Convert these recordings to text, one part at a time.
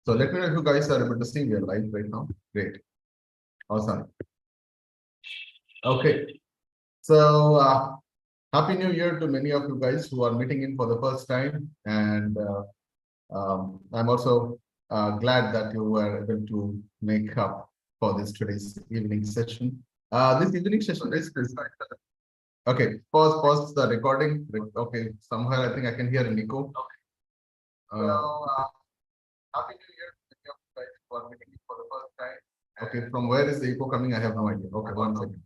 So let me know if you guys are able to see me live right now. Great. Awesome. Okay. So Happy New Year to many of you guys who are meeting in for the first time. And I'm also glad that you were able to make up for this today's evening session. This evening session is okay. Pause the recording. Okay, somewhere I think I can hear an echo. Happy New Year to many of you guys who are meeting in for the first time. Okay, from where is the echo coming? I have no idea. Okay, 1 second.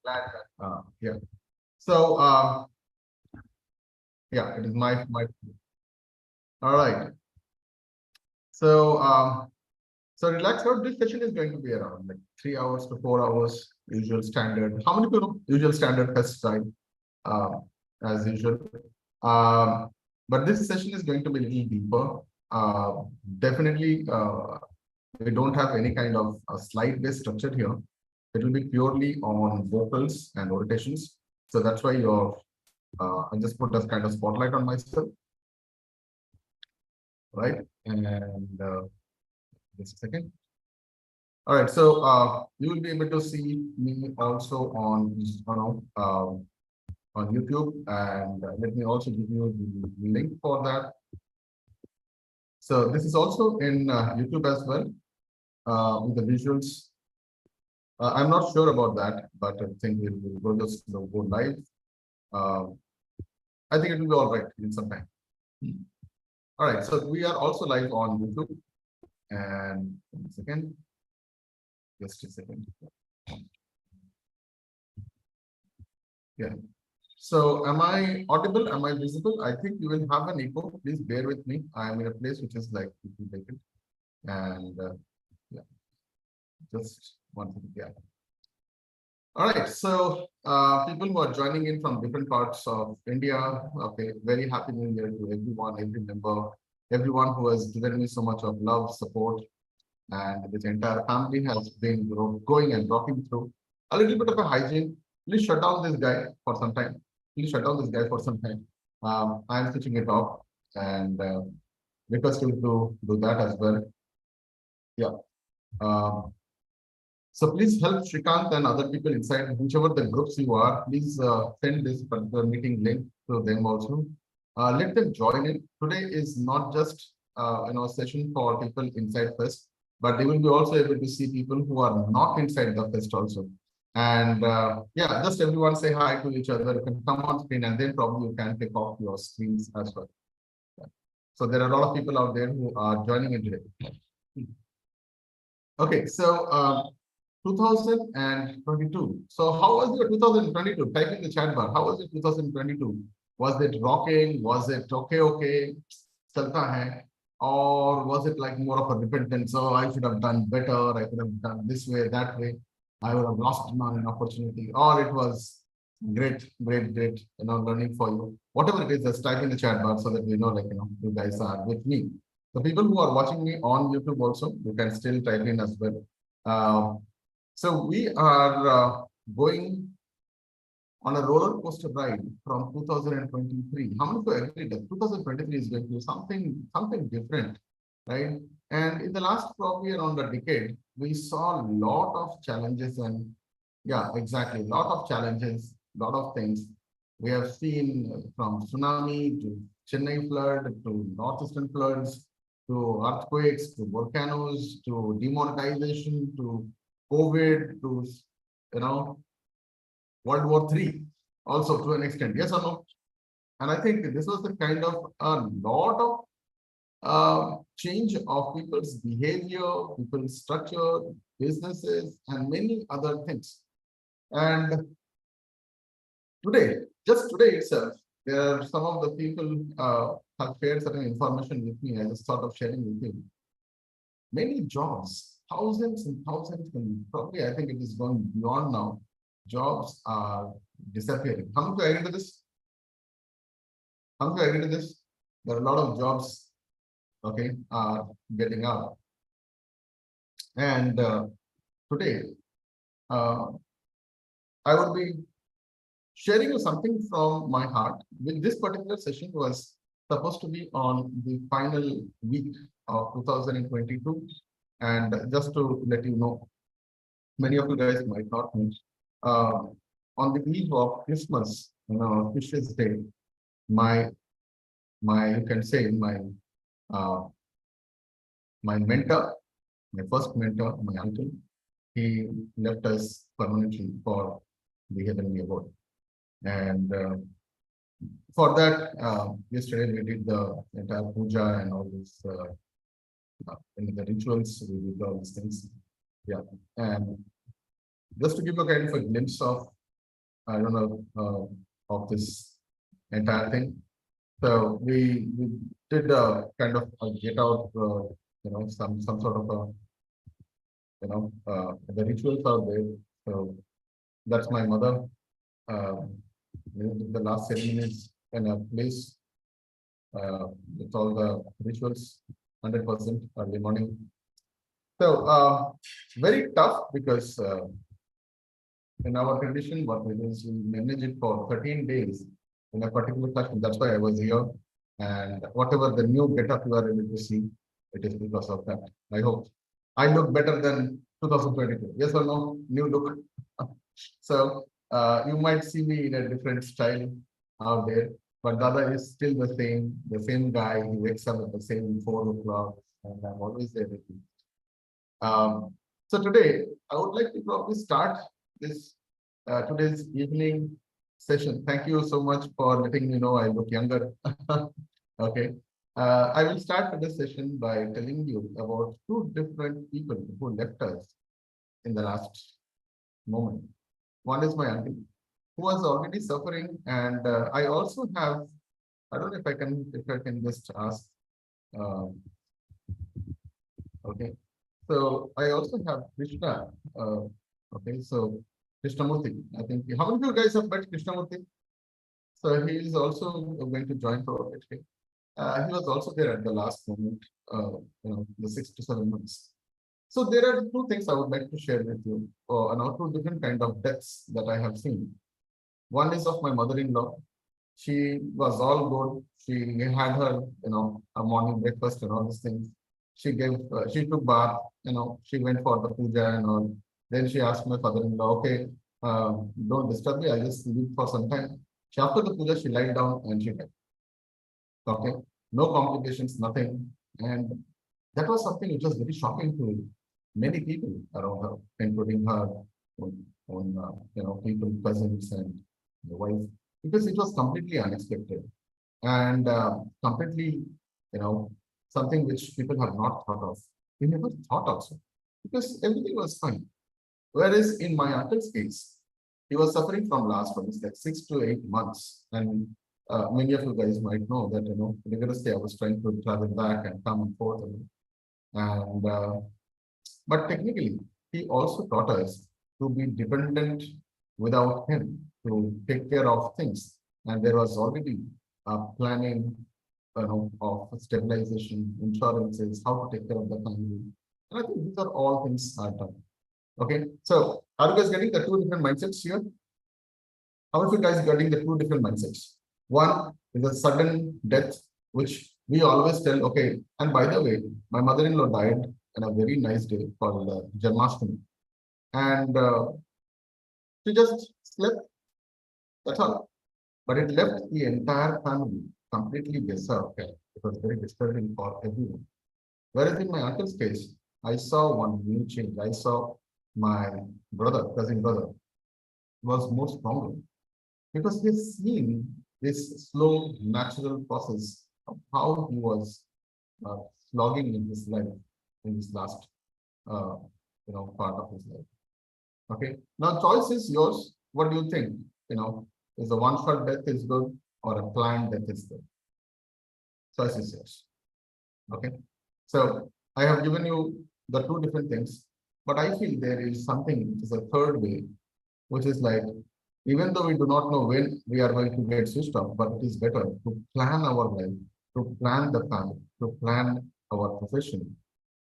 Glad that. Yeah. So yeah, it is my. All right. So so relax mode. This session is going to be around like 3 hours to 4 hours, usual standard. How many people usual standard test time as usual? But this session is going to be a little deeper. Definitely, we don't have any kind of slide-based structure here. It will be purely on vocals and rotations. So that's why I just put a kind of spotlight on myself, right? And just a second. All right, so you will be able to see me also on YouTube, and let me also give you the link for that. So this is also in YouTube as well with the visuals. I'm not sure about that, but I think we'll go live. I think it will be all right in some time. All right, so we are also live on YouTube. And 1 second. Just a second. Yeah. So am I audible? Am I visible? I think you will have an echo. Please bear with me. I am in a place which is like vacant. And yeah, just 1 second. Yeah. All right. So people who are joining in from different parts of India, okay, very happy New Year to everyone, every member, everyone who has given me so much of love, support. And this entire family has been going and rocking through a little bit of a hygiene. Please shut down this guy for some time. Please shut down this guy for some time. I'm switching it off and request you to do that as well. Yeah. So please help Shrikant and other people inside, whichever the groups you are, please send this particular meeting link to them also. Let them join in. Today is not just a session for people inside first, but they will be also able to see people who are not inside the fest also. And yeah, just everyone say hi to each other. You can come on screen and then probably you can take off your screens as well. Yeah. So there are a lot of people out there who are joining in today. Okay, so 2022. So how was your 2022? Type in the chat bar. How was your 2022? Was it rocking? Was it okay? Chalta hai? Or was it like more of a repentance? Oh, I should have done better. I could have done this way, that way. I would have lost an opportunity. Or it was great, learning for you. Whatever it is, just type in the chat bar so that we know, you guys are with me. The people who are watching me on YouTube also, you can still type in as well. So we are going on a roller coaster ride from 2023. How many people agree that 2023 is going to be something different, right? And in the last probably around a decade, we saw a lot of challenges and yeah, exactly, a lot of challenges, a lot of things. We have seen from tsunami to Chennai flood to northeastern floods to earthquakes to volcanoes to demonetization to COVID to World War III also to an extent, yes or no? And I think this was the kind of a lot of change of people's behavior, people's structure, businesses, and many other things. And today, just today itself, there are some of the people have shared certain information with me. I just thought of sharing with you. Many jobs, thousands and thousands, and probably I think it is going beyond now. Jobs are disappearing. How many agree to this? How many agree to this? There are a lot of jobs, okay, are getting out. And today, I would be sharing you something from my heart. With this particular session was supposed to be on the final week of 2022. And just to let you know, many of you guys might not know, uh, on the eve of Christmas, Christmas Day, my you can say uh, my mentor, my first mentor, my uncle, he left us permanently for the heavenly abode. And for that, yesterday we did the entire puja and all this, the rituals, we did all these things. Yeah. And just to give a kind of a glimpse of, I don't know, of this entire thing. So we did a kind of a get out, some sort of a, the rituals are there. So that's my mother. The last ceremonies in a place with all the rituals, 100% early morning. So very tough because in our condition, what we do is we manage it for 13 days in a particular fashion. That's why I was here. And whatever the new getup you are able to see, it is because of that. I hope I look better than 2022. Yes or no? New look. So you might see me in a different style out there, but Dada is still the same guy. He wakes up at the same 4 o'clock, and I'm always there with him. So today, I would like to probably start this today's evening session. Thank you so much for letting me know I look younger. Okay. I will start this session by telling you about two different people who left us in the last moment. One is my uncle, who was already suffering, and I also have, I don't know if I can just ask. Okay. So I also have Krishna. Okay, so Krishnamurti. I think how many of you guys have met Krishnamurti? So he is also going to join for it. He was also there at the last moment, the 6 to 7 months. So there are two things I would like to share with you, and two different kind of deaths that I have seen. One is of my mother-in-law. She was all good. She had her, a morning breakfast and all these things. She took bath, she went for the puja and all. Then she asked my father-in-law, okay, don't disturb me, I'll just sleep for some time. After the puja, she lied down and she died. Okay, no complications, nothing. And that was something which was very shocking to many people around her, including her own people, cousins, and the wife, because it was completely unexpected and completely, something which people have not thought of. We never thought also, because everything was fine. Whereas in my uncle's case, he was suffering from last one, like 6 to 8 months. And many of you guys might know that, rigorously I was trying to travel back and come and forth. And but technically, he also taught us to be dependent without him, to take care of things. And there was already planning of stabilization, insurances, how to take care of the family. And I think these are all things are done. Okay, so are you guys getting the two different mindsets here? How are you guys getting the two different mindsets? One is a sudden death, which we always tell, okay, and by the way, my mother-in-law died on a very nice day called Janmashtami. And she just slept, that's all. But it left the entire family completely berserk. It was very disturbing for everyone. Whereas in my uncle's case, I saw one new change. I saw my cousin brother, was more stronger because he's seen this slow, natural process of how he was slogging in his life in this last, part of his life. Okay. Now, choice is yours. What do you think? Is a one-shot death is good or a planned death is good? Choice is yours. Okay. So I have given you the two different things, but I feel there is something which is a third way, which is like, even though we do not know when we are going to get switched off, but it is better to plan our life, to plan the family, to plan our profession,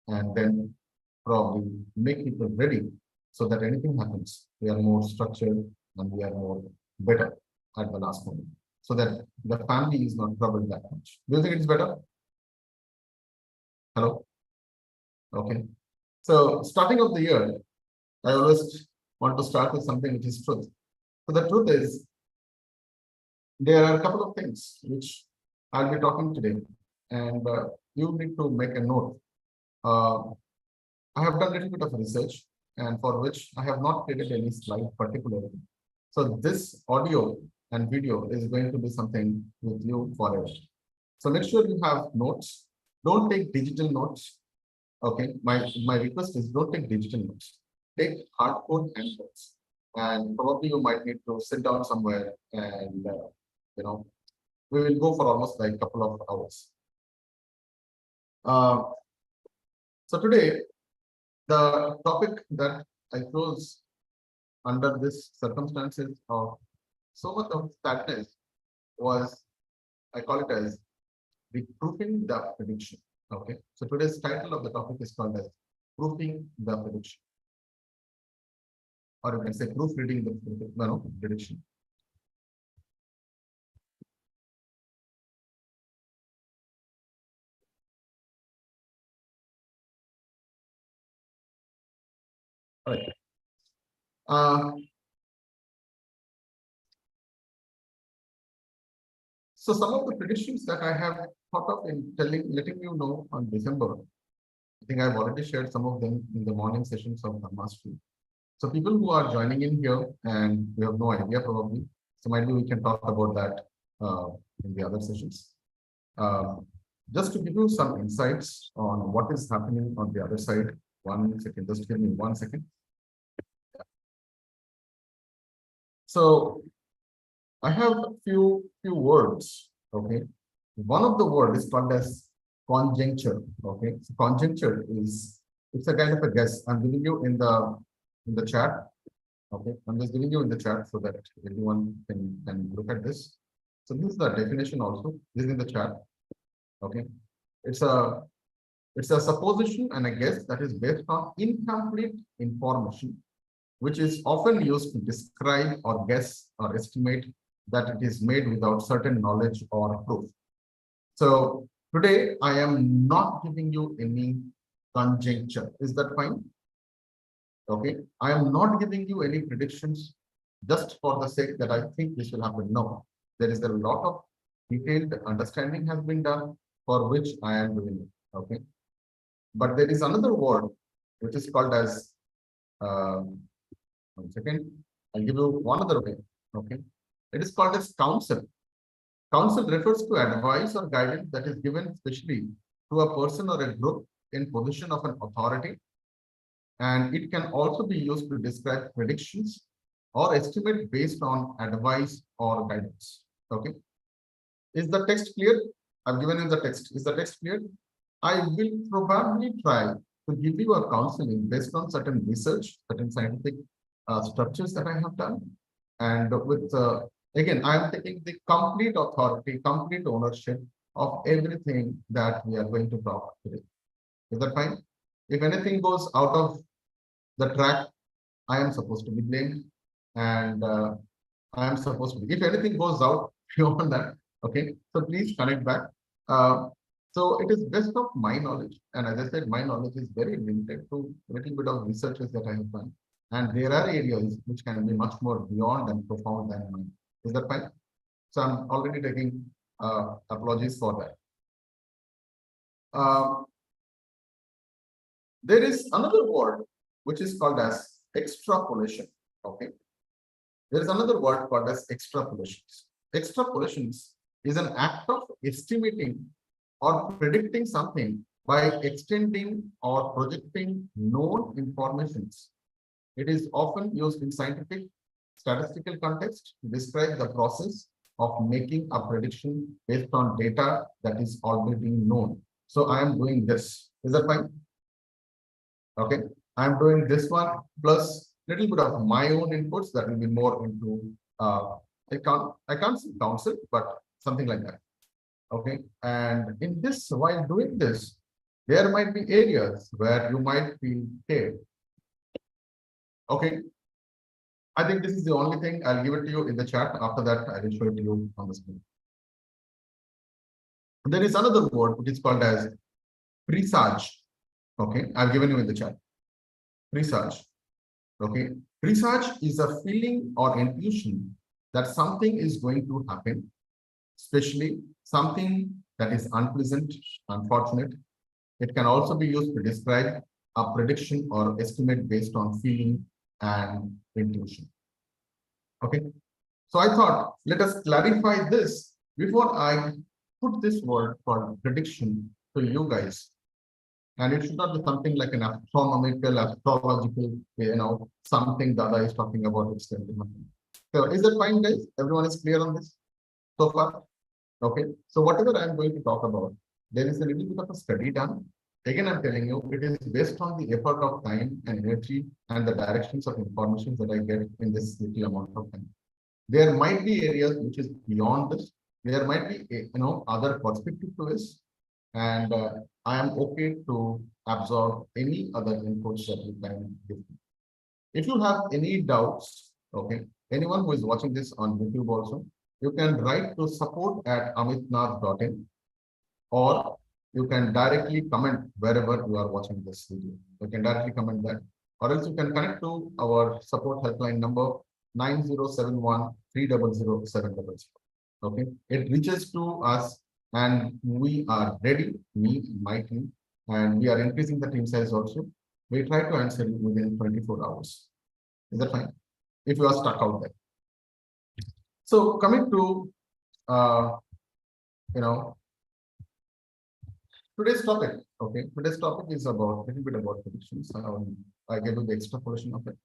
and then probably make people ready so that anything happens, we are more structured and we are more better at the last moment. so that the family is not troubled that much. Do you think it's better? Hello? Okay. So starting of the year, I always want to start with something which is truth. So the truth is, there are a couple of things which I'll be talking today, and you need to make a note. I have done a little bit of research, and for which I have not created any slide particularly. So this audio and video is going to be something with you forever. So make sure you have notes. Don't take digital notes. Okay, my request is don't take digital notes. Take hardcode and notes. And probably you might need to sit down somewhere and we will go for almost like a couple of hours. So today, the topic that I chose under this circumstances of so much of sadness was, I call it as the proofing the prediction. Okay, so today's title of the topic is called as proofing the prediction, or you can say proofreading the prediction. All right. So some of the predictions that I have thought of in letting you know on December, I think I've already shared some of them in the morning sessions of Mastery. So people who are joining in here and we have no idea probably, so maybe we can talk about that in the other sessions. Just to give you some insights on what is happening on the other side. 1 second, just give me 1 second. So I have a few words. Okay, one of the words is called as conjuncture. Okay, so conjuncture is, it's a kind of a guess. I'm giving you in the chat. Okay, I'm just giving you in the chat so that everyone can look at this. So this is the definition also. This is in the chat. Okay, it's a supposition and a guess that is based on incomplete information, which is often used to describe or guess or estimate that it is made without certain knowledge or proof. So today I am not giving you any conjecture. Is that fine? Okay, I am not giving you any predictions just for the sake that I think this will happen. No, there is a lot of detailed understanding has been done for which I am doing it. Okay, but there is another word which is called as 1 second. I'll give you one other way. Okay, it is called as counsel. Counsel refers to advice or guidance that is given especially to a person or a group in position of an authority, and it can also be used to describe predictions or estimate based on advice or guidance. Okay, is the text clear? I've given you the text. Is the text clear? I will probably try to give you a counseling based on certain research, certain scientific structures that I have done, and with again, I am taking the complete authority, complete ownership of everything that we are going to talk today. Is that fine? If anything goes out of the track, I am supposed to be blamed, and I am supposed to be. If anything goes out beyond that, okay, so please connect back. So it is best of my knowledge, and as I said, my knowledge is very limited to a little bit of researches that I have done, and there are areas which can be much more beyond and profound than mine. Is that fine? So I'm already taking apologies for that. There is another word which is called as extrapolation. Okay, there is another word called as extrapolations. Extrapolations is an act of estimating or predicting something by extending or projecting known informations. It is often used in scientific, statistical context to describe the process of making a prediction based on data that is already known. So I am doing this. Is that fine? Okay, I am doing this one plus little bit of my own inputs that will be more into I can't say counsel, but something like that. Okay, and in this, while doing this, there might be areas where you might feel scared. Okay, I think this is the only thing. I'll give it to you in the chat. After that, I will show it to you on the screen. There is another word which is called as presage. Okay, I've given you in the chat. Presage. Okay, presage is a feeling or intuition that something is going to happen, especially something that is unpleasant, unfortunate. It can also be used to describe a prediction or estimate based on feeling and intuition. Okay, so I thought let us clarify this before I put this word called prediction to you guys. And it should not be something like an astronomical, astrological, something Dada is talking about. It's going to happen. So is that fine, guys? Everyone is clear on this so far? Okay. So whatever I'm going to talk about, there is a little bit of a study done. Again, I'm telling you, it is based on the effort of time and energy and the directions of information that I get in this little amount of time. There might be areas which is beyond this. There might be, other perspective to this. And I am okay to absorb any other inputs that you can give me. If you have any doubts, okay, anyone who is watching this on YouTube also, you can write to support@amitnath.in, or you can directly comment wherever you are watching this video. You can directly comment that, or else you can connect to our support helpline number 9071 300 700. Okay, it reaches to us. And we are ready, my team, and we are increasing the team size also. We try to answer you within 24 hours. Is that fine? If you are stuck out there. So coming to, today's topic. Okay, today's topic is about a little bit about predictions. I gave you the extrapolation of it.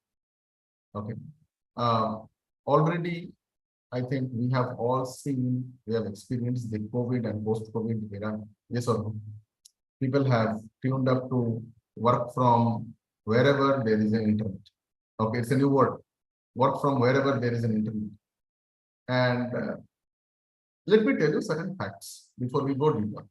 Okay. Already, I think we have all seen, we have experienced the COVID and post-COVID era. Yes or no? People have tuned up to work from wherever there is an internet. Okay, it's a new word. Work from wherever there is an internet. And let me tell you certain facts before we go deeper.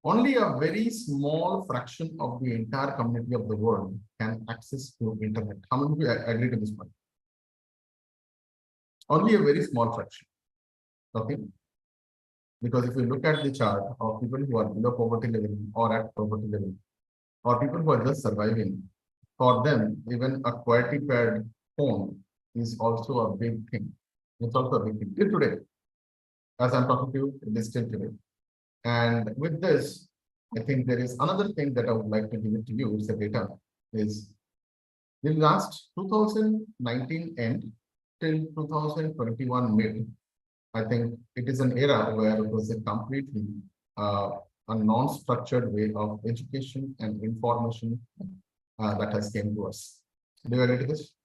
Only a very small fraction of the entire community of the world can access to internet. How many of you agree to this point? Only a very small fraction. Okay. Because if you look at the chart of people who are below poverty level or at poverty level, or people who are just surviving, for them, even a QWERTY pad phone is also a big thing. It's also a big thing. Till today, as I'm talking to you, it is still today. And with this, I think there is another thing that I would like to give it to you. It's the data. Is the last 2019 end till 2021 mid, I think it is an era where it was a completely a non-structured way of education and information that has came to us. Do you agree to this?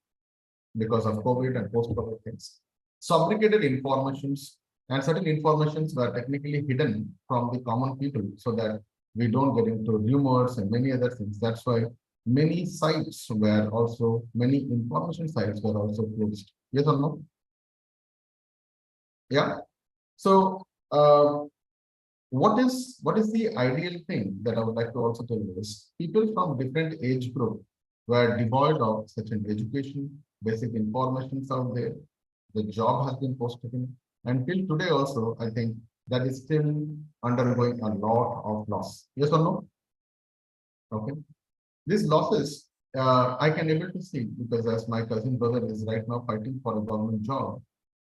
Because of COVID and post-COVID things. Fabricated informations and certain informations were technically hidden from the common people so that we don't get into rumors and many other things. That's why many sites were also, many information sites were also closed. Yes or no? Yeah. So what is the ideal thing that I would like to also tell you is people from different age group were devoid of such an education, basic information out there. The job has been postponed. Until today also, I think that is still undergoing a lot of loss. Yes or no? Okay. These losses, I can able to see because as my cousin brother is right now fighting for a government job,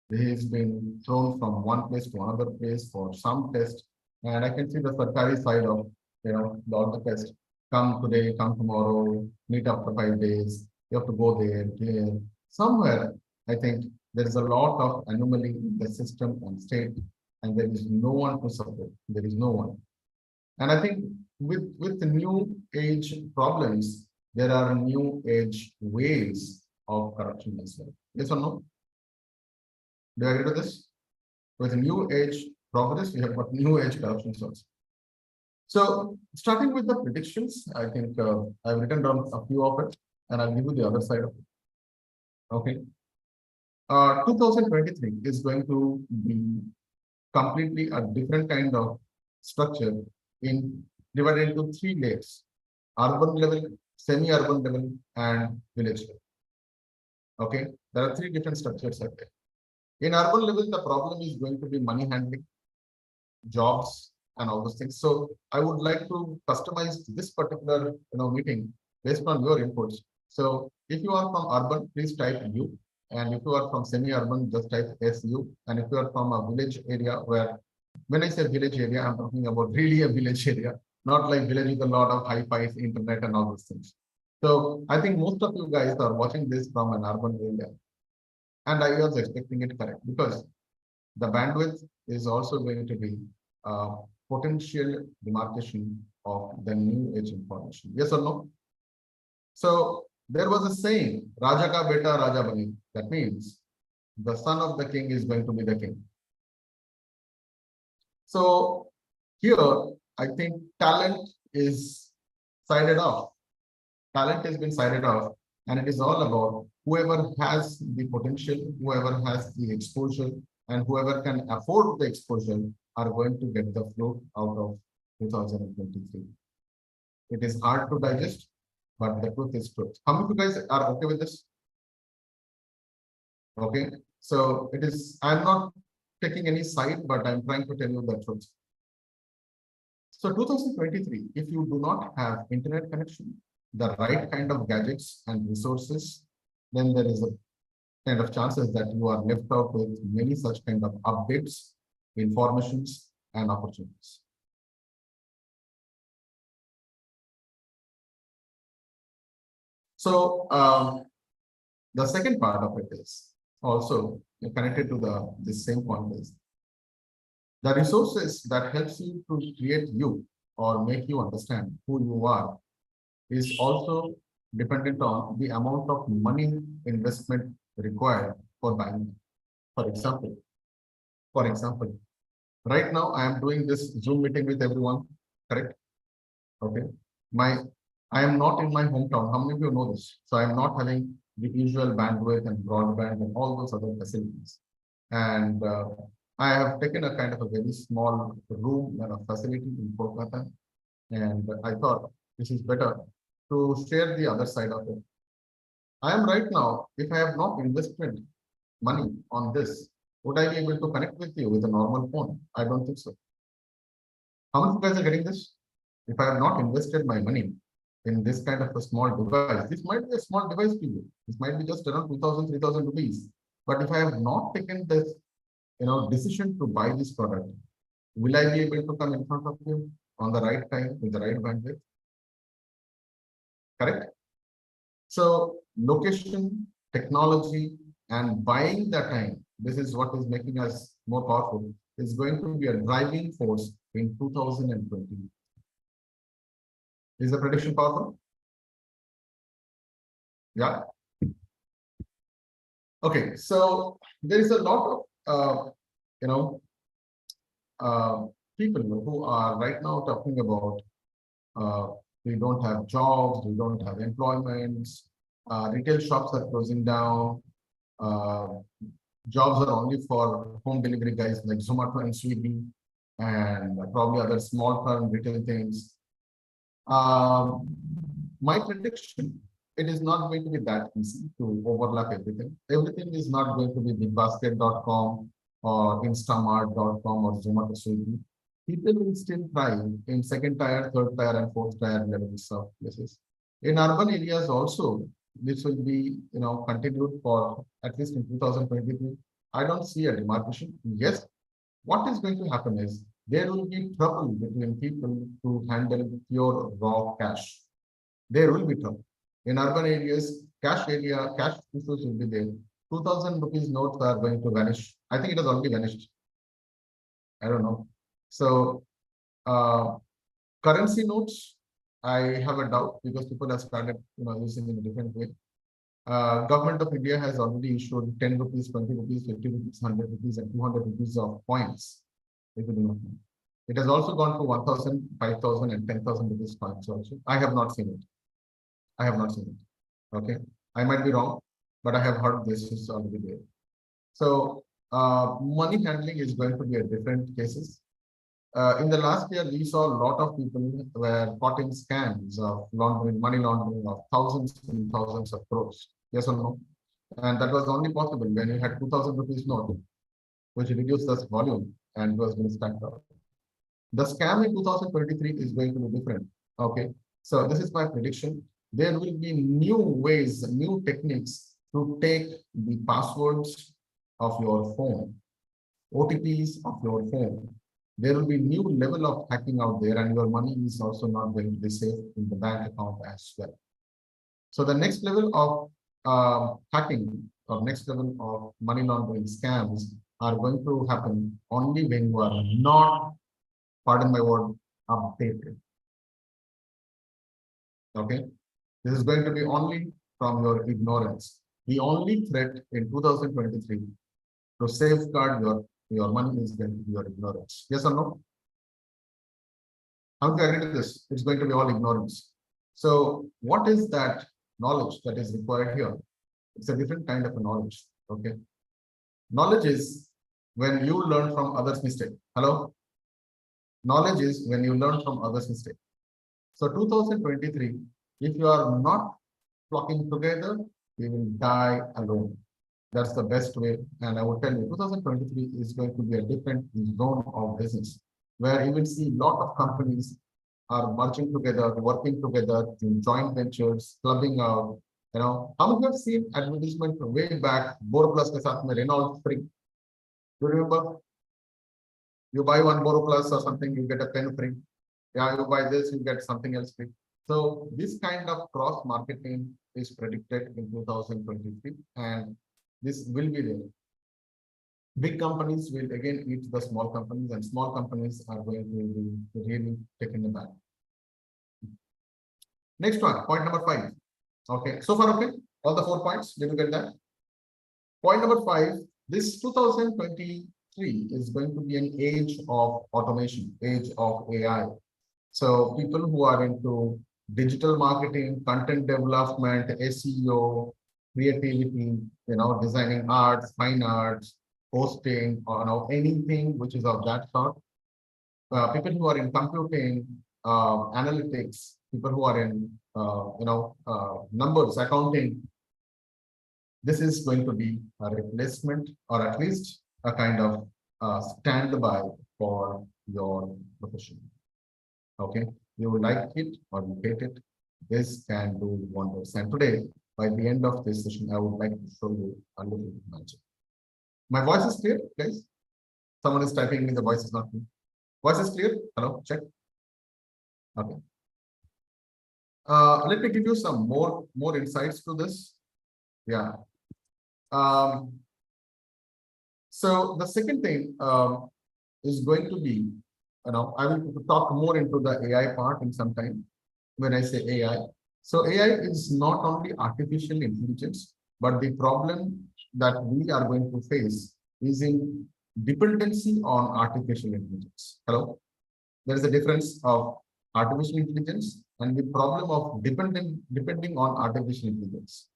he has been thrown from one place to another place for some test. And I can see the Sarkari side of, the test. Come today, come tomorrow, meet after 5 days. You have to go there, here. Somewhere, I think there is a lot of anomaly in the system and state, and there is no one to support. There is no one. And I think with the new age problems, there are new age ways of corruption as well. Yes or no? Do you agree with this? With new age progress, we have got new age corruption also. So starting with the predictions, I think I've written down a few of it, and I'll give you the other side of it. Okay. 2023 is going to be completely a different kind of structure divided into 3 layers: urban level, semi-urban level, and village level. Okay, there are three different structures out there. In urban level, the problem is going to be money handling, jobs, and all those things. So I would like to customize this particular meeting based on your inputs. So if you are from urban, please type U. And if you are from semi-urban, just type SU. And if you are from a village area where, when I say village area, I'm talking about really a village area, not like village with a lot of hi-fi, internet and all those things. So I think most of you guys are watching this from an urban area. And I was expecting it correct because the bandwidth is also going to be potential demarcation of the new age information. Yes or no? So there was a saying, Raja ka beta Raja bani. That means the son of the king is going to be the king. So here, I think talent is sided off. Talent has been sided off, and it is all about whoever has the potential, whoever has the exposure, and whoever can afford the exposure are going to get the float out of 2023. It is hard to digest, but the truth is truth. How many of you guys are okay with this? Okay, so it is, I'm not taking any side, but I'm trying to tell you the truth. So 2023, if you do not have internet connection, the right kind of gadgets and resources, then there is a kind of chances that you are left out with many such kind of updates, informations, and opportunities. So the second part of it is also connected to the same point is the resources that helps you to create you or make you understand who you are is also dependent on the amount of money investment required for buying. For example, right now I am doing this Zoom meeting with everyone, correct? Okay. I am not in my hometown. How many of you know this? So I am not having the usual bandwidth and broadband and all those other facilities. And I have taken a kind of a very small room and a facility in Kolkata. And I thought this is better to share the other side of it. I am right now, if I have not invested money on this, would I be able to connect with you with a normal phone? I don't think so. How many of you guys are getting this? If I have not invested my money in this kind of a small device, this might be a small device to you. This might be just around 2,000, 3,000 rupees. But if I have not taken this, decision to buy this product, will I be able to come in front of you on the right time with the right bandwidth? Correct? So location, technology, and buying the time, this is what is making us more powerful, is going to be a driving force in 2020. Is the prediction powerful? Yeah. Okay, so there is a lot of people who are right now talking about we don't have jobs, we don't have employments, retail shops are closing down, jobs are only for home delivery guys like Zomato and Swiggy, and probably other small firm retail things. My prediction, it is not going to be that easy to overlap everything. Everything is not going to be bigbasket.com or instamart.com or Zomato Swiggy. People will still try in second tier, third tier, and fourth tier levels of places. In urban areas also, this will be continued for at least in 2023. I don't see a demarcation. Yes, what is going to happen is there will be trouble between people to handle pure raw cash. There will be trouble. In urban areas, cash issues will be there. 2,000 rupees notes are going to vanish. I think it has already vanished. I don't know. So currency notes, I have a doubt because people have started using in a different way. Government of India has already issued 10 rupees, 20 rupees, 50 rupees, 100 rupees, and 200 rupees of coins. If you do not know. It has also gone to 1,000, 5,000, and 10,000 rupees coins also. I have not seen it. I have not seen it. Okay. I might be wrong, but I have heard this is already there. So money handling is going to be a different cases. In the last year, we saw a lot of people were caught in scams of money laundering of thousands and thousands of crores. Yes or no? And that was only possible when you had 2000 rupees note, which reduced the volume and was being stacked up. The scam in 2023 is going to be different. Okay, so this is my prediction. There will be new ways, new techniques to take the passwords of your phone, OTPs of your phone. There will be new level of hacking out there, and your money is also not going to be safe in the bank account as well. So the next level of hacking or next level of money laundering scams are going to happen only when you are not, pardon my word, updated. Okay, this is going to be only from your ignorance. The only threat in 2023 to safeguard your money is going to be your ignorance. Yes or no? How do you agree to this? It's going to be all ignorance. So what is that knowledge that is required here? It's a different kind of a knowledge. Okay. Knowledge is when you learn from others' mistake. Hello? Knowledge is when you learn from others' mistake. So 2023, if you are not flocking together, you will die alone. That's the best way. And I will tell you, 2023 is going to be a different zone of business, where you will see a lot of companies are merging together, working together in joint ventures, clubbing out. You know, how many have seen advertisement way back? BoroPlus के साथ में Renault free. Do you remember? You buy one BoroPlus or something, you get a pen free. Yeah, you buy this, you get something else free. So this kind of cross marketing is predicted in 2023, and this will be there. Big companies will again eat the small companies, and small companies are going to be really taken aback. Next one, point number 5. Okay, so far okay. All the 4 points. Did you get that? Point number 5. This 2023 is going to be an age of automation, age of AI. So people who are into digital marketing, content development, SEO, creativity, you know, designing arts, fine arts, posting, or you know, anything which is of that sort. People who are in computing, analytics, people who are in numbers, accounting. This is going to be a replacement, or at least a kind of standby for your profession. Okay, you like it or you hate it, this can do wonders. And today, by the end of this session, I would like to show you a little magic. My voice is clear, guys? Someone is typing me, the voice is not clear. Voice is clear? Hello, check. Okay. Let me give you some more insights to this. Yeah. So the second thing is going to be, I will talk more into the AI part in some time when I say AI. So AI is not only artificial intelligence, but the problem that we are going to face is in dependency on artificial intelligence. Hello? There is a difference of artificial intelligence and the problem of depending on artificial intelligence.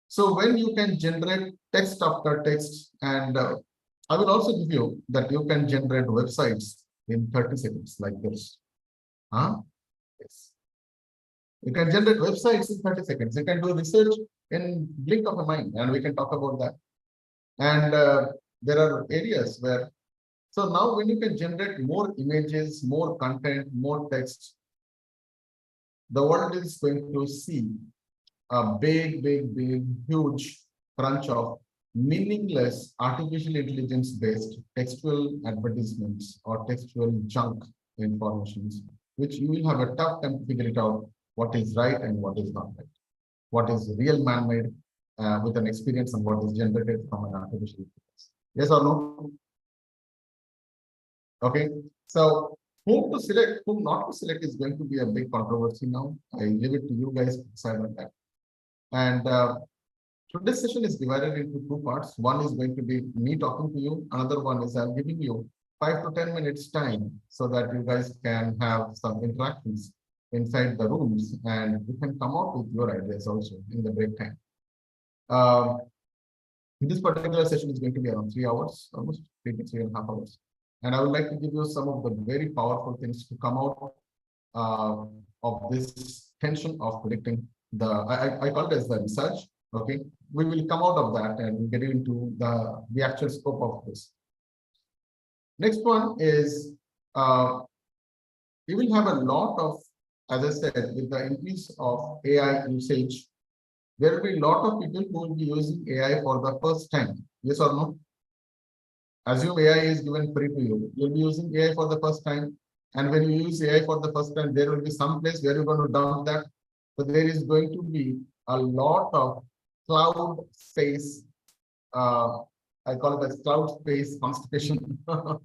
So when you can generate text after text, and I will also give you that you can generate websites in 30 seconds like this. Huh? Yes. You can generate websites in 30 seconds. You can do research in blink of a mind, and we can talk about that. And there are areas where, so now when you can generate more images, more content, more text, the world is going to see a big, huge crunch of meaningless artificial intelligence based textual advertisements or textual junk informations, which you will have a tough time to figure it out what is right and what is not right, what is real man-made with an experience and what is generated from an artificial intelligence. Yes or no? Okay, so whom to select, whom not to select is going to be a big controversy now. I leave it to you guys to decide on that. And today's session is divided into 2 parts. One is going to be me talking to you. Another one is I'm giving you 5 to 10 minutes time so that you guys can have some interactions inside the rooms, and you can come out with your ideas also in the break time. This particular session is going to be around 3 hours, almost 3.5 hours. And I would like to give you some of the very powerful things to come out of this tension of predicting the, I call it as the research Okay, we will come out of that and get into the actual scope of this. Next one is we will have a lot of, as I said, with the increase of AI usage, there will be a lot of people who will be using AI for the first time. Yes or no? Assume AI is given free to you. You'll be using AI for the first time. And when you use AI for the first time, there will be some place where you're going to dump that. So there is going to be a lot of cloud space. I call it as cloud space constipation.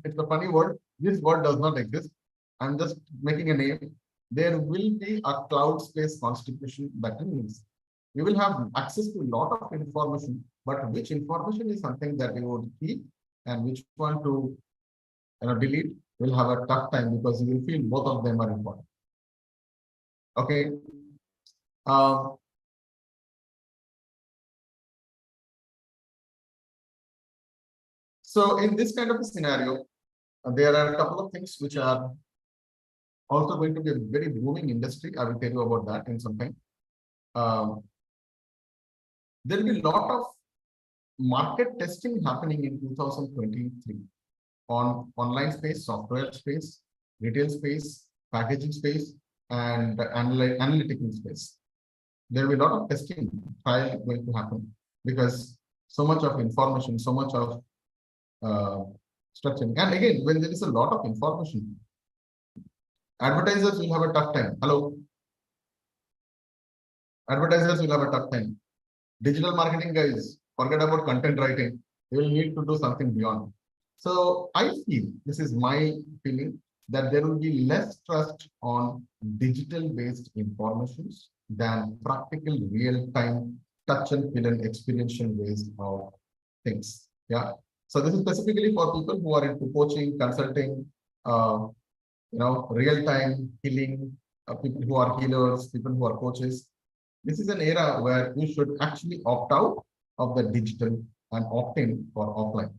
It's a funny word. This word does not exist. I'm just making a name. There will be a cloud space constipation. That means you will have access to a lot of information, but which information is something that you would keep and which one to delete, will have a tough time because you will feel both of them are important. Okay. So in this kind of a scenario, there are a couple of things which are also going to be a very booming industry. I will tell you about that in some time. There will be a lot of market testing happening in 2023 on online space, software space, retail space, packaging space, and analytical space. There will be a lot of testing trial going to happen because so much of information, so much of structuring. And again, when there is a lot of information, advertisers will have a tough time. Hello. Advertisers will have a tough time. Digital marketing guys, forget about content writing. They will need to do something beyond. So I feel, this is my feeling, that there will be less trust on digital-based informations than practical, real-time, touch and feel and experiential ways of things. Yeah. So this is specifically for people who are into coaching, consulting, real-time healing, people who are healers, people who are coaches. This is an era where you should actually opt out of the digital and opt in for offline.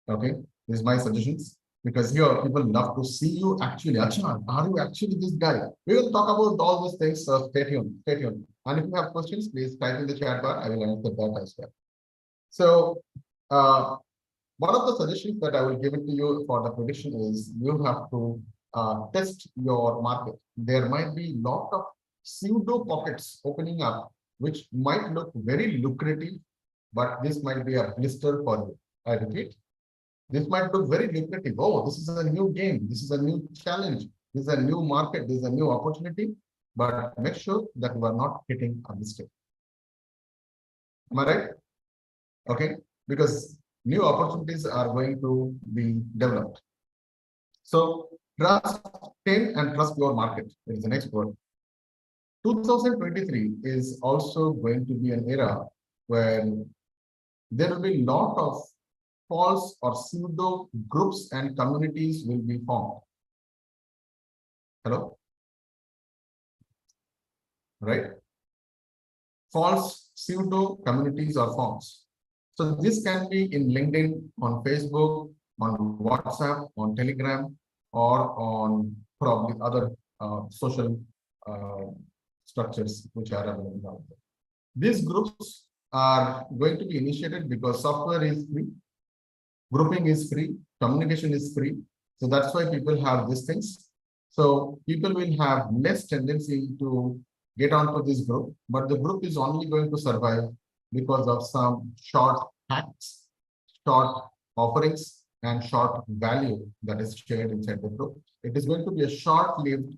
Okay, this is my suggestions because here people love to see you actually. Achha, are you actually this guy? We will talk about all these things. Stay tuned. Stay tuned. And if you have questions, please type in the chat bar. I will answer that as well. So, one of the suggestions that I will give it to you for the prediction is you have to test your market. There might be a lot of pseudo pockets opening up, which might look very lucrative, but this might be a blister for you. I repeat, this might look very lucrative. Oh, this is a new game. This is a new challenge. This is a new market. This is a new opportunity. But make sure that you are not hitting a mistake. Am I right? Okay, because new opportunities are going to be developed. So trust and trust your market is the next word. 2023 is also going to be an era where there will be a lot of false or pseudo groups and communities will be formed. Hello? Right? False pseudo communities or forms. So this can be in LinkedIn, on Facebook, on WhatsApp, on Telegram, or on probably other social structures which are available out there. These groups are going to be initiated because software is free, grouping is free, communication is free. So that's why people have these things. So people will have less tendency to get onto this group, but the group is only going to survive because of some short hacks, short offerings, and short value that is shared inside the group. It is going to be a short-lived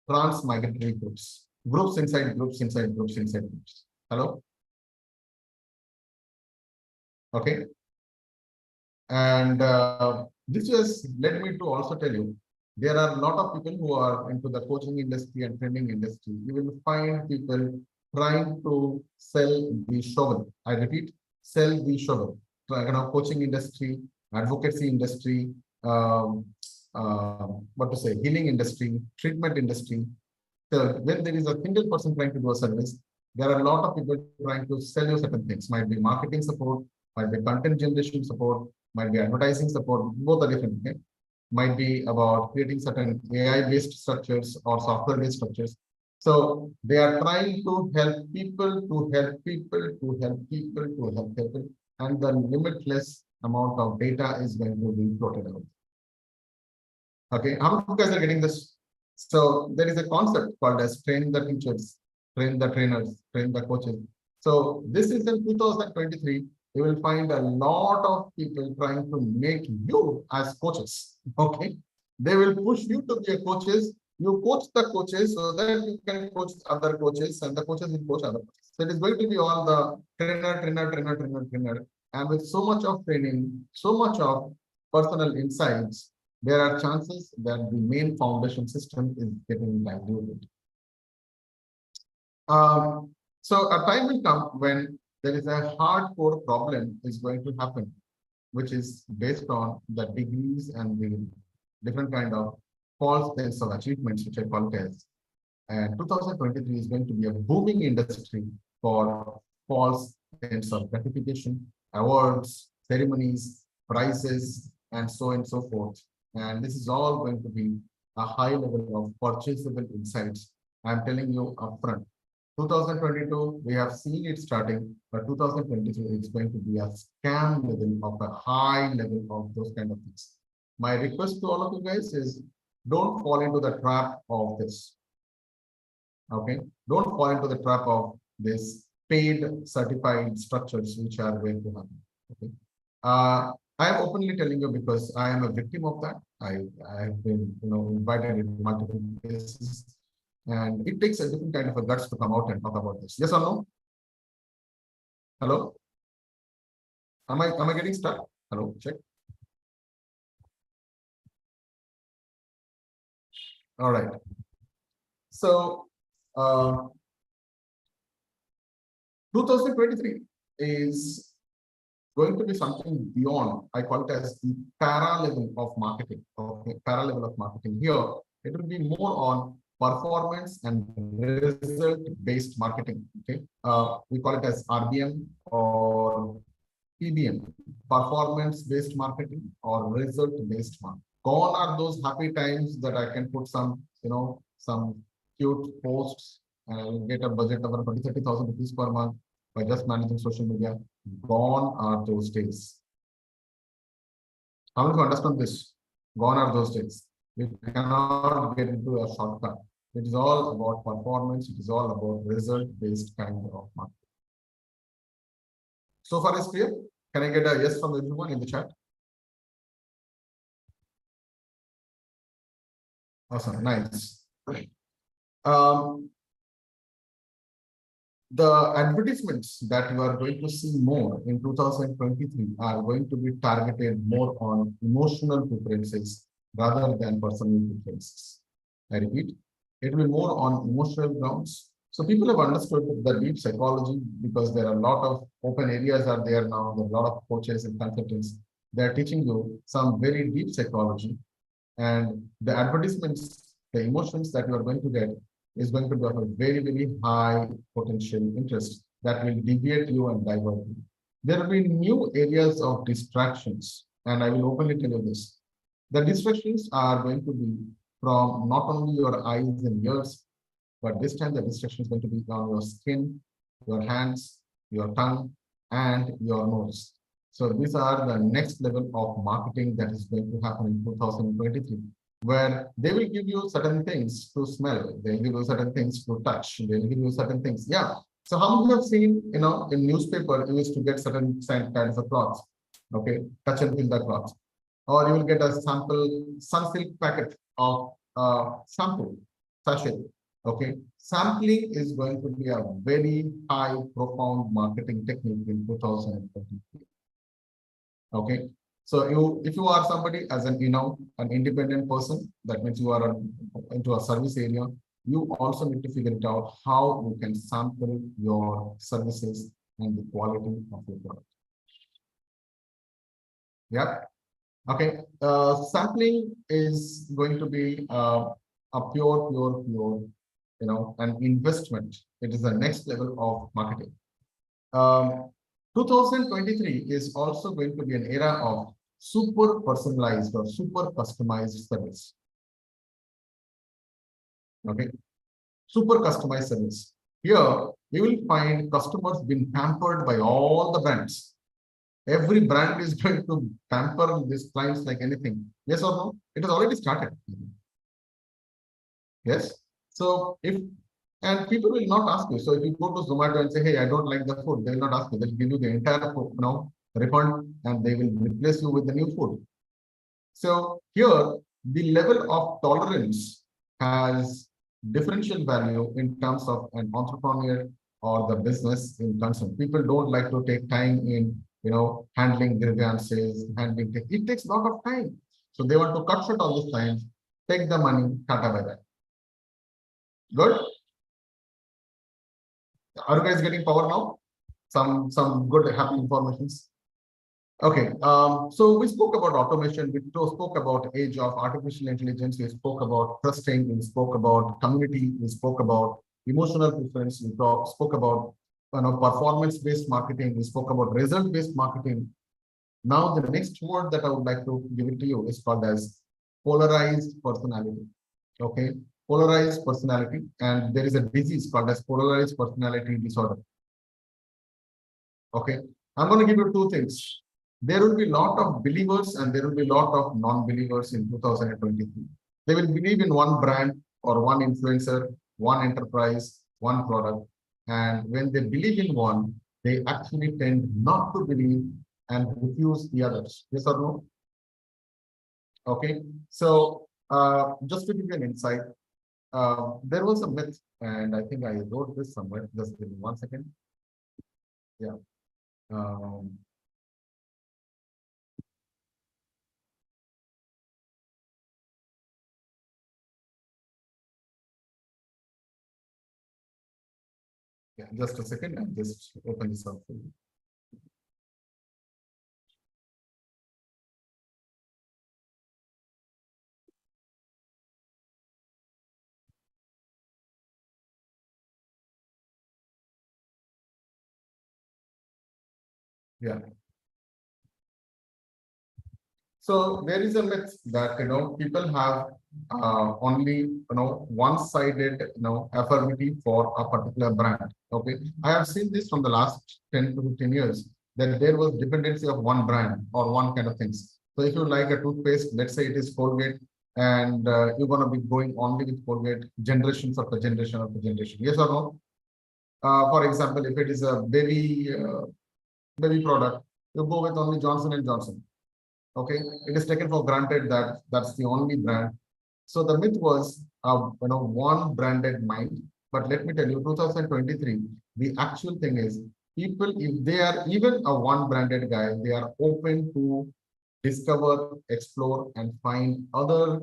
trans-migratory groups. Groups inside groups inside groups inside groups. Hello? Okay. And this has led me to also tell you, there are a lot of people who are into the coaching industry and training industry. You will find people trying to sell the shovel. I repeat, sell the shovel. Coaching industry, advocacy industry, healing industry, treatment industry. So when there is a single person trying to do a service, there are a lot of people trying to sell you certain things. Might be marketing support, might be content generation support, might be advertising support. Both are different. Okay? Might be about creating certain AI-based structures or software-based structures. So they are trying to help people, to help people, to help people, to help people, and the limitless amount of data is going to be floated out. Okay, how many of you guys are getting this? So there is a concept called as train the teachers, train the trainers, train the coaches. So this is in 2023. You will find a lot of people trying to make you as coaches. Okay, they will push you to be a coaches. You coach the coaches so that you can coach other coaches, and the coaches will coach other coaches. So it is going to be all the trainer, and with so much of training, so much of personal insights, there are chances that the main foundation system is getting diluted. So a time will come when there is a hardcore problem is going to happen, which is based on the degrees and the different kind of false sense of achievements, which I call it as. And 2023 is going to be a booming industry for false sense of gratification, awards, ceremonies, prizes, and so on and so forth. And this is all going to be a high level of purchasable insights. I'm telling you upfront. 2022, we have seen it starting, but 2023 is going to be a scam level of a high level of those kind of things. My request to all of you guys is don't fall into the trap of this. Okay, don't fall into the trap of this paid certified structures which are going to happen. Okay, I am openly telling you because I am a victim of that. I have been invited in multiple cases, and it takes a different kind of a guts to come out and talk about this. Yes or no? Hello? Am I getting stuck? Hello, check. All right. So 2023 is going to be something beyond. I call it as the para level of marketing. Okay, para level of marketing. Here, it will be more on performance and result-based marketing. Okay, we call it as RBM or PBM, performance-based marketing or result-based marketing. Gone are those happy times that I can put some, some cute posts and I will get a budget of 20,000-30,000 rupees per month by just managing social media. Gone are those days. How to understand this? Gone are those days. We cannot get into a shortcut. It is all about performance. It is all about result-based kind of marketing. So far is clear? Can I get a yes from everyone in the chat? Awesome, nice. The advertisements that you are going to see more in 2023 are going to be targeted more on emotional preferences rather than personal preferences. I repeat, it will be more on emotional grounds. So people have understood the deep psychology because there are a lot of open areas are there now. There are a lot of coaches and consultants. They are teaching you some very deep psychology, and the advertisements, the emotions that you are going to get is going to be of a very, very high potential interest that will deviate you and divert you. There will be new areas of distractions, and I will openly tell you this. The distractions are going to be from not only your eyes and ears, but this time the distraction is going to be on your skin, your hands, your tongue, and your nose. So these are the next level of marketing that is going to happen in 2023. Where they will give you certain things to smell, they'll give you certain things to touch, they'll give you certain things. Yeah. So how many have seen, in newspaper, you used to get certain kinds of cloths, okay, touch and feel the cloths, or you will get a sample Sunsilk packet of shampoo sachet. Okay, sampling is going to be a very high, profound marketing technique in 2023. Okay. So if you are somebody as an independent person, that means you are into a service area, you also need to figure it out how you can sample your services and the quality of your product. Yeah. Okay. Sampling is going to be a pure, an investment. It is the next level of marketing. 2023 is also going to be an era of super personalized or super customized service. Okay. super customized service. Here, you will find customers being pampered by all the brands. Every brand is going to pamper these clients like anything. Yes or no? It has already started. Yes. So and people will not ask you. So if you go to Zomato and say, hey, I don't like the food, they will not ask you. They'll give you the entire food, refund, and they will replace you with the new food. So here, the level of tolerance has differential value in terms of an entrepreneur or the business in terms of people don't like to take time in, handling grievances, it takes a lot of time. So they want to cut short all this time, take the money, tata by that. Good. Are you guys getting power now? Some good happy informations. Okay, so we spoke about automation, we spoke about age of artificial intelligence, we spoke about trusting, we spoke about community, we spoke about emotional preference, we spoke about performance-based marketing, we spoke about result-based marketing. Now the next word that I would like to give it to you is called as polarized personality. Okay, polarized personality, and there is a disease called as polarized personality disorder. Okay, I'm going to give you two things. There will be a lot of believers and there will be a lot of non-believers in 2023. They will believe in one brand or one influencer, one enterprise, one product. And when they believe in one, they actually tend not to believe and refuse the others. Yes or no? Okay. So just to give you an insight, there was a myth, and I think I wrote this somewhere. Just give me 1 second. Yeah. Yeah, just a second. I'll just open this up for you. Yeah. So there is a myth that people have only one-sided affirmity for a particular brand. Okay, I have seen this from the last 10 to 15 years that there was dependency of one brand or one kind of things. So if you like a toothpaste, let's say it is Colgate, and you're going to be going only with Colgate generations after generation after generation. Yes or no? For example, if it is a baby product, you go with only Johnson and Johnson. Okay, it is taken for granted that that's the only brand. So the myth was one branded mind. But let me tell you, 2023, the actual thing is people, if they are even a one branded guy, they are open to discover, explore, and find other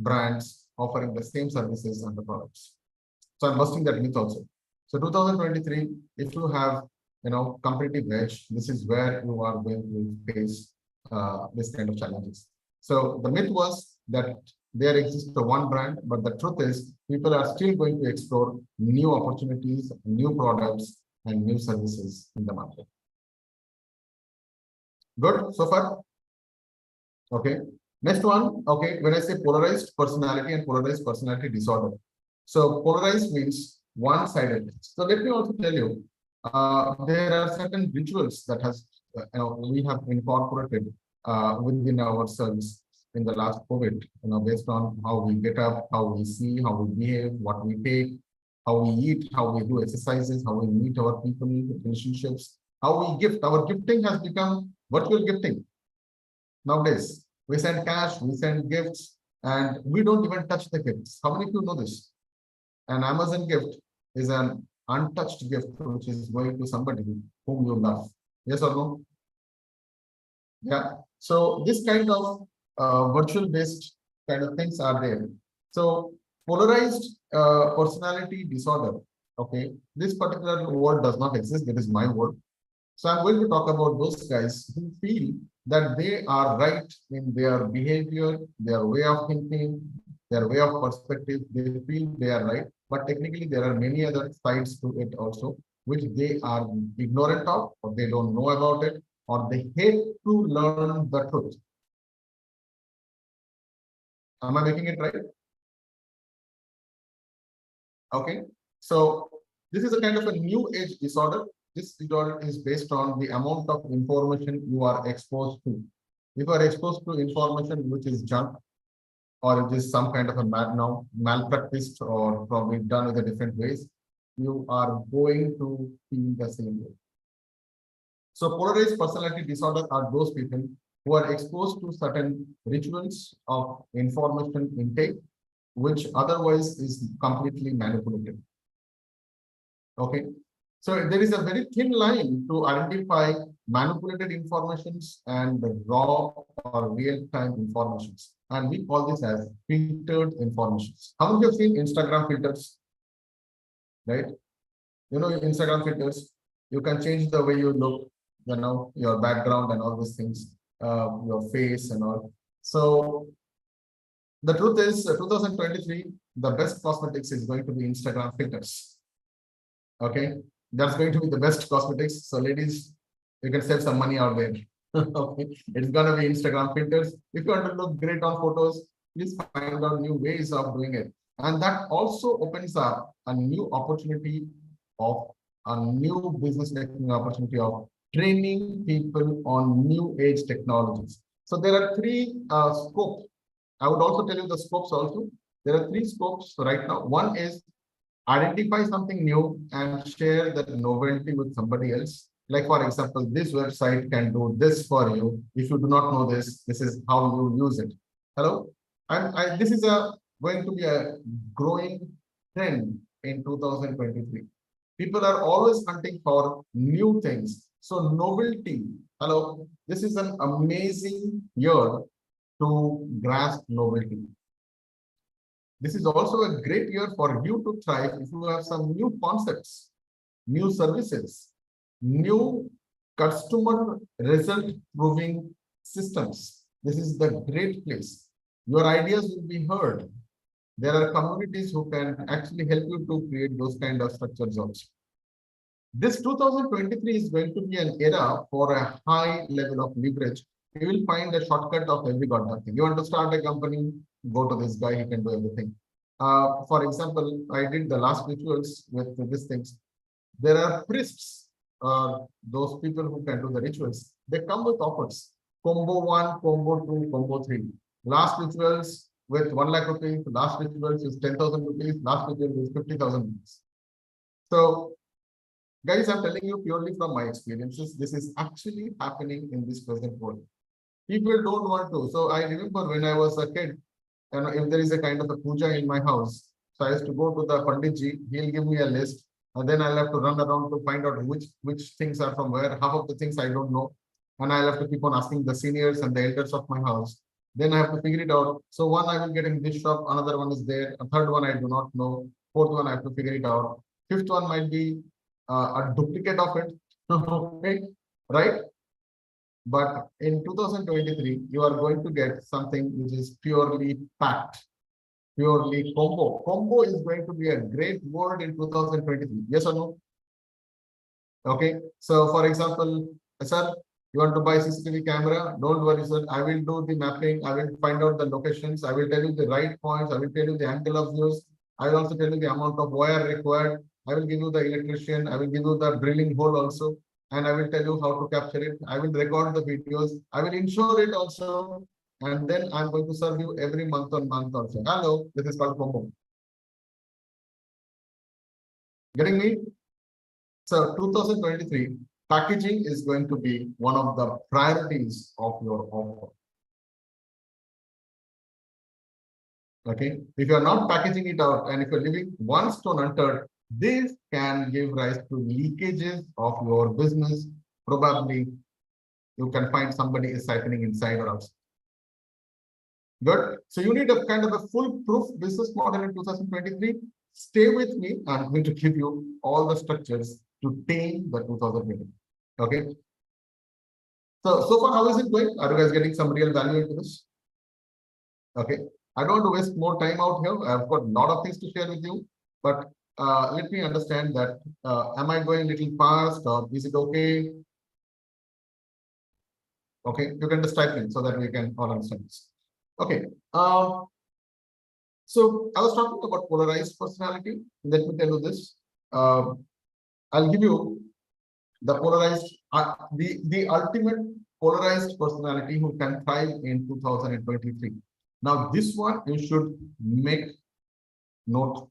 brands offering the same services and the products. So I'm busting that myth also. So 2023, if you have competitive edge, this is where you are going to face this kind of challenges. So the myth was that there exists a one brand, but the truth is people are still going to explore new opportunities, new products, and new services in the market. Good so far? Okay. Next one, okay, when I say polarized personality and polarized personality disorder. So polarized means one-sided. So let me also tell you, there are certain rituals that we have incorporated within our service in the last COVID, based on how we get up, how we see, how we behave, what we take, how we eat, how we do exercises, how we meet our people, relationships, how we gift. Our gifting has become virtual gifting. Nowadays, we send cash, we send gifts, and we don't even touch the gifts. How many of you know this? An Amazon gift is an untouched gift which is going to somebody whom you love. Yes or no? Yeah. So this kind of virtual based kind of things are there. So polarized personality disorder. Okay, this particular word does not exist. It is my word. So I'm going to talk about those guys who feel that they are right in their behavior, their way of thinking, their way of perspective. They feel they are right, but technically there are many other sides to it also, which they are ignorant of, or they don't know about it, or they hate to learn the truth. Am I making it right? Okay, so this is a kind of a new age disorder. This disorder is based on the amount of information you are exposed to. If you are exposed to information which is junk, or it is some kind of a malpracticed, or probably done with a different ways, you are going to feel the same way. So polarized personality disorders are those people who are exposed to certain rituals of information intake, which otherwise is completely manipulated. Okay. So there is a very thin line to identify manipulated informations and the raw or real-time informations. And we call this as filtered informations. How many of you have seen Instagram filters? Right? You know, Instagram filters, you can change the way you look, you know, your background and all those things, your face and all. So the truth is, 2023, the best cosmetics is going to be Instagram filters. Okay, that's going to be the best cosmetics. So ladies, you can save some money out there. Okay, it's gonna be Instagram filters. If you want to look great on photos, please find out new ways of doing it. And that also opens up a new opportunity of a new business making opportunity of training people on new age technologies. So there are three scopes. I would also tell you the scopes also. There are three scopes right now. One is identify something new and share that novelty with somebody else. Like, for example, this website can do this for you. If you do not know this, this is how you use it. Hello? This is going to be a growing trend in 2023. People are always hunting for new things. So novelty, hello, this is an amazing year to grasp novelty. This is also a great year for you to try if you have some new concepts, new services, new customer result proving systems. This is the great place. Your ideas will be heard. There are communities who can actually help you to create those kind of structures also. This 2023 is going to be an era for a high level of leverage. You will find a shortcut of every goddamn thing. You want to start a company, go to this guy, he can do everything. For example, I did the last rituals with these things. There are priests, those people who can do the rituals. They come with offers. Combo 1, combo 2, combo 3. Last rituals with 1 lakh rupees, last rituals is 10,000 rupees, last rituals is 50,000 rupees. So, guys, I'm telling you purely from my experiences, this is actually happening in this present world. People don't want to. So I remember when I was a kid, and if there is a kind of a puja in my house, so I used to go to the Panditji, he'll give me a list, and then I'll have to run around to find out which things are from where. Half of the things I don't know, and I'll have to keep on asking the seniors and the elders of my house. Then I have to figure it out. So one I will get in this shop, another one is there, a third one I do not know, fourth one I have to figure it out, fifth one might be a duplicate of it. Okay, right? But in 2023, you are going to get something which is purely packed, purely combo. Combo is going to be a great word in 2023. Yes or no? Okay. So, for example, sir, you want to buy CCTV camera? Don't worry, sir. I will do the mapping. I will find out the locations. I will tell you the right points. I will tell you the angle of views. I will also tell you the amount of wire required. I will give you the electrician. I will give you the drilling hole also. And I will tell you how to capture it. I will record the videos. I will insure it also. And then I'm going to serve you every month on month also. Hello, this is called combo. Getting me? So 2023, packaging is going to be one of the priorities of your offer. Okay. If you're not packaging it out and if you're leaving one stone unturned, this can give rise to leakages of your business. Probably you can find somebody is siphoning inside or outside. Good. So you need a kind of a foolproof business model in 2023. Stay with me. I'm going to give you all the structures to tame the 2023. Okay. So far, how is it going? Are you guys getting some real value into this? Okay. I don't want to waste more time out here. I've got a lot of things to share with you, but let me understand that am I going a little fast or is it okay? Okay, you can just type in so that we can all understand this. Okay. So I was talking about polarized personality. Let me tell you this. I'll give you the polarized, the ultimate polarized personality who can thrive in 2023. Now, this one you should make note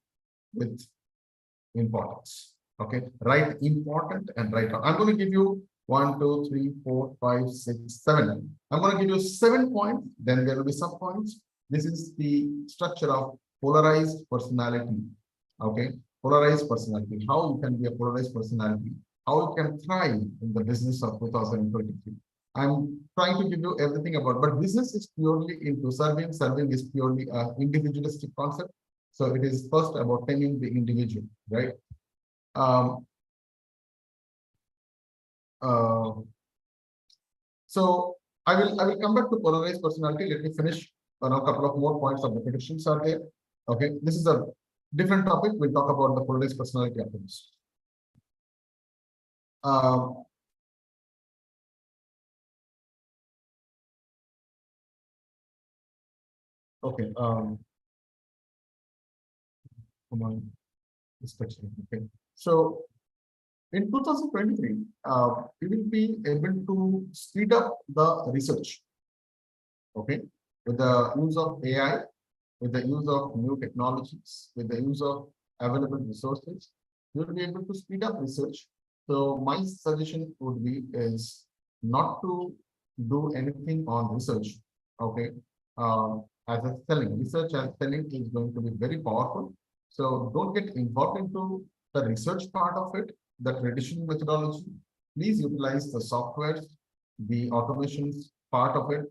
with importance. Okay, write important and write down. I'm going to give you 1, 2, 3, 4, 5, 6, 7. I'm going to give you 7 points. Then there will be sub points. This is the structure of polarized personality. Okay, polarized personality. How you can be a polarized personality. How you can thrive in the business of 2023. I'm trying to give you everything about, but business is purely into serving. Serving is purely an individualistic concept. So it is first about tending the individual, right? So I will come back to polarized personality. Let me finish a couple of more points of the predictions are there. Okay, this is a different topic. We'll talk about the polarized personality after this. Okay. Come on. Okay. So in 2023, we will be able to speed up the research. Okay, with the use of AI, with the use of new technologies, with the use of available resources, we will be able to speed up research. So my suggestion would be is not to do anything on research. Okay, as a selling, research as selling is going to be very powerful. So don't get involved into the research part of it, the traditional methodology. Please utilize the softwares, the automations part of it,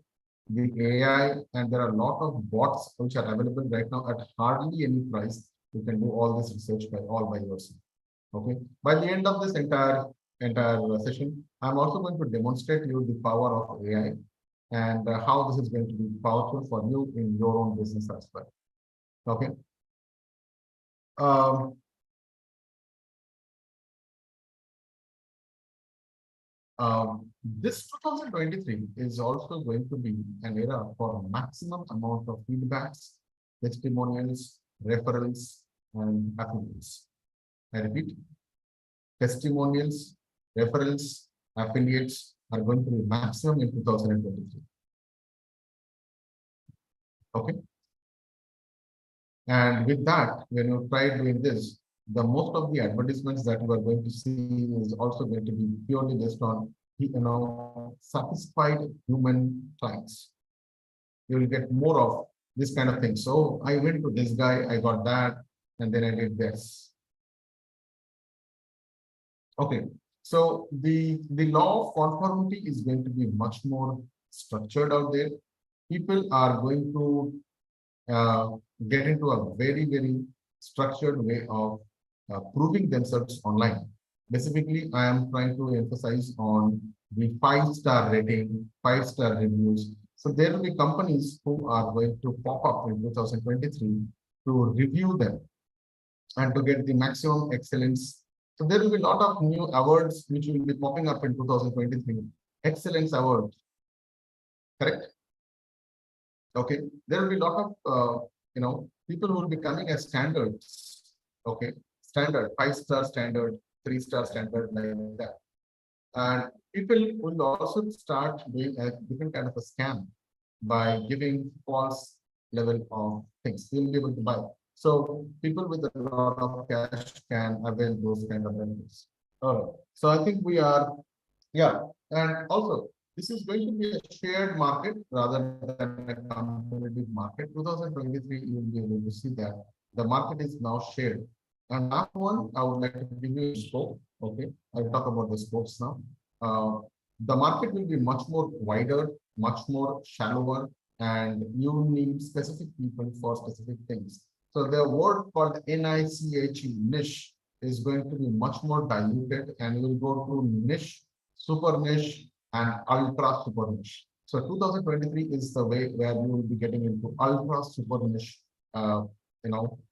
the AI, and there are a lot of bots which are available right now at hardly any price. You can do all this research all by yourself. Okay. By the end of this entire session, I'm also going to demonstrate you the power of AI and how this is going to be powerful for you in your own business as well. Okay. This 2023 is also going to be an era for maximum amount of feedbacks, testimonials, referrals, and affiliates. I repeat, testimonials, referrals, affiliates are going to be maximum in 2023. Okay. And with that, when you try doing this, the most of the advertisements that you are going to see is also going to be purely based on satisfied human clients. You will get more of this kind of thing. So I went to this guy, I got that, and then I did this. Okay, so the law of conformity is going to be much more structured out there. People are going to get into a very, very structured way of proving themselves online. Specifically, I am trying to emphasize on the 5-star rating, 5-star reviews. So there will be companies who are going to pop up in 2023 to review them and to get the maximum excellence. So there will be a lot of new awards which will be popping up in 2023. Excellence award, correct? Okay, there will be a lot of people who will be coming as standards. Okay, standard 5-star standard, 3-star standard, like that. And people will also start doing a different kind of a scam by giving false level of things. You'll be able to buy. So people with a lot of cash can avail those kind of benefits. All right. So I think we are, yeah, and also this is going to be a shared market rather than a competitive market. 2023, you will be able to see that the market is now shared. And last one, I would like to give you a scope. Okay, I'll talk about the scopes now. The market will be much more wider, much more shallower, and you need specific people for specific things. So the word called niche is going to be much more diluted, and you will go to niche, super niche, and ultra super niche. So 2023 is the way where you will be getting into ultra super niche,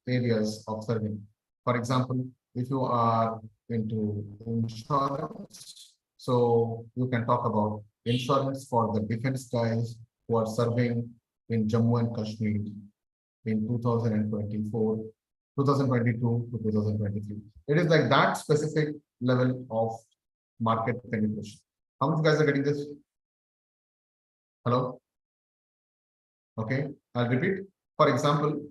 areas of serving. For example, if you are into insurance, so you can talk about insurance for the defense guys who are serving in Jammu and Kashmir. in 2024, 2022 to 2023. It is like that specific level of market penetration. How many guys are getting this? Hello? Okay, I'll repeat. For example,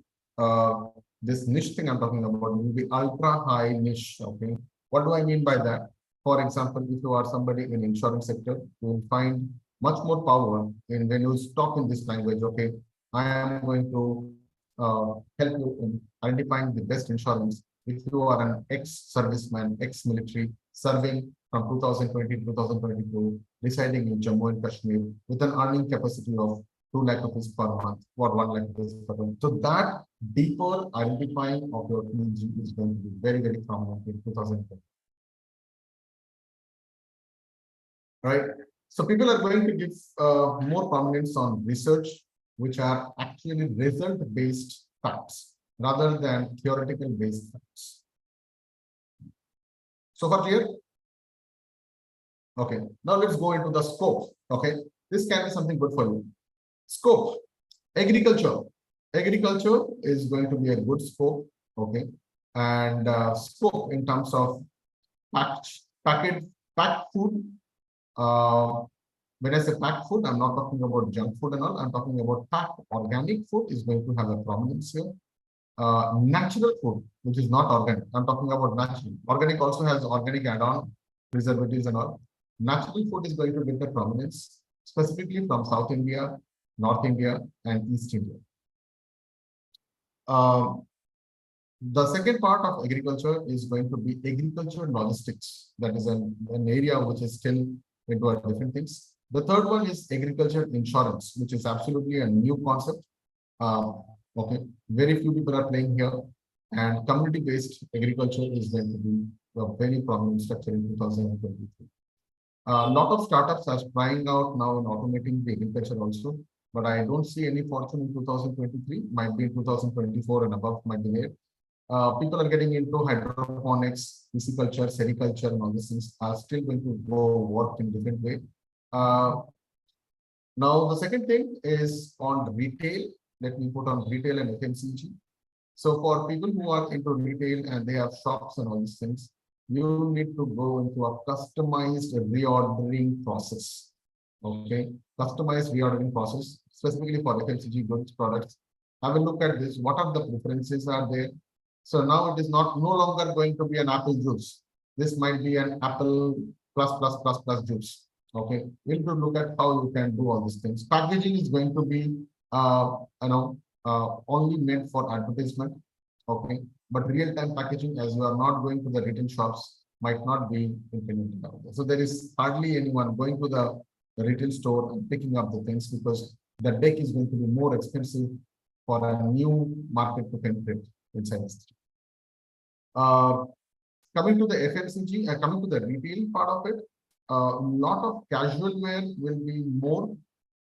this niche thing I'm talking about will be ultra high niche. Okay, what do I mean by that? For example, if you are somebody in insurance sector, you will find much more power in when you talk in this language. Okay, I am going to help you in identifying the best insurance. If you are an ex-serviceman, ex-military, serving from 2020 to 2022, residing in Jammu and Kashmir with an earning capacity of 2 lakh rupees per month or 1 lakh rupees per month. So that deeper identifying of your PG is going to be very, very prominent in 2020. Right? So people are going to give more prominence on research, which are actually result-based facts rather than theoretical-based facts. So far clear? Okay. Now let's go into the scope. Okay. This can be something good for you. Scope. Agriculture. Agriculture is going to be a good scope. Okay. And scope in terms of packed food. When I say packed food, I'm not talking about junk food and all. I'm talking about packed organic food is going to have a prominence here. Natural food, which is not organic. I'm talking about natural. Organic also has organic add-on, preservatives and all. Natural food is going to get a prominence, specifically from South India, North India, and East India. The second part of agriculture is going to be agriculture logistics. That is an area which is still into our different things. The third one is agriculture insurance, which is absolutely a new concept. Okay, very few people are playing here, and community-based agriculture is going to be a very prominent structure in 2023. A lot of startups are trying out now in automating the agriculture also, but I don't see any fortune in 2023. Might be in 2024 and above, might be there. People are getting into hydroponics, pisciculture, sericulture, and all these things are still going to go work in different way. Now, the second thing is on retail. Let me put on retail and FMCG. So for people who are into retail and they have shops and all these things, you need to go into a customized reordering process. Okay, customized reordering process, specifically for FMCG goods products. Have a look at this. What are the preferences are there? So now it is no longer going to be an apple juice. This might be an apple plus juice. Okay, we need to look at how you can do all these things. Packaging is going to be only meant for advertisement. Okay, but real-time packaging, as you are not going to the retail shops, might not be implemented out there. So there is hardly anyone going to the retail store and picking up the things because the deck is going to be more expensive for a new market to penetrate inside this. Coming to the FMCG, coming to the retail part of it, a lot of casual wear will be more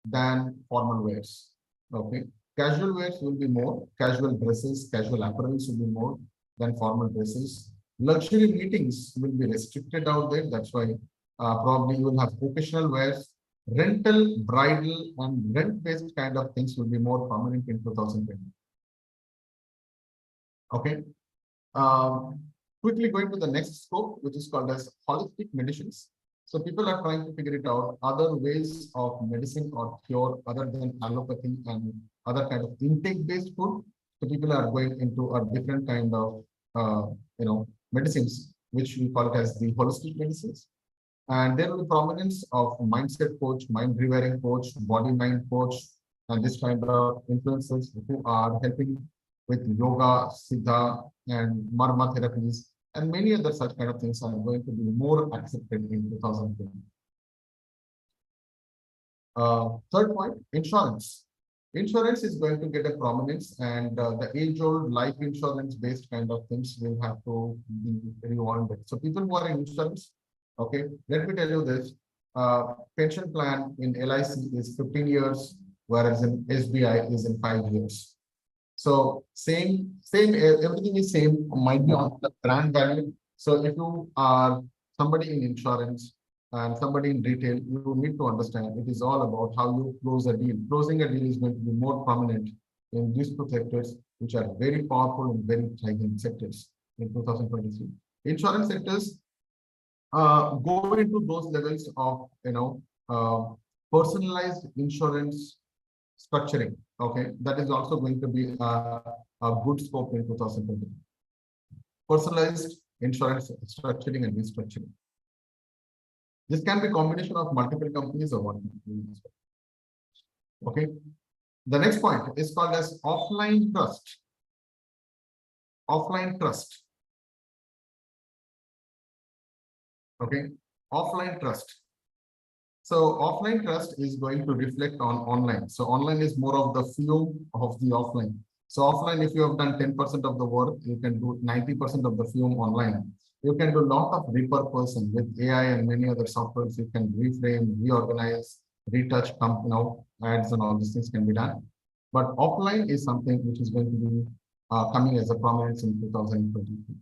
than formal wears. Okay, casual wears will be more, casual dresses, casual apparels will be more than formal dresses. Luxury meetings will be restricted out there. That's why probably you will have occasional wears. Rental, bridal, and rent-based kind of things will be more prominent in 2020. Okay. Quickly going to the next scope, which is called as holistic medicines. So people are trying to figure it out, other ways of medicine or cure other than allopathy and other kind of intake-based food. So people are going into a different kind of medicines, which we call it as the holistic medicines. And there will be prominence of mindset coach, mind rewiring coach, body mind coach, and this kind of influencers who are helping with yoga, siddha, and marma therapies, and many other such kind of things are going to be more accepted in 2020. Third point, insurance. Insurance is going to get a prominence, and the age-old life insurance-based kind of things will have to be revolved. So people who are in insurance, okay, let me tell you this, pension plan in LIC is 15 years, whereas in SBI is in 5 years. So same, everything is same, might be on the brand value. So if you are somebody in insurance and somebody in retail, you need to understand it is all about how you close a deal. Closing a deal is going to be more prominent in these two sectors, which are very powerful and very thriving sectors in 2023. Insurance sectors go into those levels of, personalized insurance structuring. Okay, that is also going to be a good scope in 2020. Personalized insurance structuring and restructuring. This can be a combination of multiple companies or one company. Okay. The next point is called as offline trust. Offline trust. Okay. Offline trust. So offline trust is going to reflect on online. So online is more of the fume of the offline. So offline, if you have done 10% of the work, you can do 90% of the fume online. You can do a lot of repurposing with AI and many other softwares. You can reframe, reorganize, retouch, ads and all these things can be done. But offline is something which is going to be coming as a prominence in 2023.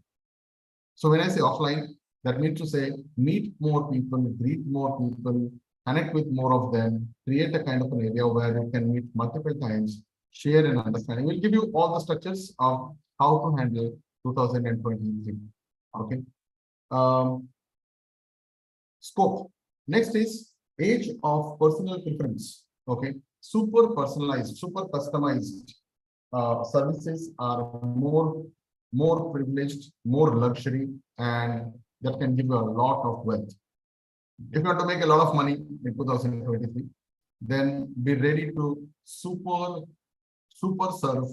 So when I say offline, that means to say meet more people, greet more people, connect with more of them, create a kind of an area where you can meet multiple times, share and understanding. We'll give you all the structures of how to handle 2023. Okay. Scope. Next is age of personal preference. Okay. Super personalized, super customized services are more privileged, more luxury, and that can give you a lot of wealth. If you want to make a lot of money in 2023, then be ready to super serve,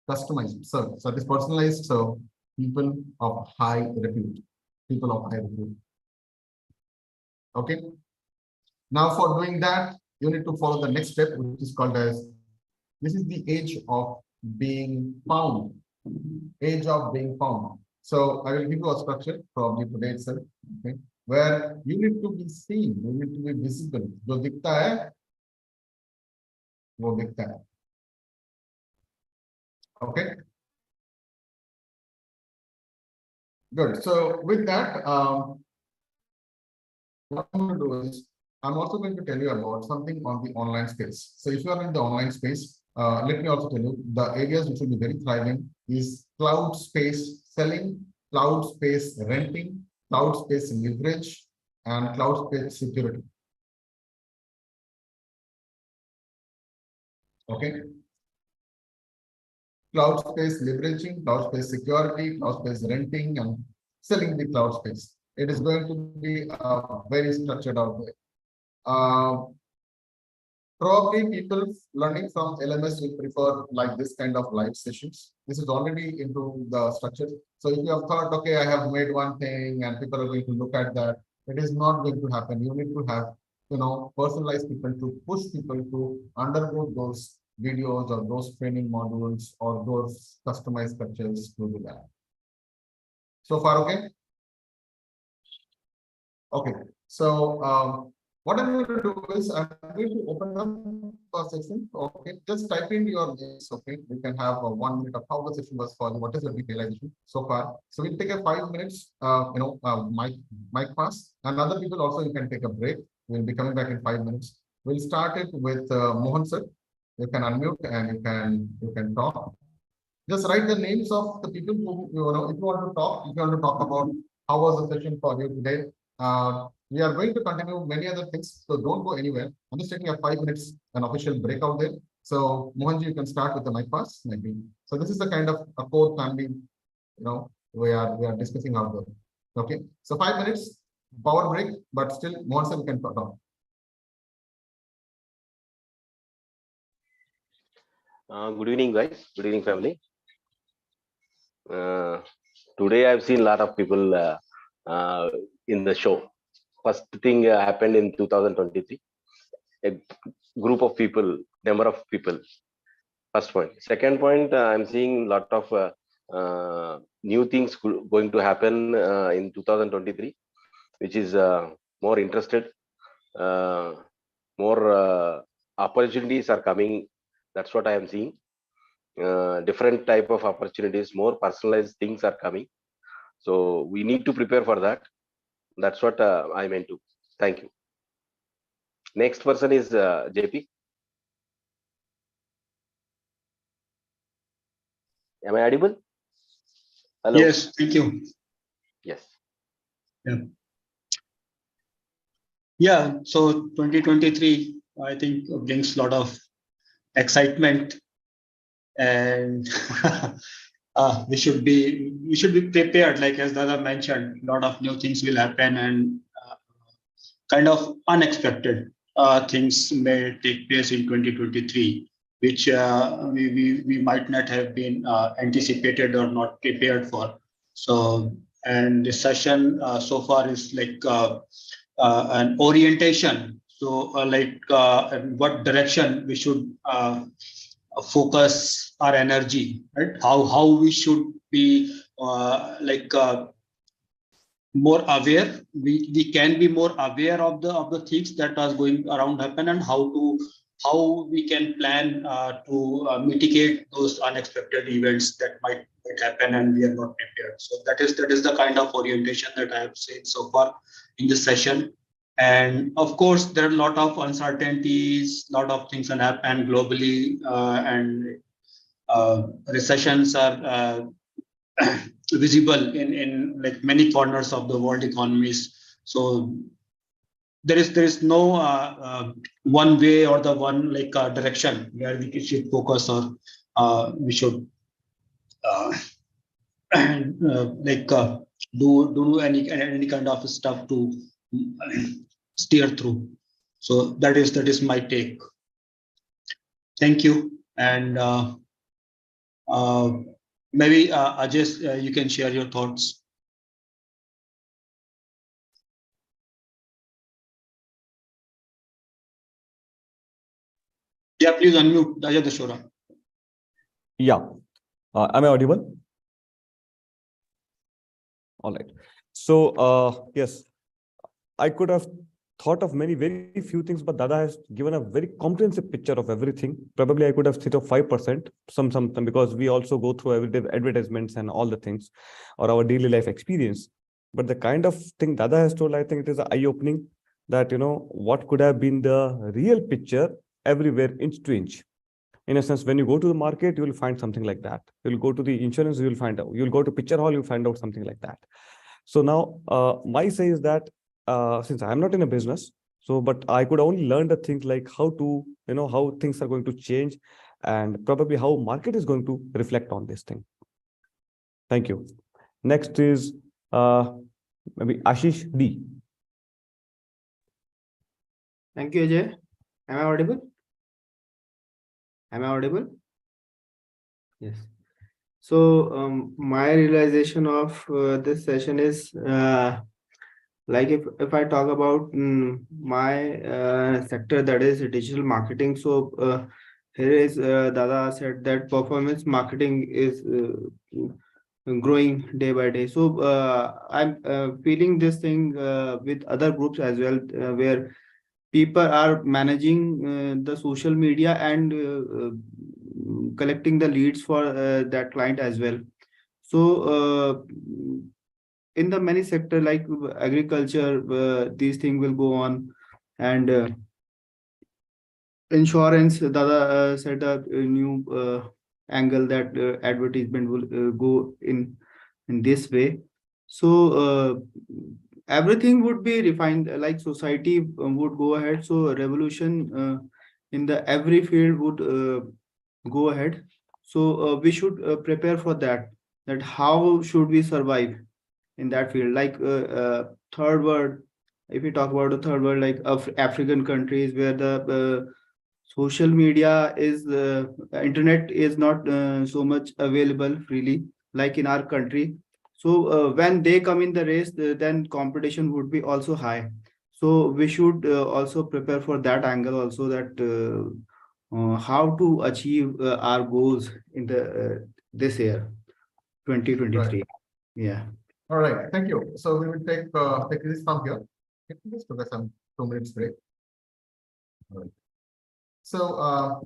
customized serve. So this personalized serve people of high repute, people of high repute. Okay. Now for doing that, you need to follow the next step, which is called as, this is the age of being found. Age of being found. So I will give you a structure probably today itself, okay, where you need to be seen, you need to be visible. जो दिखता है, वो दिखता है. Okay. Good. So with that, what I'm going to do is I'm also going to tell you about something on the online space. So if you are in the online space, let me also tell you the areas which will be very thriving is cloud space selling, cloud space renting, cloud space leverage, and cloud space security. Okay. Cloud space leveraging, cloud space security, cloud space renting, and selling the cloud space. It is going to be very structured out there. Probably people learning from LMS will prefer like this kind of live sessions. This is already into the structure. So if you have thought, okay, I have made one thing and people are going to look at that, it is not going to happen. You need to have, personalized people to push people to undergo those videos or those training modules or those customized structures to do that. So far, okay? Okay. So what I'm going to do is I'm going to open up a session. Okay, just type in your names. Okay, we can have a 1 minute of how the session was for you. What is the realization so far? So we'll take a 5 minutes. Mic pass, and other people also you can take a break. We'll be coming back in 5 minutes. We'll start it with Mohan sir. You can unmute and you can talk. Just write the names of the people who if you want to talk. If you want to talk about how was the session for you today. We are going to continue many other things, so don't go anywhere. I'm just taking a 5 minutes, an official break out there. So Mohanji, you can start with the mic pass, maybe. So this is the kind of a core family, we are discussing out there. Okay, so 5 minutes power break, but still Mohan sir, you can talk. Good evening, guys. Good evening, family. Today I've seen a lot of people in the show. First thing happened in 2023. A group of people, number of people. First point. Second point, I'm seeing a lot of new things going to happen in 2023, which is more interested. More opportunities are coming. That's what I am seeing. Different type of opportunities, more personalized things are coming. So we need to prepare for that. That's what I meant to. Thank you. Next person is JP. Am I audible? Hello. Yes, thank you. Yes. Yeah, so 2023, I think brings a lot of excitement, and we should be prepared. Like as Dada mentioned, a lot of new things will happen, and kind of unexpected things may take place in 2023, which we might not have been anticipated or not prepared for. So, and the session so far is like an orientation. So, in what direction we should focus our energy, right? How we should be more aware. We can be more aware of the things that are going around happen, and how we can plan to mitigate those unexpected events that might happen and we are not prepared. So that is the kind of orientation that I have seen so far in this session. And of course, there are a lot of uncertainties, a lot of things that happen globally, and recessions are visible in like many corners of the world economies. So there is no one way or the one direction where we should focus, or we should uh, do any kind of stuff to steer through. So that is my take. Thank you. And maybe Ajay, you can share your thoughts. Yeah, please unmute Ajay Dashora. Yeah. Am I audible? All right. So, yes, I could have thought of very few things, but Dada has given a very comprehensive picture of everything. Probably I could have said of 5%, some because we also go through everyday advertisements and all the things, or our daily life experience. But the kind of thing Dada has told, I think it is eye-opening that, what could have been the real picture everywhere, inch to inch. In a sense, when you go to the market, you will find something like that. You'll go to the insurance, you will find out. You'll go to picture hall, you'll find out something like that. So now, my say is that since I'm not in a business, but I could only learn the things like how to, how things are going to change, and probably how market is going to reflect on this thing. Thank you. Next is maybe Ashish D. Thank you, Ajay. Am I audible? Am I audible? Yes. So my realization of this session is like if I talk about my sector, that is digital marketing. So here is Dada said that performance marketing is growing day by day. So I'm feeling this thing with other groups as well, where people are managing the social media and collecting the leads for that client as well. So in the many sector like agriculture, these things will go on, and insurance. Dada said a new angle that advertisement will go in this way. So everything would be refined, like society would go ahead. So revolution in the every field would go ahead. So we should prepare for that. That how should we survive in that field? Like third world, if we talk about the third world, like African countries where the social media is internet is not so much available freely like in our country. So when they come in the race, then competition would be also high. So we should also prepare for that angle also, that how to achieve our goals in the this year 2023. Right. Yeah. All right, thank you. So we will take this from here. Can we just take some 2 minutes break? All right. So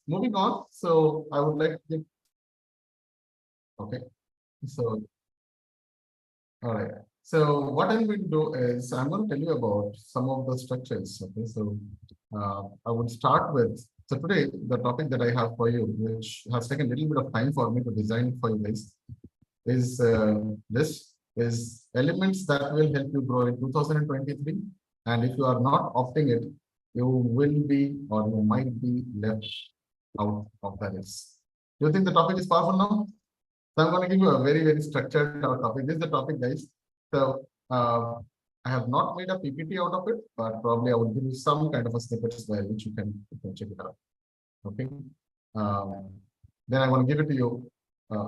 moving on. So I would like to give. Okay. So all right. So what I'm going to do is I'm going to tell you about some of the structures. Okay. So I would start with, so today, the topic that I have for you, which has taken a little bit of time for me to design for you guys, is this is elements that will help you grow in 2023. And if you are not opting it, you will be, or you might be left out of the race. Do you think the topic is powerful now? So I'm going to give you a very, very structured topic. This is the topic, guys. So I have not made a PPT out of it, but probably I will give you some kind of a snippets by which you can check it out. Okay. Then I want to give it to you.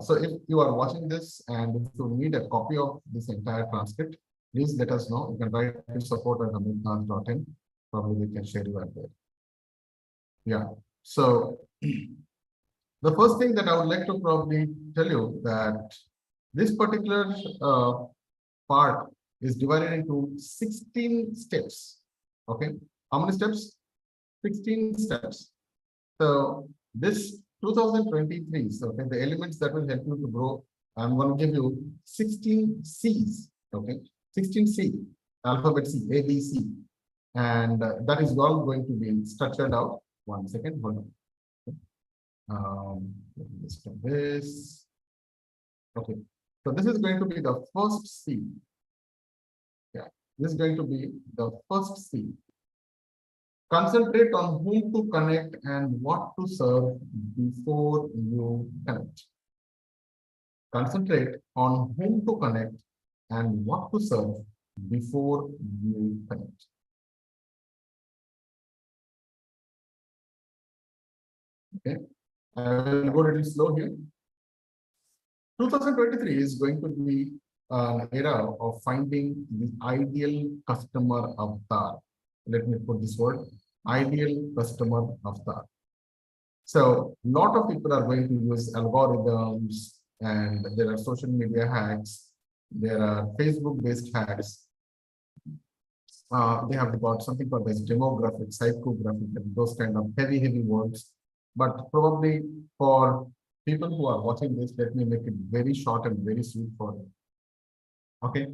So if you are watching this and if you need a copy of this entire transcript, please let us know. You can write to support@amitnath.in. Probably we can share you out there. Yeah. So the first thing that I would like to probably tell you that this particular part is divided into 16 steps. Okay. How many steps? 16 steps. So this 2023, so okay, the elements that will help you to grow, I'm going to give you 16 C's. Okay. 16 C, alphabet C, A, B, C. And that is all going to be structured out. 1 second, hold on. Let me just do this. Okay, so this is going to be the first C. Yeah, this is going to be the first C. Concentrate on whom to connect and what to serve before you connect. Concentrate on whom to connect and what to serve before you connect. Okay, I will go a little slow here. 2023 is going to be an era of finding the ideal customer avatar. Let me put this word, ideal customer avatar. So a lot of people are going to use algorithms, and there are social media hacks, there are Facebook-based hacks. They have got something called as demographic, psychographic, and those kind of heavy words. But probably for people who are watching this, let me make it very short and very sweet for them. Okay,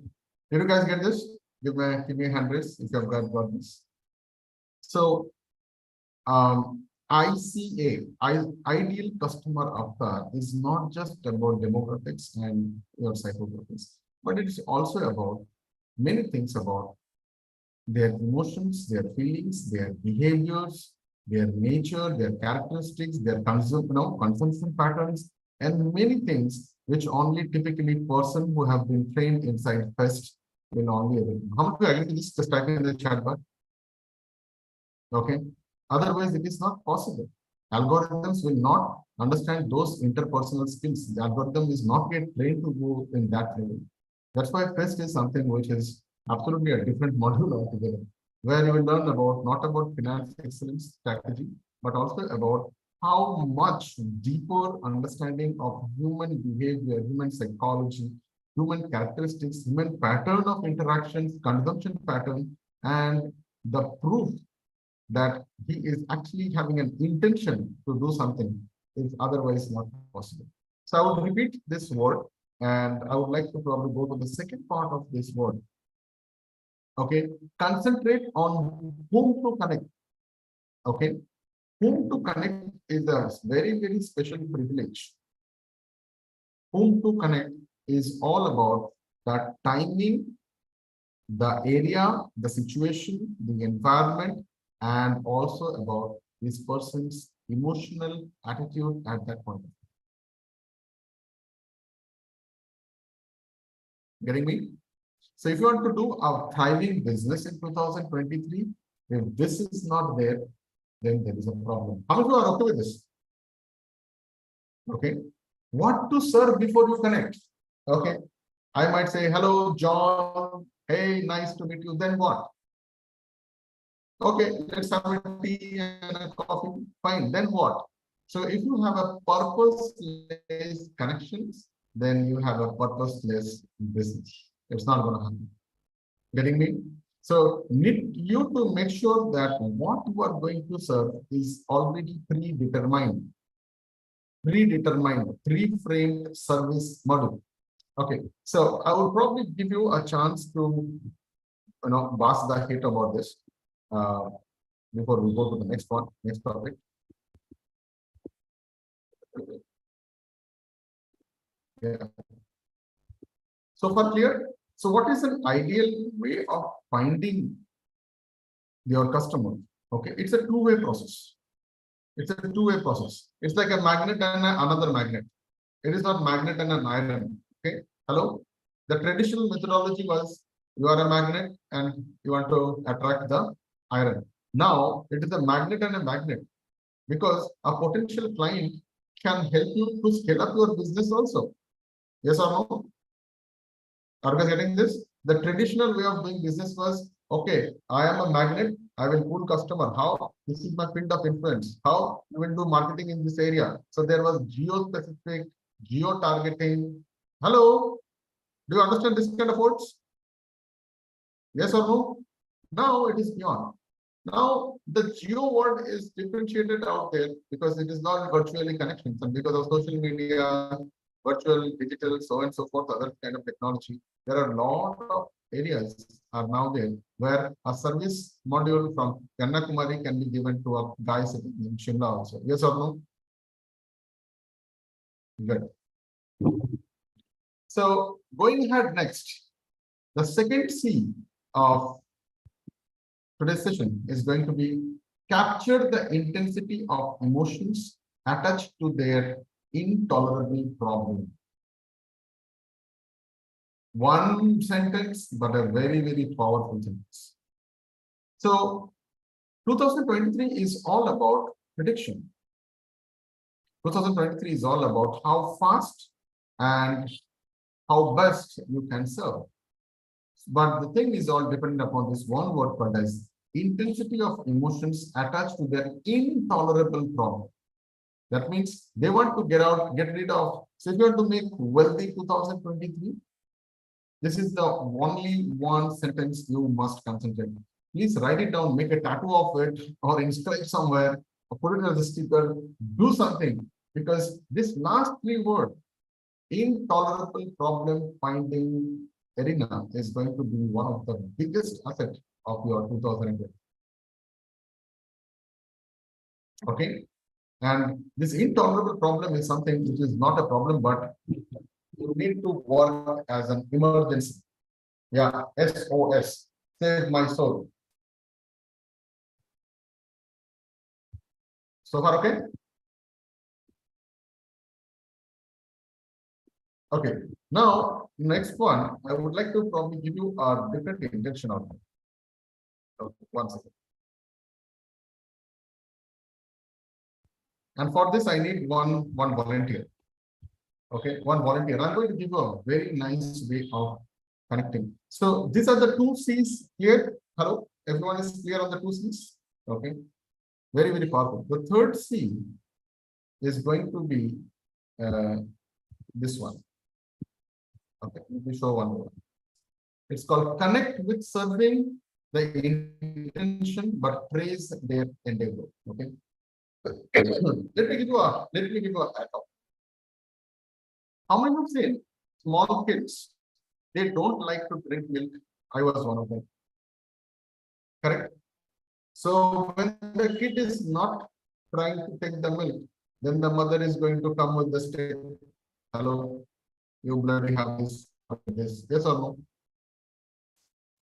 did you guys get this? Give me a hand raise if you have got this. So ICA, ideal customer avatar, is not just about demographics and your psychographics, but it is also about many things about their emotions, their feelings, their behaviors, their nature, their characteristics, their consumption patterns, and many things which only typically person who have been trained inside FEST will only able to. How much do you agree to this? Just type in the chat bar. Okay. Otherwise, it is not possible. Algorithms will not understand those interpersonal skills. The algorithm is not yet trained to go in that level. That's why FEST is something which is absolutely a different module altogether, where you will learn about not about finance excellence strategy, but also about how much deeper understanding of human behavior, human psychology, human characteristics, human pattern of interactions, consumption pattern, and the proof that he is actually having an intention to do something is otherwise not possible. So I will repeat this word, and I would like to probably go to the second part of this word. Okay, concentrate on whom to connect. Okay, whom to connect is a very, very special privilege. Whom to connect is all about the timing, the area, the situation, the environment, and also about this person's emotional attitude at that point. Getting me? So if you want to do a thriving business in 2023, if this is not there, then there is a problem. How many of you are okay with this? Okay. What to serve before you connect? Okay. I might say, hello, John. Hey, nice to meet you. Then what? Okay, let's have a tea and a coffee. Fine. Then what? So if you have a purposeless connections, then you have a purposeless business. It's not going to happen. Getting me? So need you to make sure that what you are going to serve is already predetermined, pre-framed service model. Okay, so I will probably give you a chance to, bust the hit about this. before we go to the next one, next topic. Yeah. So far clear? So what is an ideal way of finding your customer? Okay, it's a two-way process. It's a two-way process. It's like a magnet and another magnet. It is not magnet and an iron. Okay, hello? The traditional methodology was you are a magnet and you want to attract the iron. Now it is a magnet and a magnet, because a potential client can help you to scale up your business also. Yes or no? Are you guys getting this? The traditional way of doing business was, okay, I am a magnet, I will pull customer. How? This is my field of influence. How? You will do marketing in this area. So there was geo-specific, geo-targeting. Hello? Do you understand this kind of words? Yes or no? Now it is beyond. Now the geo word is differentiated out there because it is not virtually connections, and because of social media, virtual, digital, so on and so forth, other kind of technology. There are a lot of areas are now there where a service module from Kanyakumari can be given to a guy sitting in Shimla also. Yes or no? Good. So going ahead next, the second C of today's session is going to be capture the intensity of emotions attached to their intolerable problem. One sentence, but a very, very powerful sentence. So 2023 is all about prediction. 2023 is all about how fast and how best you can serve. But the thing is all dependent upon this one word called as intensity of emotions attached to their intolerable problem. That means they want to get rid of. So if you want to make wealthy 2023, this is the only one sentence you must concentrate on. Please write it down, make a tattoo of it, or inscribe somewhere, or put it as a sticker, do something. Because this last three words, intolerable problem finding arena, is going to be one of the biggest assets of your 2020. Okay, and this intolerable problem is something which is not a problem, but you need to work as an emergency. Yeah, SOS, save my soul. So far, okay? Okay, now next one, I would like to probably give you a different intention on it. Okay, 1 second. And for this, I need one volunteer. Okay, one volunteer. I'm going to give you a very nice way of connecting. So these are the two C's here. Hello, everyone is clear on the two C's? Okay, very, very powerful. The third C is going to be this one. Okay, let me show one more. It's called connect with serving the intention, but praise their endeavor. Okay. Let me give you a backup. How many of you small kids, they don't like to drink milk? I was one of them. Correct. So when the kid is not trying to take the milk, then the mother is going to come with the stick. Hello, you bloody have this. Yes or no?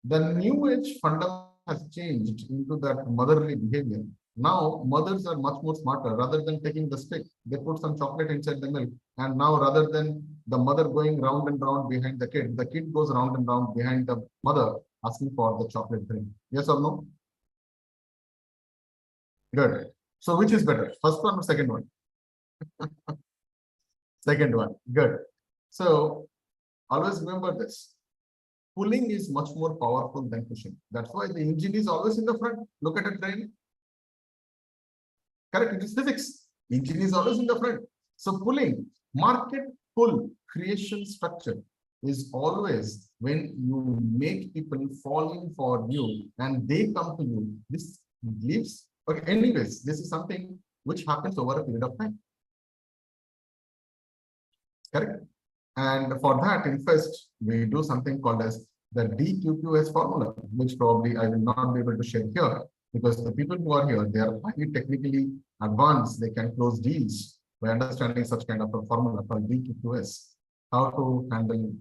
The new age fundamental has changed into that motherly behavior. Now mothers are much more smarter. Rather than taking the stick, they put some chocolate inside the milk. And now rather than the mother going round and round behind the kid goes round and round behind the mother asking for the chocolate drink. Yes or no? Good. So which is better? First one or second one? Second one. Good. So always remember this. Pulling is much more powerful than pushing. That's why the engine is always in the front. Look at a train. Correct, it is physics. Engine is always in the front. So pulling, market pull creation structure is always when you make people fall in for you and they come to you. This leaves. Okay, anyways, this is something which happens over a period of time. Correct. And for that, in first, we do something called as the DQQS formula, which probably I will not be able to share here. because the people who are here, they are highly technically advanced. They can close deals by understanding such kind of a formula called DQQS, how to handle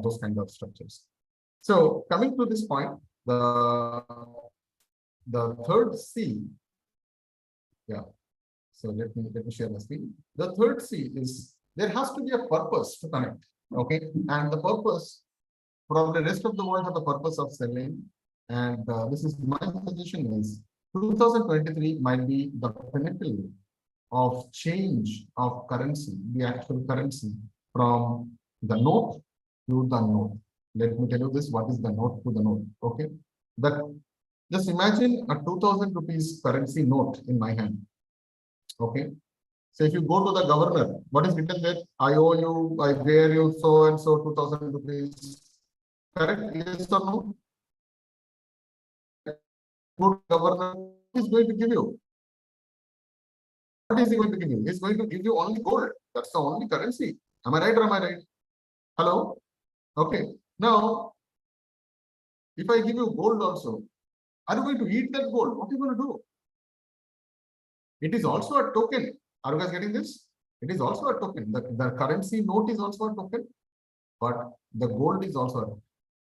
those kind of structures. So coming to this point, the third C, yeah. So let me share the screen. The third C is there has to be a purpose to connect. Okay, and the purpose, probably the rest of the world have the purpose of selling, and this is my suggestion is 2023 might be the pinnacle of change of currency, the actual currency from the note to the note. Let me tell you this: what is the note to the note? Okay, that just imagine a 2000 rupees currency note in my hand. Okay. So if you go to the governor, what is written there? I owe you, I bear you so and so 2000 rupees. Correct? Yes or no? Good governor is going to give you. What is he going to give you? He's going to give you only gold. That's the only currency. Am I right or am I right? Hello? Okay. Now, if I give you gold also, are you going to eat that gold? What are you going to do? It is also a token. Are you guys getting this? It is also a token. The currency note is also a token, but the gold is also a token.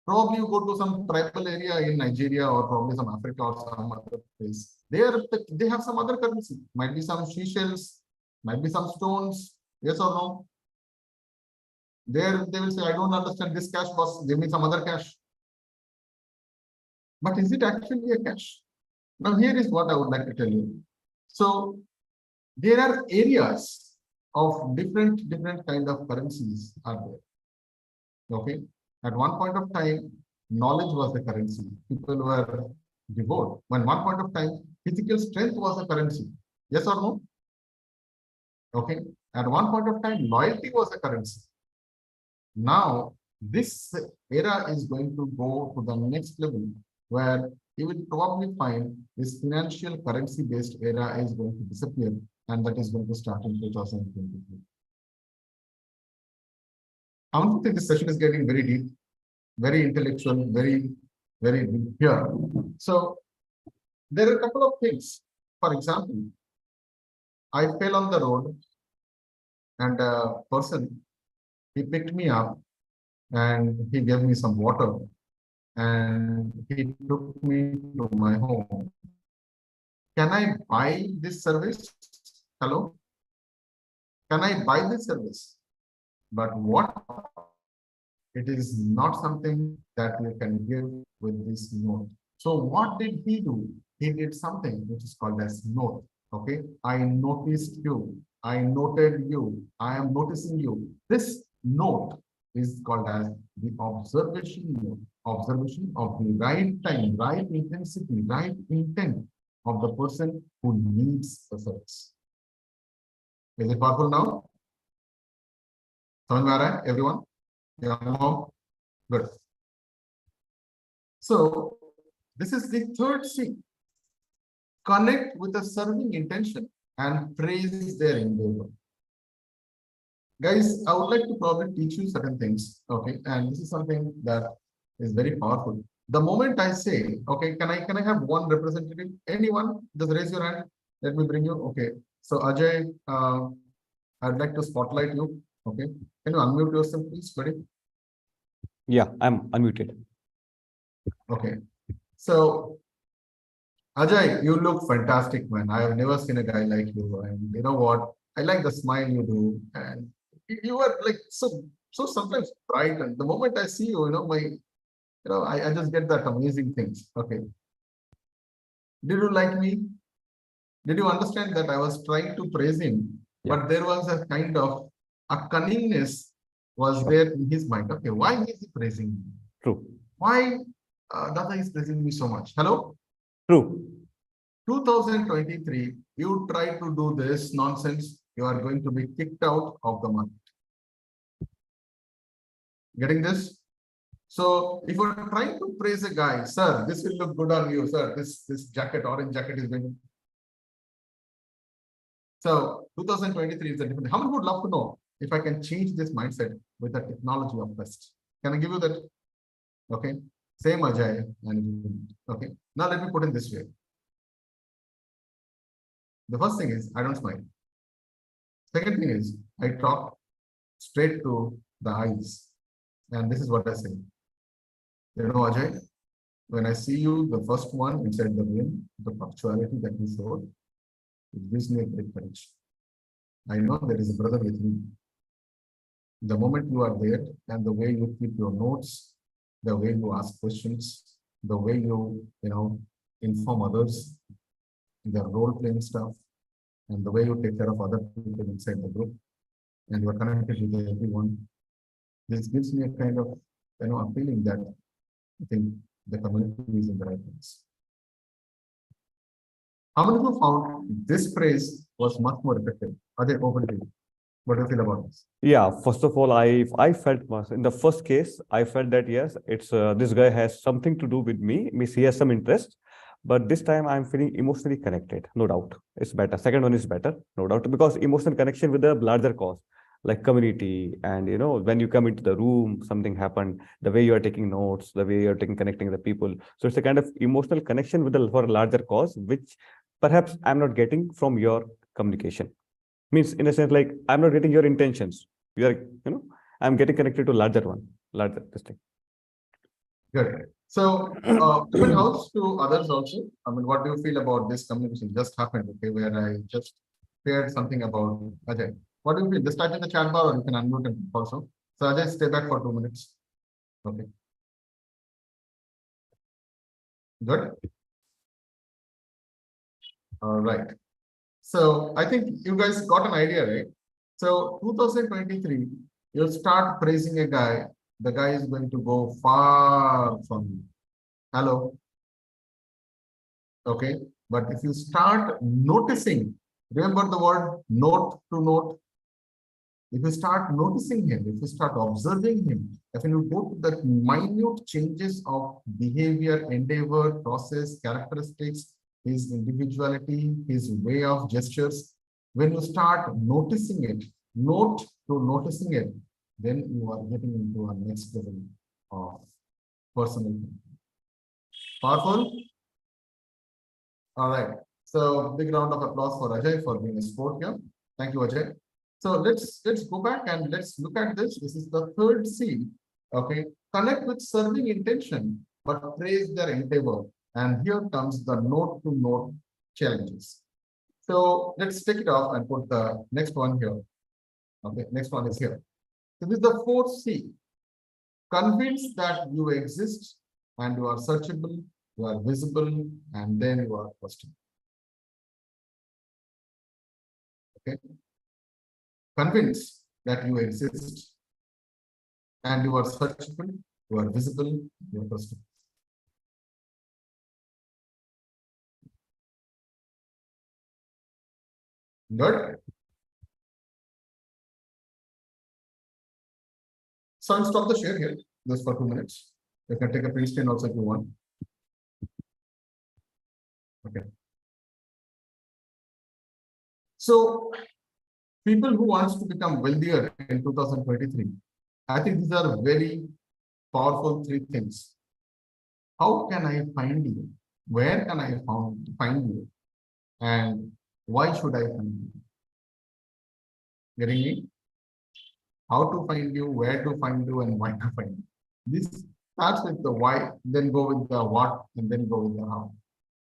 Probably you go to some tribal area in Nigeria or probably some Africa or some other place. They have some other currency. Might be some seashells, might be some stones. Yes or no? There they will say, I don't understand this cash, boss. Give me some other cash. But is it actually a cash? Now here is what I would like to tell you. So there are areas of different kind of currencies are there. Okay. At one point of time, knowledge was the currency. People were devout. When one point of time, physical strength was the currency. Yes or no? Okay. At one point of time, loyalty was the currency. Now, this era is going to go to the next level where you will probably find this financial currency-based era is going to disappear, and that is going to start in 2023. I don't think this session is getting very deep, very intellectual, very deep here. So there are a couple of things. For example, I fell on the road and a person, he picked me up and he gave me some water and he took me to my home. Can I buy this service? Hello? Can I buy this service? But what? It is not something that you can give with this note. So what did he do? He did something which is called as note. Okay. I noticed you. I noted you. I am noticing you. This note is called as the observation note. Observation of the right time, right intensity, right intent of the person who needs the service. Is it powerful now? Everyone? Yeah, mom? Good. So this is the third C. Connect with a serving intention and praise their endeavor. Guys, I would like to probably teach you certain things. Okay, and this is something that is very powerful. The moment I say, okay, can I have one representative? Anyone? Just raise your hand. Let me bring you. Okay. So Ajay, I'd like to spotlight you. Okay. Can you unmute yourself, please, buddy? Yeah, I'm unmuted. Okay. So Ajay, you look fantastic, man. I have never seen a guy like you. And you know what? I like the smile you do. And you are like so sometimes bright. And the moment I see you, I just get that amazing things. Okay. Did you like me? Did you understand that I was trying to praise him, but there was a kind of a cunningness was there in his mind. Okay, why is he praising me? True. Why Dada is praising me so much? Hello? True. 2023, you try to do this nonsense, you are going to be kicked out of the market. Getting this? So if you're trying to praise a guy, sir, this will look good on you, sir. This jacket, orange jacket is going. So 2023 is a different. How many would love to know if I can change this mindset with the technology of Quest? Can I give you that? Okay. Same Ajay. And okay. Now let me put it this way. The first thing is I don't smile. Second thing is I talk straight to the eyes. And this is what I say. You know, Ajay, when I see you, the first one inside the room, the punctuality that you showed, it gives me a great courage. I know there is a brother with me. The moment you are there and the way you keep your notes, the way you ask questions, the way you inform others, the role-playing stuff, and the way you take care of other people inside the group, and you are connected with everyone. This gives me a kind of, a feeling that I think the community is in the right place. How many of you found this phrase was much more effective? Are they open to you? What do you feel about this? Yeah, first of all, I felt in the first case, I felt that yes, it's this guy has something to do with me, means he has some interest, but this time I'm feeling emotionally connected, no doubt. It's better. Second one is better, no doubt, because emotional connection with a larger cause, like community, and when you come into the room, something happened, the way you are taking notes, the way you're connecting the people. So it's a kind of emotional connection with for a larger cause, which perhaps I'm not getting from your communication. Means in a sense, like I'm not getting your intentions. You are, I'm getting connected to larger this thing. Good. So, open house to others also. I mean, what do you feel about this communication just happened? Okay, where I just shared something about Ajay. What do you feel? Just type in the chat bar, or you can unmute him also. So Ajay, stay back for 2 minutes. Okay. Good. All right. So I think you guys got an idea, right? So 2023, you'll start praising a guy. The guy is going to go far from you. Hello. Okay. But if you start noticing, remember the word note to note. If you start noticing him, if you start observing him, if you go to the minute changes of behavior, endeavor, process, characteristics, his individuality, his way of gestures, when you start noticing it, note to noticing it, then you are getting into a next level of personal. Powerful? All right. So big round of applause for Ajay for being a sport here. Thank you, Ajay. So let's go back and let's look at this. This is the third C. Okay. Connect with serving intention, but praise their endeavor. And here comes the note to note challenges. So let's take it off and put the next one here. Okay, next one is here. So this is the fourth C. Convince that you exist and you are searchable, you are visible, and then you are questionable. Okay. Convince that you exist and you are searchable, you are visible, you are questionable. Good. So I'll stop the share here just for 2 minutes. You can take a print screen also if you want. Okay. So people who wants to become wealthier in 2023, I think these are very powerful 3 things. How can I find you? Where can I find you? And why should I find you? Getting me? How to find you, where to find you, and why to find you. This starts with the why, then go with the what, and then go with the how.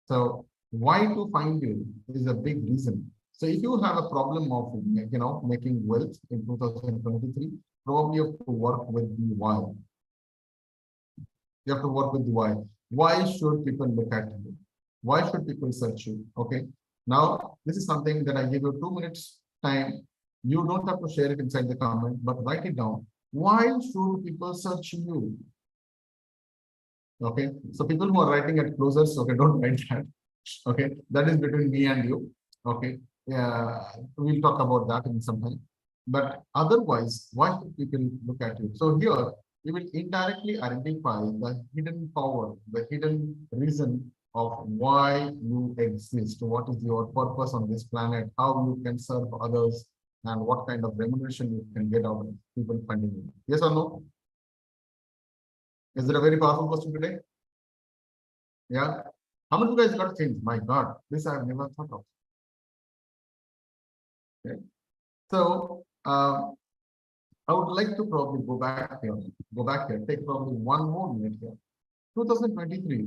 So why to find you is a big reason. So if you have a problem of making wealth in 2023, probably you have to work with the why. You have to work with the why. Why should people look at you? Why should people search you? Okay. Now, this is something that I give you 2 minutes time. You don't have to share it inside the comment, but write it down. Why should people search you? Okay. So people who are writing at closers, okay, don't write that. Okay. That is between me and you. Okay. Yeah, we'll talk about that in some time. But otherwise, why should people look at you? So here, you will indirectly identify the hidden power, the hidden reason of why you exist. What is your purpose on this planet? How you can serve others, and what kind of remuneration you can get out of people finding you. Yes or no? Is it a very powerful question today? Yeah. How many of you guys got things? My God, this I have never thought of. Okay. So I would like to probably go back here, take probably one more minute here. 2023,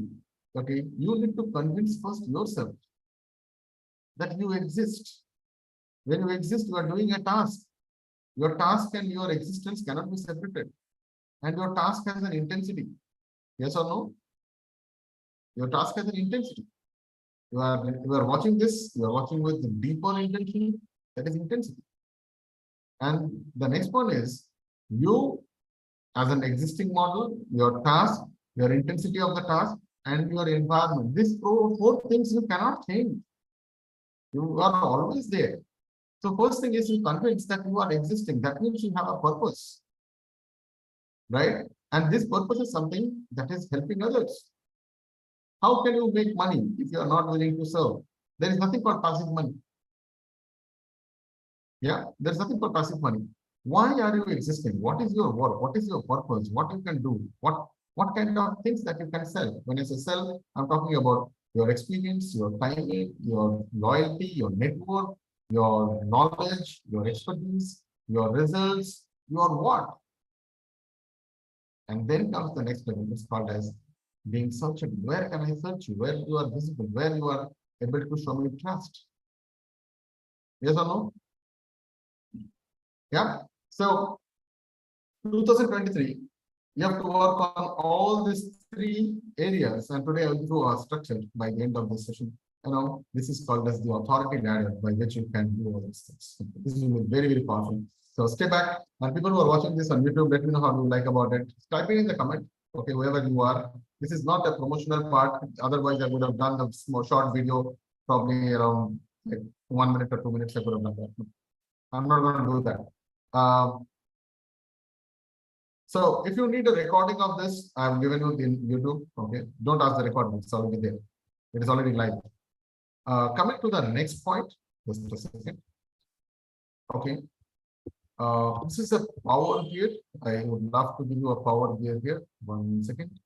okay, you need to convince first yourself that you exist. When you exist, you are doing a task. Your task and your existence cannot be separated. And your task has an intensity. Yes or no? Your task has an intensity. You are watching this, you are watching with deeper intention, that is intensity. And the next one is you as an existing model, your task, your intensity of the task, and your environment. These four things you cannot change. You are always there. So first thing is you convince that you are existing. That means you have a purpose, right? And this purpose is something that is helping others. How can you make money if you are not willing to serve? There is nothing called passive money. Yeah, there's nothing called passive money. Why are you existing? What is your work? What is your purpose? What you can do? What kind of things that you can sell? When I say sell, I'm talking about your experience, your timing, your loyalty, your network, your knowledge, your expertise, your results, your what? And then comes the next level. It's called as being searched. Where can I search you? Where you are visible? Where you are able to show me trust? Yes or no? Yeah. So 2023, you have to work on all these three areas. And today I will do a structure by the end of this session. This is called as the authority ladder by which you can do all these things. This is very, very powerful. So stay back. And people who are watching this on YouTube, let me know how you like about it. Type it in the comment. Okay, wherever you are. This is not a promotional part. Otherwise, I would have done the small short video, probably around like 1 minute or 2 minutes. I could have done that. I'm not going to do that. So if you need a recording of this, I've given you in YouTube. Okay, don't ask the recording, it's already there. It is already live. Coming to the next point, just a second. Okay. This is a power gear. I would love to give you a power gear here. 1 second.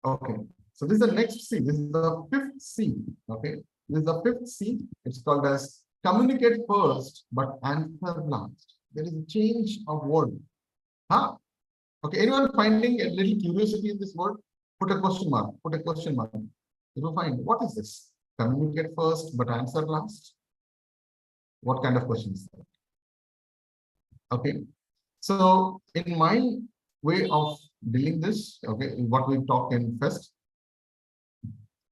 Okay. So this is the next C. This is the fifth C. Okay. This is the fifth C. It's called as communicate first, but answer last. There is a change of word. Huh? Okay. Anyone finding a little curiosity in this word? Put a question mark. Put a question mark. You will find what is this? Communicate first, but answer last. What kind of question is that? Okay. So in my way of dealing this, okay, what we talk in first,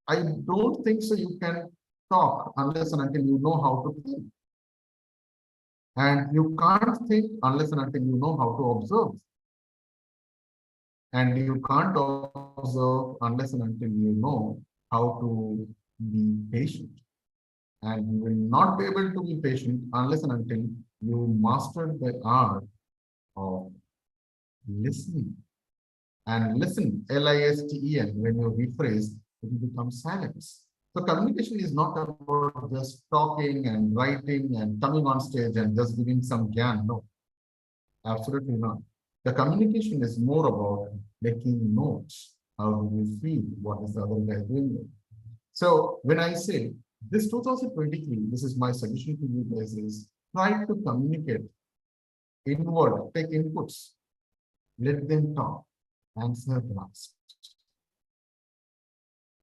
I don't think so you can talk unless and until you know how to think. And you can't think unless and until you know how to observe. And you can't observe unless and until you know how to be patient. And you will not be able to be patient unless and until you master the art of listening. And listen, L-I-S-T-E-N, when you rephrase, it will become silence. So communication is not about just talking and writing and coming on stage and just giving some gyan. No, absolutely not. The communication is more about making notes. How do you feel? What is the other guy doing? So when I say this 2023, this is my suggestion to you guys is try to communicate inward, take inputs, let them talk, answer last.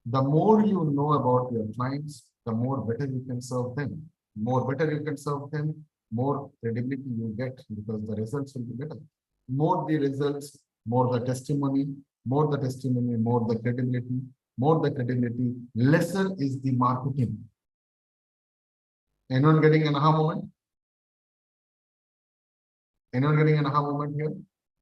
The more you know about your clients, the more better you can serve them. More better you can serve them, more credibility you get because the results will be better. More the results, more the testimony, more the testimony, more the credibility, more the credibility, lesser is the marketing. Anyone getting an aha moment? Anyone getting an aha moment here?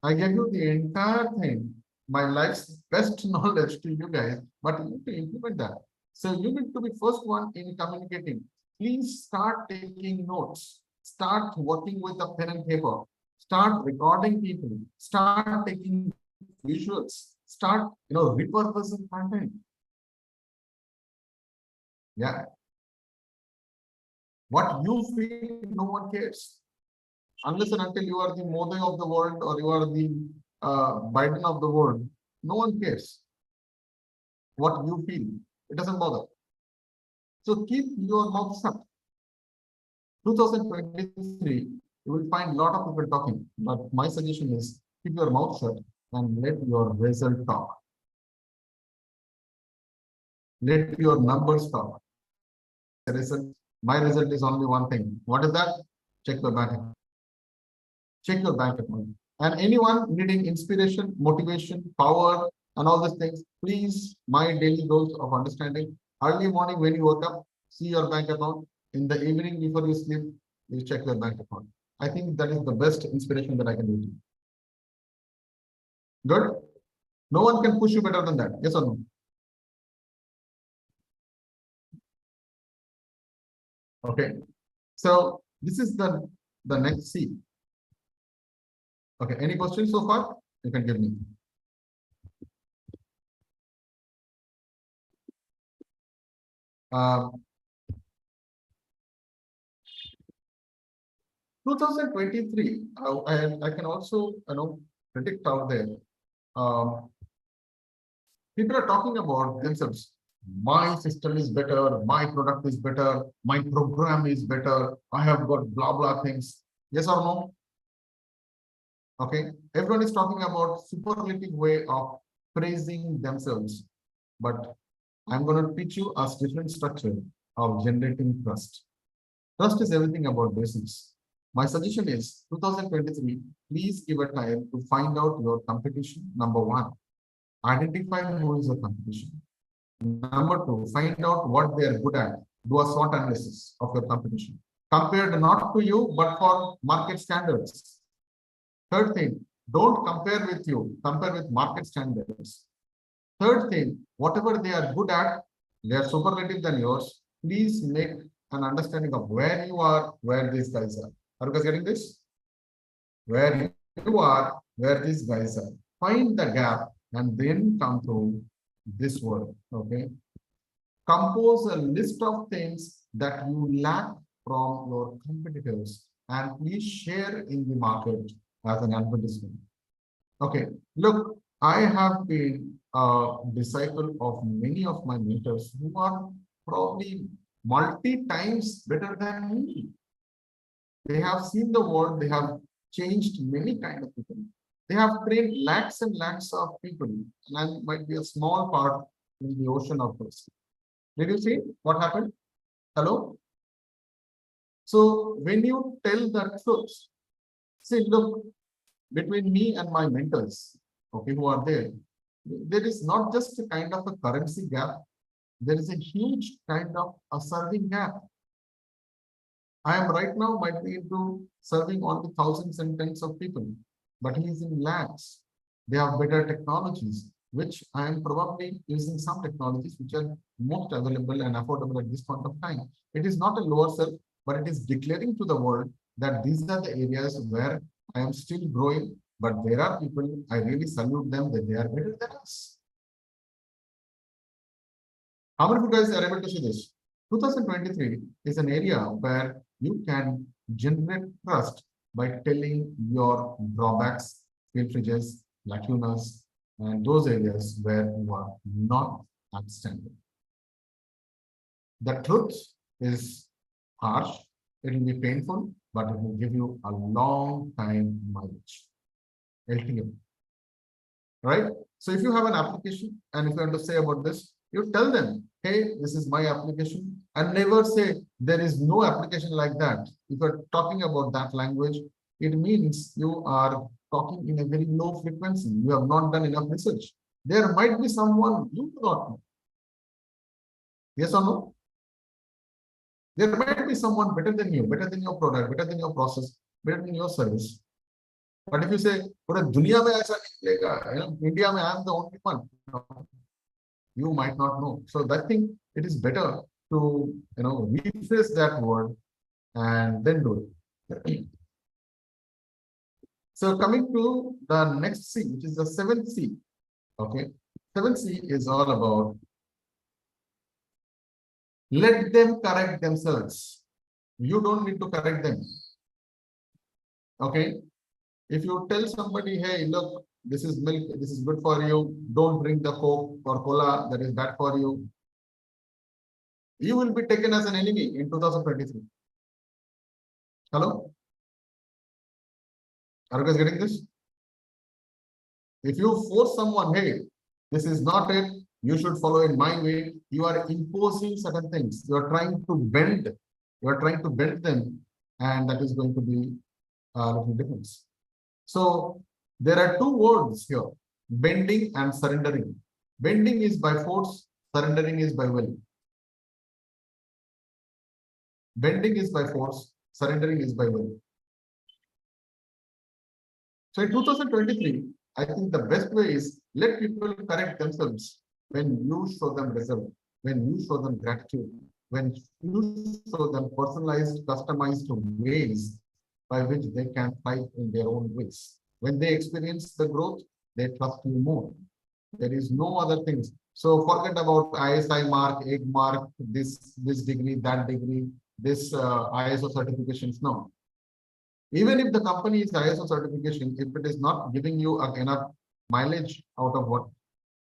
I gave you the entire thing, my life's best knowledge to you guys, but you need to implement that. So you need to be first one in communicating. Please start taking notes. Start working with a pen and paper. Start recording people. Start taking visuals. Start, repurposing content. Yeah. What you feel, no one cares. Unless and until you are the Modi of the world or you are the Biden of the world, no one cares what you feel. It doesn't bother. So keep your mouth shut. 2023, you will find a lot of people talking, but my suggestion is keep your mouth shut and let your result talk. Let your numbers talk. My result is only one thing. What is that? Check your bank account. Check your bank account. And anyone needing inspiration, motivation, power, and all these things, please, my daily dose of understanding. Early morning when you wake up, see your bank account. In the evening before you sleep, you check your bank account. I think that is the best inspiration that I can do to you. Good? No one can push you better than that. Yes or no? Okay. So this is the next C. Okay. Any questions so far? You can give me. Uh, 2023, I can also predict out there. People are talking about themselves. My system is better, my product is better, my program is better, I have got blah blah things. Yes or no? Okay. Everyone is talking about superlative way of praising themselves, but I'm going to teach you a different structure of generating trust. Trust is everything about business. My suggestion is 2023, please give a time to find out your competition. Number one, identify who is your competition. Number two, find out what they are good at. Do a SWOT analysis of your competition. Compared not to you, but for market standards. Third thing, don't compare with you, compare with market standards. Third thing, whatever they are good at, they are superlative than yours. Please make an understanding of where you are, where these guys are. Are you guys getting this? Where you are, where these guys are. Find the gap and then come to this word. Okay. Compose a list of things that you lack from your competitors and please share in the market as an advertisement. Okay. Look, I have been a disciple of many of my mentors who are probably multi times better than me. They have seen the world, they have changed many kind of people. They have trained lakhs and lakhs of people, and I might be a small part in the ocean of this. Did you see what happened? Hello? So when you tell the truth, see, look, between me and my mentors, okay, who are there is not just a kind of a currency gap, there is a huge kind of a serving gap. I am right now might be into serving only thousands and tens of people, but he is in lakhs. They have better technologies, which I am probably using some technologies which are most available and affordable at this point of time. It is not a lower self, but it is declaring to the world that these are the areas where I am still growing, but there are people, I really salute them that they are better than us. How many of you guys are able to see this? 2023 is an area where you can generate trust by telling your drawbacks, pilferages, lacunas, and those areas where you are not outstanding. The truth is harsh, it will be painful, but it will give you a long time mileage. LTM. Right? So if you have an application and if you want to say about this, you tell them, hey, this is my application, and never say there is no application like that. If you're talking about that language, it means you are talking in a very low frequency. You have not done enough research. There might be someone you do not know. Yes or no? There might be someone better than you, better than your product, better than your process, better than your service. But if you say, dunya mein aisa nahi chalega, India mein I am the only one, you might not know. So that thing, it is better to rephrase that word and then do it. So coming to the next C, which is the 7th C. Okay, 7th C is all about let them correct themselves. You don't need to correct them. Okay, if you tell somebody, hey, look, this is milk, this is good for you, don't drink the Coke or Cola, that is bad for you. you will be taken as an enemy in 2023. Hello? Are you guys getting this? If you force someone, hey, this is not it, you should follow in my way, you are imposing certain things. You are trying to bend, them, and that is going to be a little difference. So there are two words here, bending and surrendering. Bending is by force, surrendering is by will. Bending is by force, surrendering is by will. So in 2023, I think the best way is let people correct themselves when you show them reserve, when you show them gratitude, when you show them personalized, customized ways by which they can thrive in their own ways. When they experience the growth, they trust you more. There is no other things. So forget about ISI mark, egg mark, this degree, that degree, this ISO certifications. No. Even if the company is ISO certification, if it is not giving you enough mileage out of what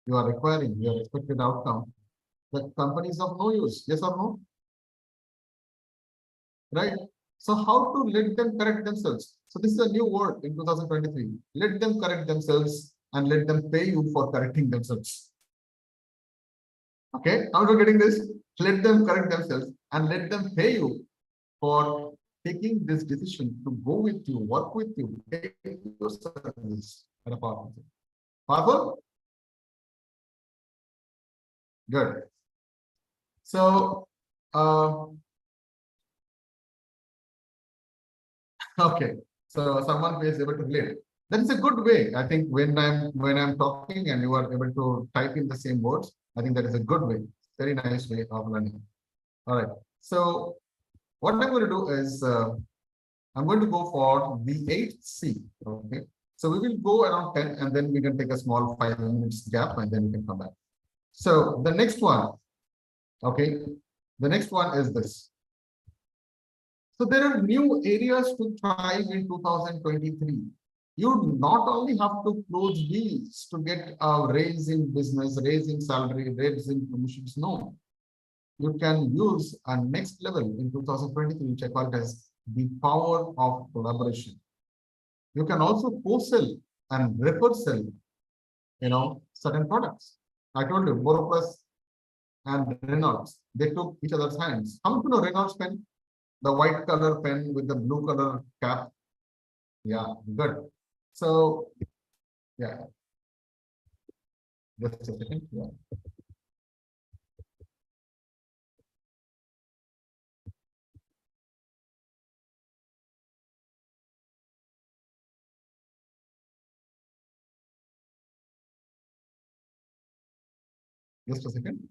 you are requiring, your expected outcome, the company is of no use. Yes or no? Right? So how to let them correct themselves? So this is a new word in 2023. Let them correct themselves and let them pay you for correcting themselves. Okay, how are you getting this? Let them correct themselves and let them pay you for taking this decision to go with you, work with you, take your service at a powerful. Powerful? Good. So, okay. So someone is able to relate. That is a good way. I think when I'm talking and you are able to type in the same words, I think that is a good way. Very nice way of learning. All right. So what I'm going to do is I'm going to go for the 8C. Okay. So we will go around 10 and then we can take a small 5 minutes gap and then we can come back. So the next one, okay, the next one is this. So there are new areas to thrive in 2023. You not only have to close deals to get a raise in business, raise in salary, raise in promotions. No, you can use a next level in 2023, which I call it as the power of collaboration. You can also co-sell and refer sell, certain products. I told you, Boroplus and Reynolds, they took each other's hands. How many know Reynolds pen? The white color pen with the blue color cap. Yeah, good. So, yeah. Just a second. Yeah. Just a second.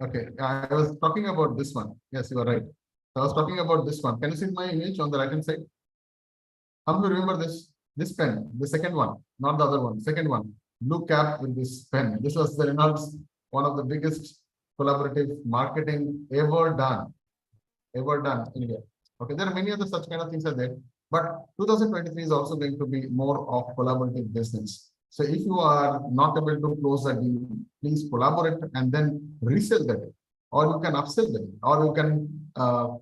Okay, I was talking about this one. Yes, you are right. I was talking about this one. Can you see my image on the right hand side? How do you remember this? This pen, the second one, not the other one. Second one, blue cap with this pen. This was the Reynolds, one of the biggest collaborative marketing ever done in India. Okay, there are many other such kind of things are there, but 2023 is also going to be more of collaborative business. So if you are not able to close a deal, please collaborate and then resell the deal, or you can upsell the deal, or you can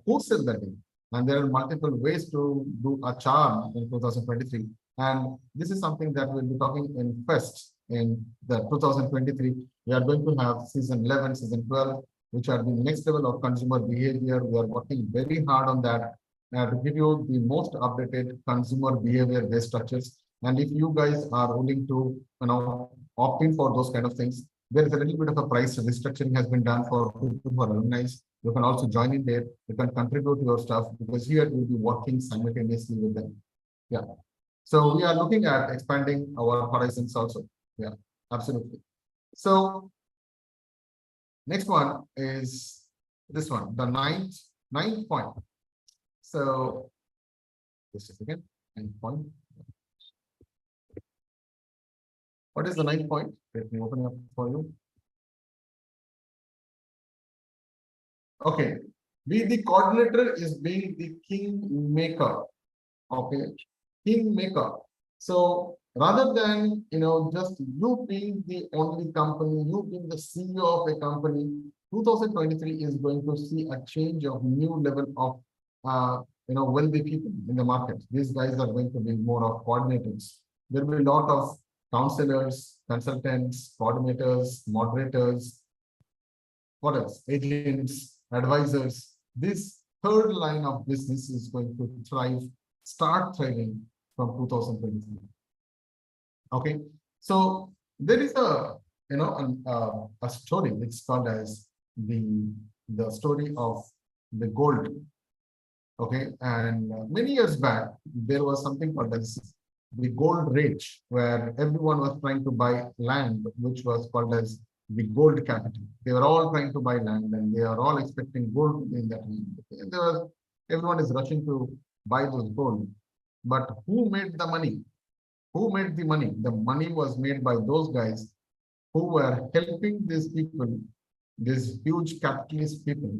co-sell the deal. And there are multiple ways to do a charm in 2023. And this is something that we'll be talking in Fest in the 2023. We are going to have season 11, season 12, which are the next level of consumer behavior. We are working very hard on that to give you the most updated consumer behavior based structures. And if you guys are willing to, opt in for those kind of things, there is a little bit of a price restructuring has been done for alumni. You can also join in there. You can contribute to your stuff because here we'll be working simultaneously with them. Yeah. So we are looking at expanding our horizons also. Yeah, absolutely. So next one is this one, the ninth point. So just a second, 9th point. What is the 9th point? Let me open it up for you. Okay, be the coordinator is being the king maker. Okay, king maker. So rather than, just you being the only company, you being the CEO of a company, 2023 is going to see a change of new level of, wealthy people in the market. These guys are going to be more of coordinators. There will be a lot of counselors, consultants, coordinators, moderators, what else? Agents, advisors. This third line of business is going to start thriving from 2023. Okay, so there is a story. It's called as the story of the gold. Okay, and many years back there was something called as the gold rage, where everyone was trying to buy land, which was called as the gold capital. They were all trying to buy land, and they are all expecting gold in that land. Everyone is rushing to buy those gold, but who made the money? Who made the money? The money was made by those guys who were helping these people, these huge capitalist people,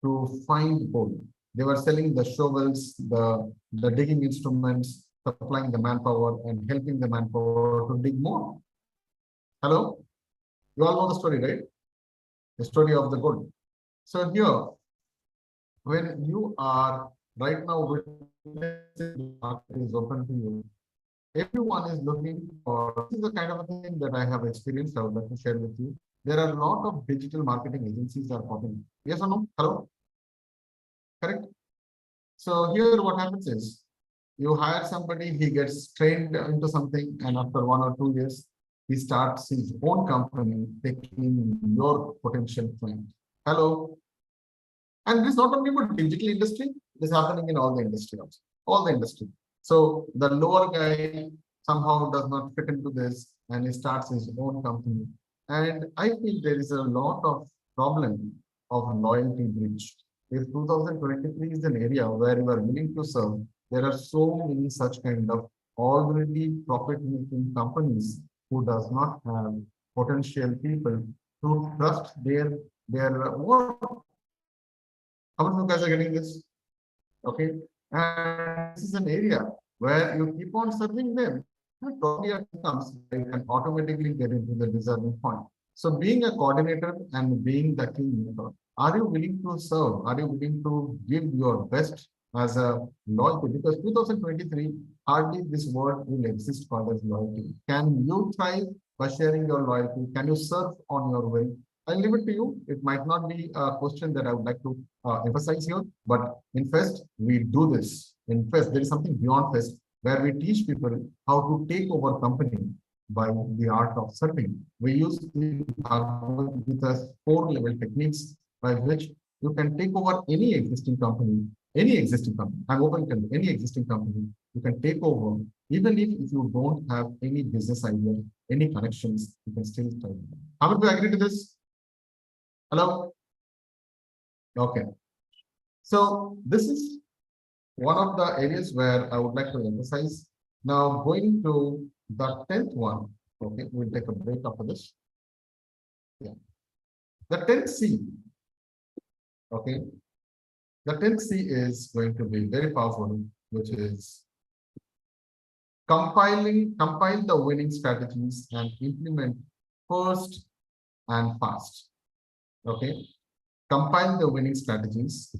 to find gold. They were selling the shovels, the digging instruments, supplying the manpower, and helping the manpower to dig more. Hello? You all know the story, right? The story of the gold. So here, when you are right now witnessing the market is open to you, everyone is looking for, this is the kind of a thing that I have experienced. I would like to share with you. There are a lot of digital marketing agencies are popping. Yes or no? Hello? Correct? So here what happens is, you hire somebody, he gets trained into something, and after 1 or 2 years, he starts his own company, taking your potential client. Hello? And this is not only about digital industry, it is happening in all the industry also. All the industry. So the lower guy somehow does not fit into this, and he starts his own company. And I feel there is a lot of problem of loyalty breach. If 2023 is an area where you are willing to serve, there are so many such kind of already profit-making companies who does not have potential people to trust their work. How many of you guys are getting this? Okay, and this is an area where you keep on serving them. Probably comes, you can automatically get into the deserving point. So being a coordinator and being the kingmaker, are you willing to serve? Are you willing to give your best as a loyalty? Because 2023, hardly this word will exist called as loyalty. Can you thrive by sharing your loyalty? Can you serve on your way? I'll leave it to you. It might not be a question that I would like to emphasize here, but in FEST, we do this. In FEST, there is something beyond FEST where we teach people how to take over company by the art of serving. We use with us 4-level techniques by which you can take over any existing company. I'm open to any existing company. You can take over, even if you don't have any business idea, any connections, you can still start. How many of you agree to this? Hello? Okay. So this is one of the areas where I would like to emphasize. Now going to the 10th one. Okay, we'll take a break after this. Yeah. The 10th C. Okay. The 10th C is going to be very powerful, which is compile the winning strategies and implement first and fast. Okay, compile the winning strategies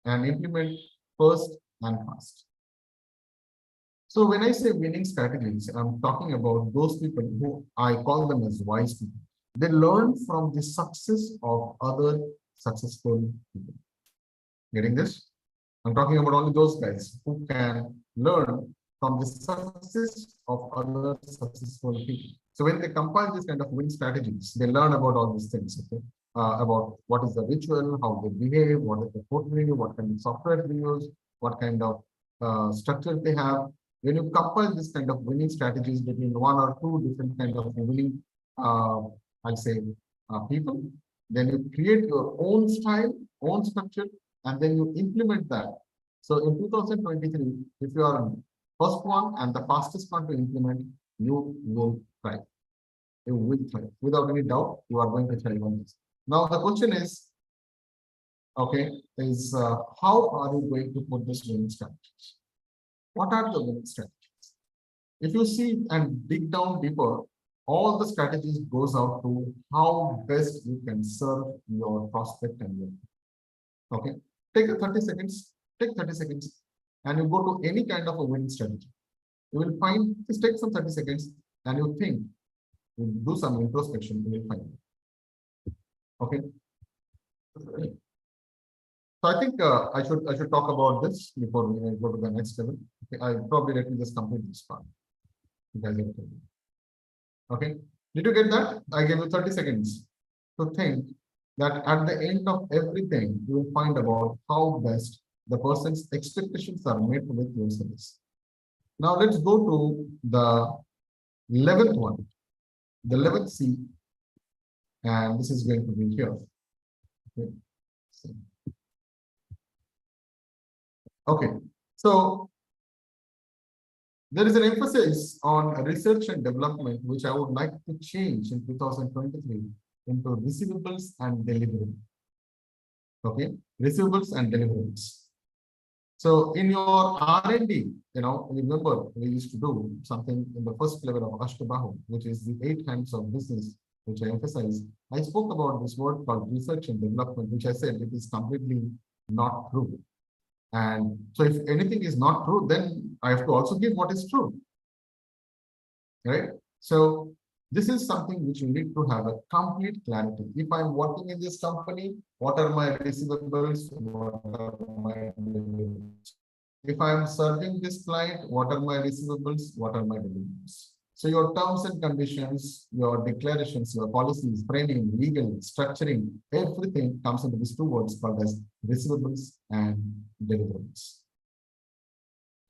and implement first and fast. So when I say winning strategies, I'm talking about those people who I call them as wise people. They learn from the success of other successful people. Getting this? I'm talking about only those guys who can learn from the success of other successful people. So when they compile this kind of win strategies, they learn about all these things, okay? About what is the ritual, how they behave, what is the portfolio, what kind of software they use, what kind of structure they have. When you compile this kind of winning strategies between 1 or 2 different kind of winning, I'll say, people, then you create your own style, own structure, and then you implement that. So in 2023, if you are first one and the fastest one to implement, you will thrive. You will thrive. Without any doubt, you are going to thrive on this. Now the question is, okay, is how are you going to put this winning strategies? What are the winning strategies? if you see and dig down deeper, all the strategies goes out to how best you can serve your prospect and your. Okay, take 30 seconds, and you go to any kind of a winning strategy. You will find, just take some 30 seconds and you think, you do some introspection, you will find it. Okay. So I think I should talk about this before we go to the next level. Okay, I probably let me just complete this part. You guys have to. Okay, did you get that? I gave you 30 seconds to think that at the end of everything, you will find about how best the person's expectations are met with your service. Now let's go to the 11th one, the 11th C, and this is going to be here. Okay. Okay, so there is an emphasis on research and development, which I would like to change in 2023 into receivables and delivery. Okay, receivables and deliverables. So in your R&D, remember we used to do something in the first level of Ashtabahu, which is the 8 hands of business, which I emphasize. I spoke about this word called research and development, which I said it is completely not true. And so if anything is not true, then I have to also give what is true. Right? So this is something which you need to have a complete clarity. If I'm working in this company, what are my receivables? What are my deliverables? If I'm serving this client, what are my receivables? What are my deliverables? So your terms and conditions, your declarations, your policies, framing, legal, structuring, everything comes into these 2 words called as receivables and deliverables.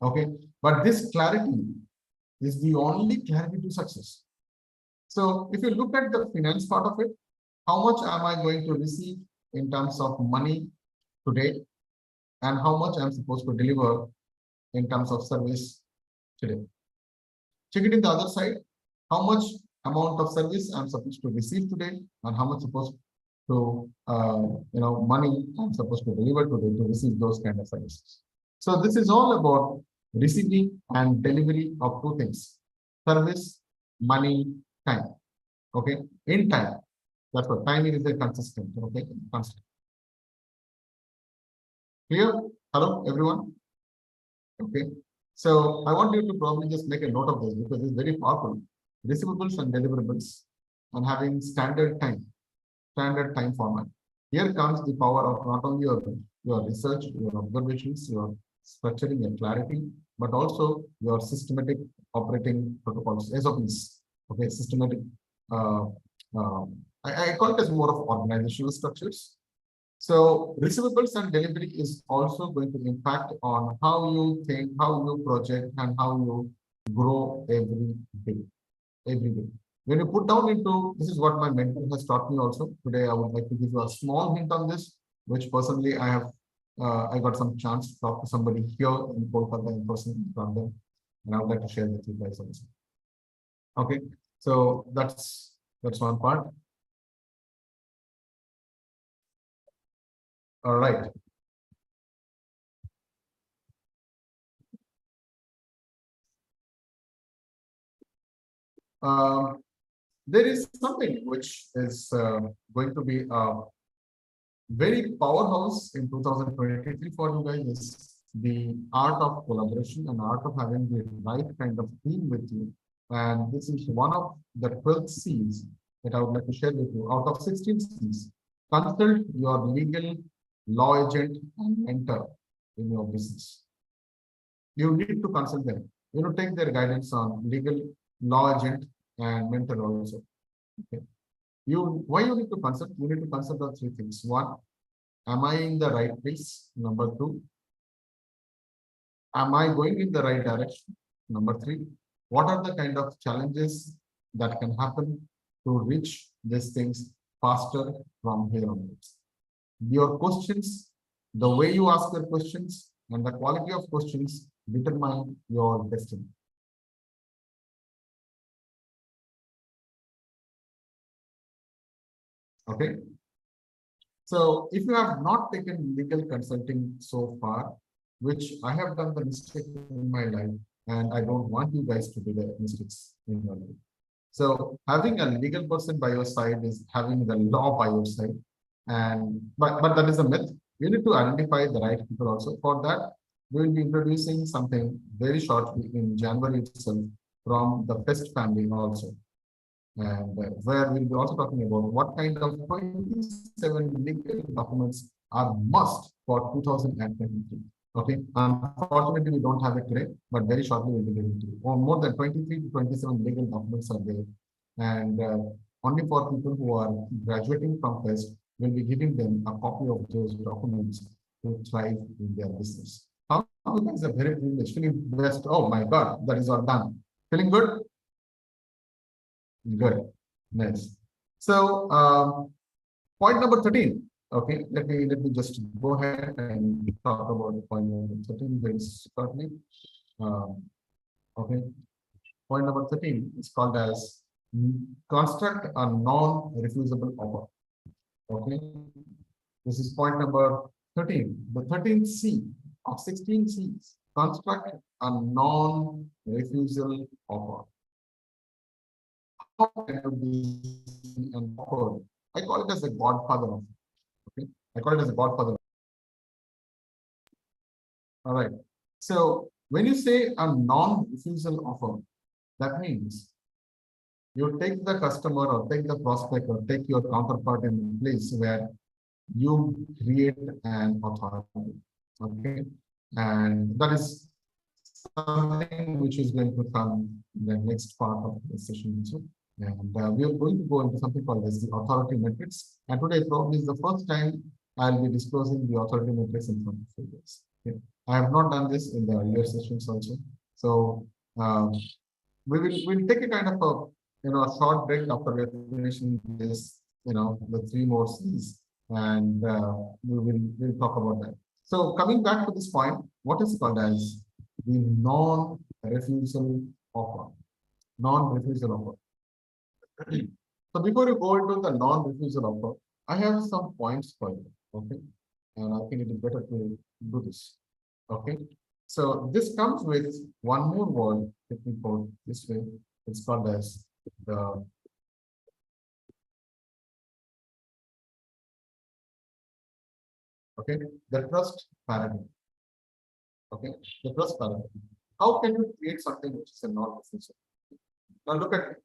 Okay, but this clarity is the only clarity to success. So if you look at the finance part of it, how much am I going to receive in terms of money today, and how much I'm supposed to deliver in terms of service today? Check it in the other side, how much amount of service I'm supposed to receive today, and how much supposed to money I'm supposed to deliver today to receive those kind of services. So this is all about receiving and delivery of 2 things: service, money, time. Okay, in time. That's what timing is a consistent. Okay, constant. Clear? Hello, everyone. Okay. So I want you to probably just make a note of this because it's very powerful. Receivables and deliverables and having standard time format. Here comes the power of not only your research, your observations, your structuring and clarity, but also your systematic operating protocols, SOPs. Okay, systematic. I call it as more of organizational structures. So receivables and delivery is also going to impact on how you think, how you project, and how you grow every day. When you put down into, this is what my mentor has taught me also. Today, I would like to give you a small hint on this, which personally I have, I got some chance to talk to somebody here in Kolkata in person from them, and I would like to share with you guys also. Okay, so that's one part. All right. There is something which is going to be a very powerhouse in 2023 for you guys, is the art of collaboration and art of having the right kind of team with you. And this is one of the 12 C's that I would like to share with you. Out of 16 C's, consult your legal, law agent, and mentor in your business. You need to consult them. You know, take their guidance on legal, law agent, and mentor also. Okay. Why you need to consult? You need to consult on 3 things. 1, am I in the right place? Number 2, am I going in the right direction? Number 3, what are the kind of challenges that can happen to reach these things faster from here onwards? Your questions, the way you ask your questions, and the quality of questions determine your destiny. Okay. So if you have not taken legal consulting so far, which I have done the mistake in my life, and I don't want you guys to do the mistakes in your life. So having a legal person by your side is having the law by your side, and but that is a myth. You need to identify the right people also. For that, we will be introducing something very shortly in January itself from the Best family also, and where we'll be also talking about what kind of 27 legal documents are must for 2023. Okay, unfortunately, we don't have it today, but very shortly we'll be able to. Or more than 23 to 27 legal documents are there, and only for people who are graduating from Quest, we'll be giving them a copy of those documents to thrive in their business. How you guys are very privileged, feeling blessed. Oh my God, that is all done. Feeling good? Good. Nice. So point number 13. Okay, let me just go ahead and talk about point number 13 very shortly. Okay, point number 13 is called as construct a non-refusable offer. Okay, this is point number 13. The 13th C of 16 C's. Construct a non-refusal offer. How can you be an offer? I call it as the godfather of. Okay, I call it as a godfather. All right. So when you say a non-refusal offer, that means you take the customer or take the prospect or take your counterpart in a place where you create an authority. Okay, and that is something which is going to come in the next part of the session also. And we are going to go into something called as the authority metrics. And today probably is the first time I'll be disclosing the authority metrics in front of you guys. Okay. I have not done this in the earlier sessions also. So we'll take a kind of a a short break after we finishing this, the 3 more C's, and we'll talk about that. So coming back to this point, what is called as the non-refusal offer. Non-refusal offer. So before you go into the non-refusal offer, I have some points for you. Okay, and I think it is better to do this. Okay, so this comes with one more word. Let me put this way. It's called as the trust paradigm. Okay, the trust paradigm. How can you create something which is a non-refusal? Now look at it.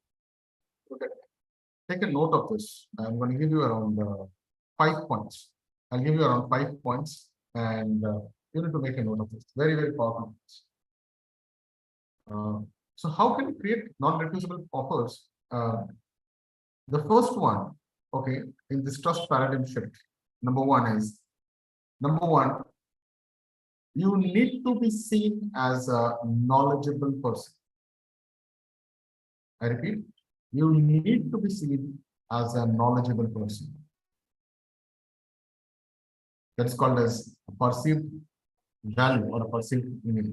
Take a note of this. I'm going to give you around 5 points. I'll give you around 5 points, and you need to make a note of this. Very, very powerful. So how can you create non-refusable offers? The first one, okay, in this trust paradigm shift, number one, you need to be seen as a knowledgeable person. I repeat, you need to be seen as a knowledgeable person. That is called as a perceived value or a perceived image.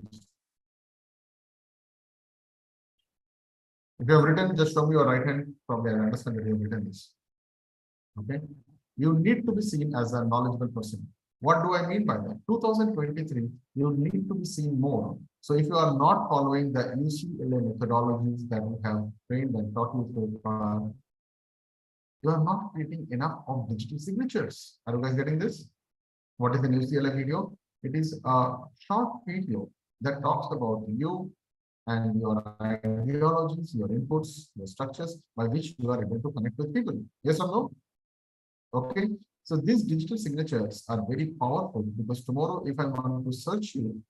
If you have written, just show me your right hand. Probably I understand that you have written this. Okay. You need to be seen as a knowledgeable person. What do I mean by that? 2023, you need to be seen more. So if you are not following the UCLA methodologies that we have trained and taught you so far, you are not creating enough of digital signatures. Are you guys getting this? What is an UCLA video? It is a short video that talks about you and your ideologies, your inputs, your structures by which you are able to connect with people. Yes or no? Okay. So these digital signatures are very powerful because tomorrow, if I want to search you,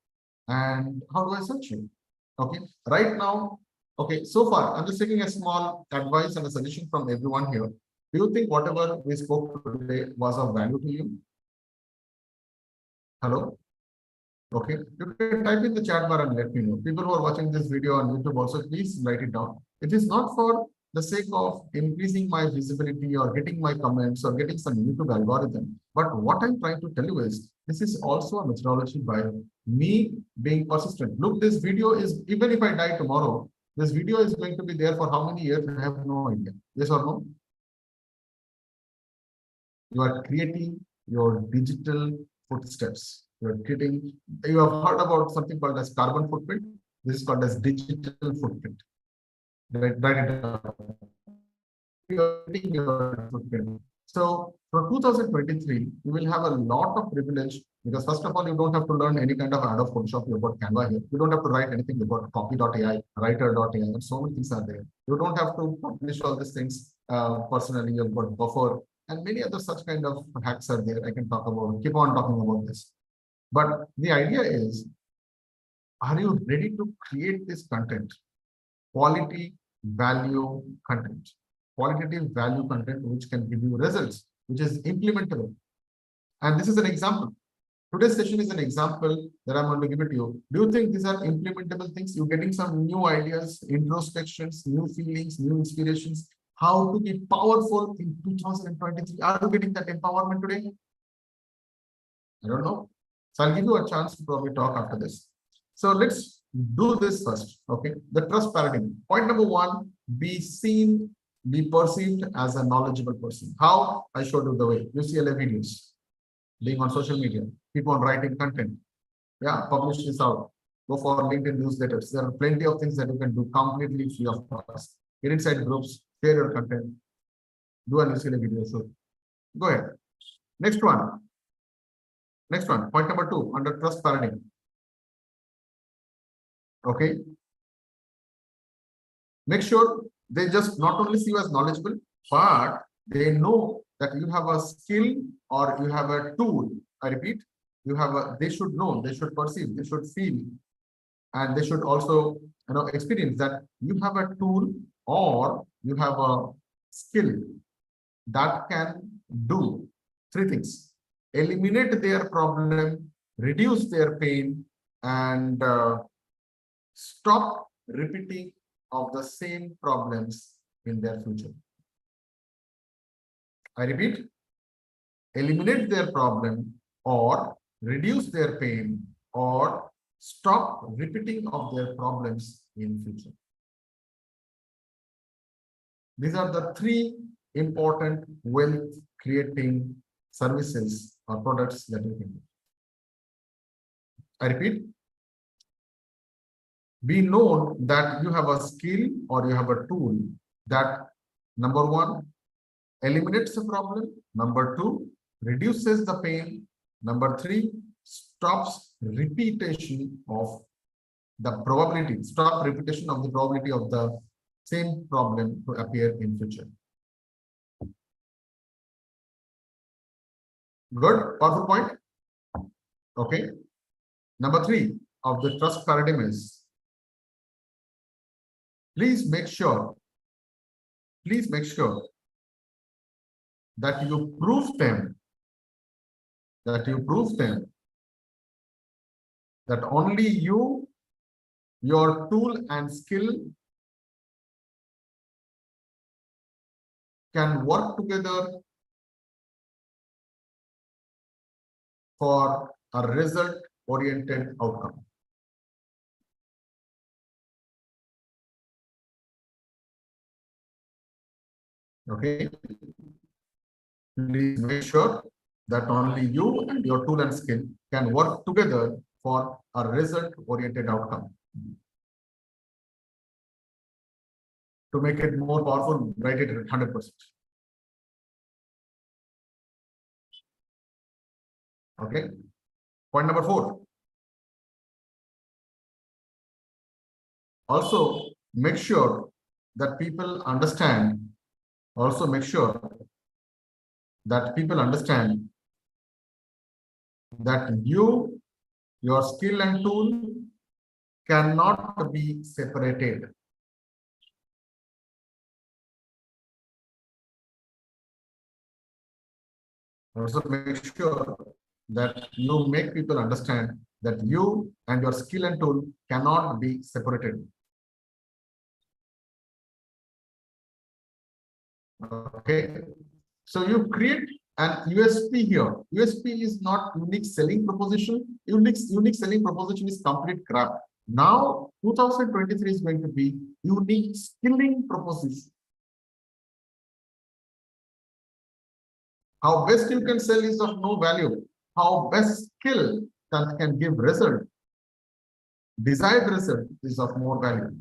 and how do I search you? Okay. Right now, okay. So far, I'm just taking a small advice and a suggestion from everyone here. Do you think whatever we spoke today was of value to you? Hello? Okay, you can type in the chat bar and let me know. People who are watching this video on YouTube also, please write it down. It is not for the sake of increasing my visibility or getting my comments or getting some YouTube algorithm. But what I'm trying to tell you is, this is also a methodology by me being persistent. Look, this video is, even if I die tomorrow, this video is going to be there for how many years? I have no idea. Yes or no? You are creating your digital footsteps. You have heard about something called as carbon footprint. This is called as digital footprint. Write it down. Your footprint. So for 2023, you will have a lot of privilege because first of all, you don't have to learn any kind of Adobe Photoshop. You've got Canva here. You don't have to write anything. You've got copy.ai, writer.ai, and so many things are there. You don't have to publish all these things personally. You've got Buffer and many other such kind of hacks are there. I can talk about, keep on talking about this. But the idea is, are you ready to create this content? Quality, value content. Qualitative value content which can give you results, which is implementable. And this is an example. Today's session is an example that I'm going to give it to you. Do you think these are implementable things? You're getting some new ideas, introspections, new feelings, new inspirations, how to be powerful in 2023. Are you getting that empowerment today? I don't know. So I'll give you a chance to probably talk after this. So let's do this first. Okay. The trust paradigm. Point number one, be seen, be perceived as a knowledgeable person. How? I showed you the way. UCLA videos, being on social media, keep on writing content. Yeah, publish this out. Go for LinkedIn newsletters. There are plenty of things that you can do completely free of cost. Get inside groups, share your content, do a UCLA video. So go ahead. Next one. Next one. Point number two, under trust paradigm. Okay. Make sure they just not only see you as knowledgeable, but they know that you have a skill or you have a tool. I repeat, you have a, they should know, they should perceive, they should feel, and they should also, experience that you have a tool or you have a skill that can do three things: eliminate their problem, reduce their pain, and stop repeating of the same problems in their future. I repeat, eliminate their problem or reduce their pain or stop repeating of their problems in future. These are the three important wealth creating services or products that you can do. I repeat, be known that you have a skill or you have a tool that, number one, eliminates the problem. Number two, reduces the pain. Number three, stops repetition of the probability, stop repetition of the probability of the same problem to appear in future. Good, powerful point. Okay. Number three of the trust paradigm is, please make sure that you prove them that only you, your tool and skill can work together for a result-oriented outcome. Okay. Please make sure that only you and your tool and skill can work together for a result-oriented outcome. To make it more powerful, write it at 100%. Okay. Point number four. Also, make sure that people understand. Also, make sure that people understand that you, your skill and tool cannot be separated. Also, make sure that you make people understand that you and your skill and tool cannot be separated. Okay. So you create an USP here. USP is not unique selling proposition. Unique selling proposition is complete crap. Now, 2023 is going to be unique skilling proposition. How best you can sell is of no value. How best skill that can give result desired result is of more value.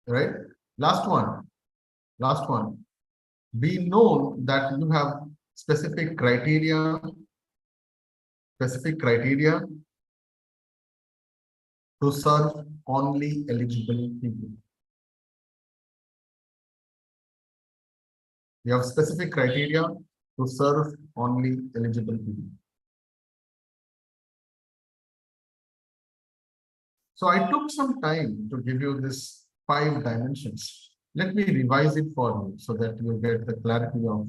Right? Last one. Be known that you have specific criteria to serve only eligible people. You have specific criteria to serve only eligible people. So I took some time to give you this 5 dimensions. Let me revise it for you so that you get the clarity of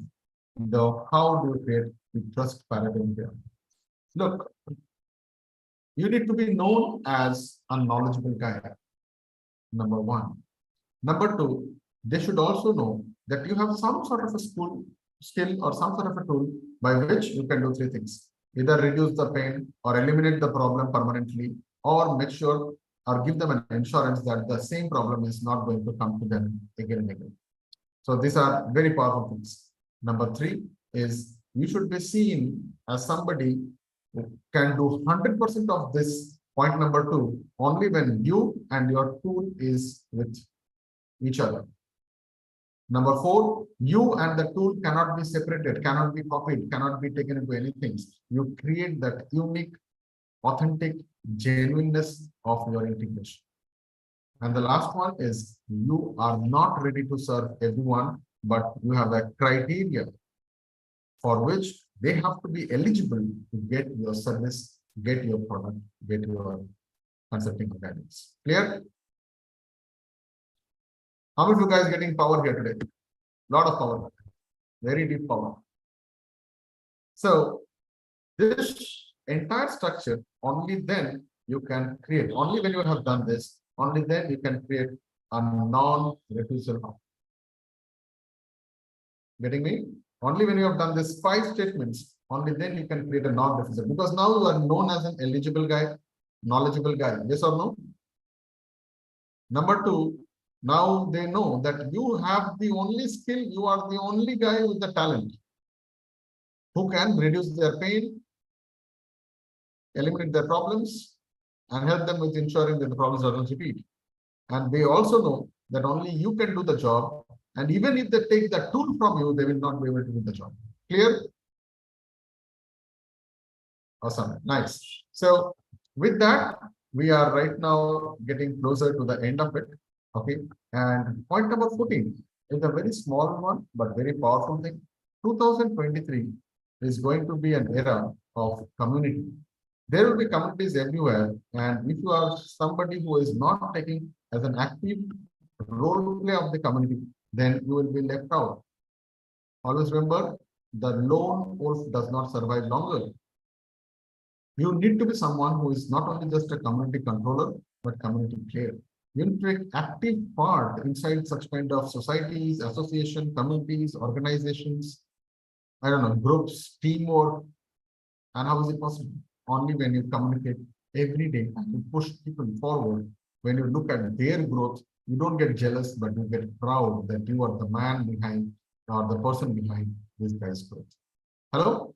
how do you create the trust paradigm here. Look, you need to be known as a knowledgeable guy, number 1. Number 2, they should also know that you have some sort of a skill or some sort of a tool by which you can do 3 things. Either reduce the pain or eliminate the problem permanently, or make sure or give them an insurance that the same problem is not going to come to them again and again. So these are very powerful things. Number 3 is you should be seen as somebody who can do 100% of this point number 2 only when you and your tool is with each other. Number 4, you and the tool cannot be separated, cannot be copied, cannot be taken into anything. You create that unique, authentic genuineness of your integration. And the last one is you are not ready to serve everyone, but you have a criteria for which they have to be eligible to get your service, get your product, get your consulting guidance. Clear? How many of you guys getting power here today? Lot of power, very deep power. So this entire structure, only then you can create, only when you have done this, only then you can create a non-refusal. Getting me? Only when you have done these 5 statements, only then you can create a non-refusal. Because now you are known as an eligible guy, knowledgeable guy. Yes or no? Number 2, now they know that you have the only skill, you are the only guy with the talent who can reduce their pain, eliminate their problems, and help them with ensuring that the problems don't repeat. And they also know that only you can do the job, and even if they take the tool from you, they will not be able to do the job. Clear? Awesome. Nice. So with that, we are right now getting closer to the end of it. Okay. And point number 14 is a very small one, but very powerful thing. 2023 is going to be an era of community. There will be communities everywhere. And if you are somebody who is not taking as an active role play of the community, then you will be left out. Always remember, the lone wolf does not survive longer. You need to be someone who is not only just a community controller, but community player. You need to take active part inside such kind of societies, associations, communities, organizations, I don't know, groups, teamwork. And how is it possible? Only when you communicate every day and you push people forward. When you look at their growth, you don't get jealous, but you get proud that you are the man behind or the person behind this guy's growth. Hello?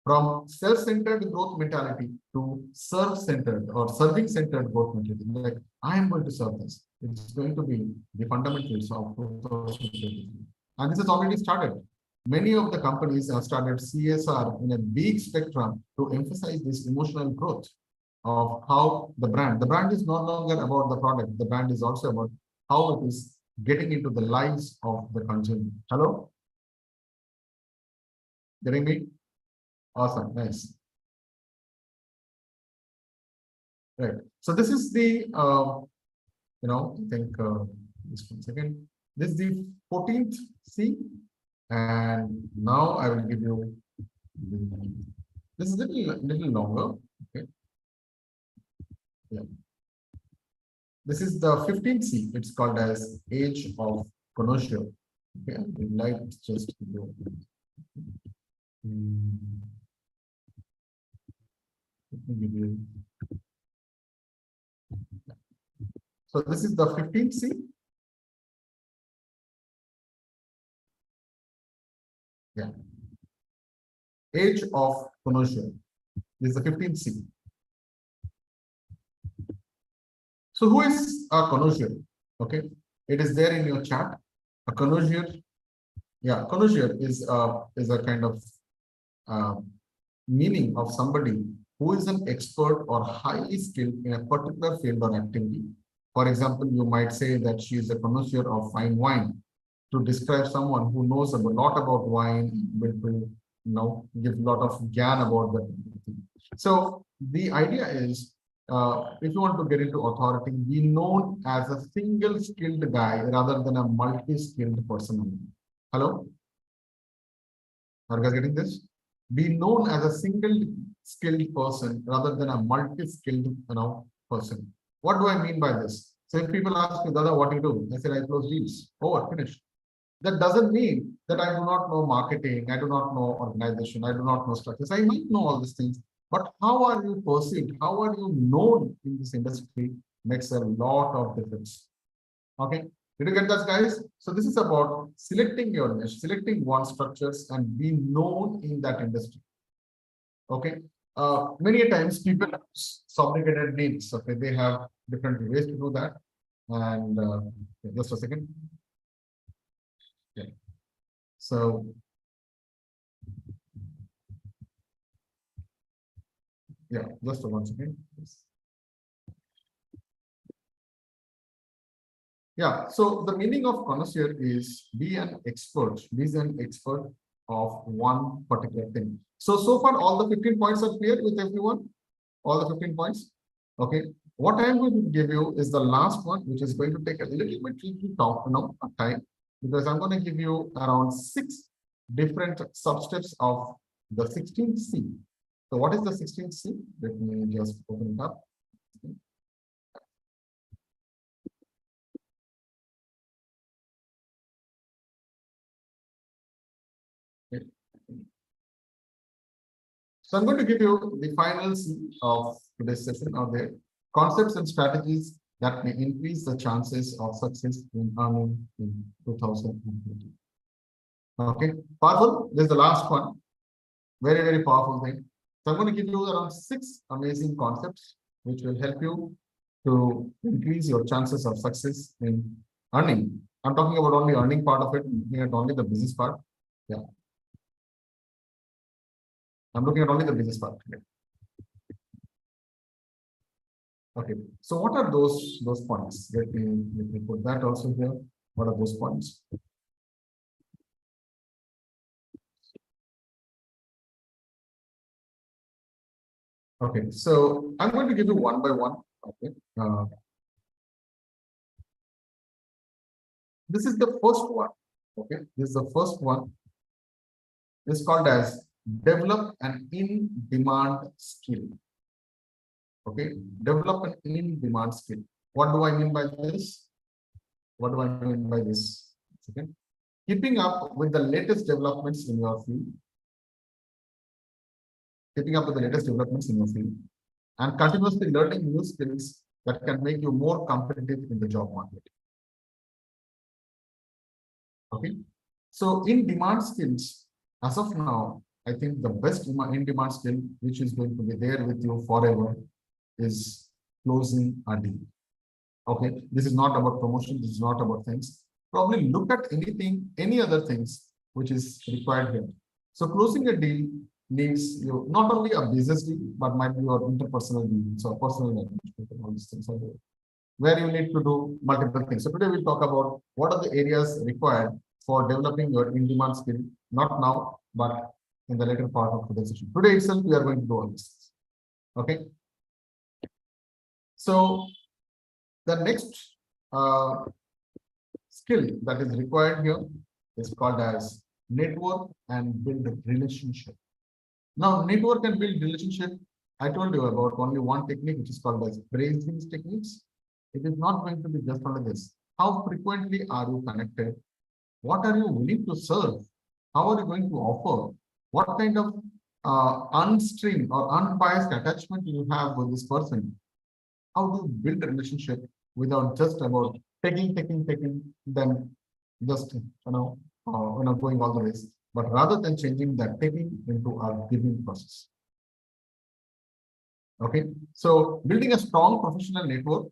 From self-centered growth mentality to serve-centered or serving-centered growth mentality. Like, I am going to serve this. It's going to be the fundamentals of 2023. And this has already started. Many of the companies have started CSR in a big spectrum to emphasize this emotional growth of how the brand is no longer about the product. The brand is also about how it is getting into the lives of the consumer. Hello? Getting me? Awesome. Nice. Right. So this is the, I think just 1 second. This is the 14th C. And now I will give you, this is a little longer. Okay. Yeah. This is the 15th C. It's called as Age of Commercial. Okay. We like just Let me give you. So this is the 15th C. Yeah. Age of connoisseur. This is the 15th C. So who is a connoisseur? Okay, it is there in your chat. A connoisseur, yeah, connoisseur is a kind of meaning of somebody who is an expert or highly skilled in a particular field or activity. For example, you might say that she is a connoisseur of fine wine to describe someone who knows a lot about wine, able to give a lot of gyan about that. So the idea is, if you want to get into authority, be known as a single skilled guy rather than a multi-skilled person. Hello? Are you guys getting this? Be known as a single skilled person rather than a multi-skilled person. What do I mean by this? So if people ask me, Dada, what do you do? I said, I close deals. Over, finished. That doesn't mean that I do not know marketing, I do not know organization, I do not know structures. I might know all these things, but how are you perceived? How are you known in this industry makes a lot of difference. Okay, did you get that, guys? So this is about selecting your niche, selecting one structures and be known in that industry. Okay, many times people have sophisticated needs. Okay, they have different ways to do that. And just a second. Yeah. So yeah, just one second. Yeah, so the meaning of connoisseur is be an expert of one particular thing. So far all the 15 points are clear with everyone? All the 15 points? Okay. What I am going to give you is the last one, which is going to take a little bit of time, because I'm going to give you around 6 different sub-steps of the 16th C. So what is the 16th C? Let me just open it up. Okay. So I'm going to give you the final C of today's session out there. Concepts and strategies that may increase the chances of success in earning in 2020. Okay, powerful. This is the last one. Very, very powerful thing. So I'm going to give you around 6 amazing concepts which will help you to increase your chances of success in earning. I'm talking about only earning part of it, looking at only the business part. Yeah. I'm looking at only the business part. Okay. So what are those points? Let me put that also here. What are those points? Okay, so I'm going to give you one by one. Okay. This is the first one. Okay, this is the first one. It's called as develop an in-demand skill. Okay, develop an in-demand skill. What do I mean by this? What do I mean by this? Okay. Keeping up with the latest developments in your field. Keeping up with the latest developments in your field and continuously learning new skills that can make you more competitive in the job market. Okay, so in-demand skills, as of now, I think the best in-demand skill, which is going to be there with you forever, is closing a deal. Okay, this is not about promotion, this is not about things. Probably look at anything, any other things which is required here. So closing a deal needs you not only a business deal, but might be your interpersonal deals or personal management, all these things are there, where you need to do multiple things. So today we'll talk about what are the areas required for developing your in-demand skill, not now, but in the later part of today's session. Today itself, we are going to do all this. Okay. So the next skill that is required here is called as network and build a relationship. Now, network and build relationship, I told you about only one technique, which is called as phrasing techniques. It is not going to be just only this. How frequently are you connected? What are you willing to serve? How are you going to offer? What kind of unstring or unbiased attachment you have with this person, how do you build a relationship without just about taking, then just going all the ways, but rather than changing that taking into a giving process. Okay, so building a strong professional network,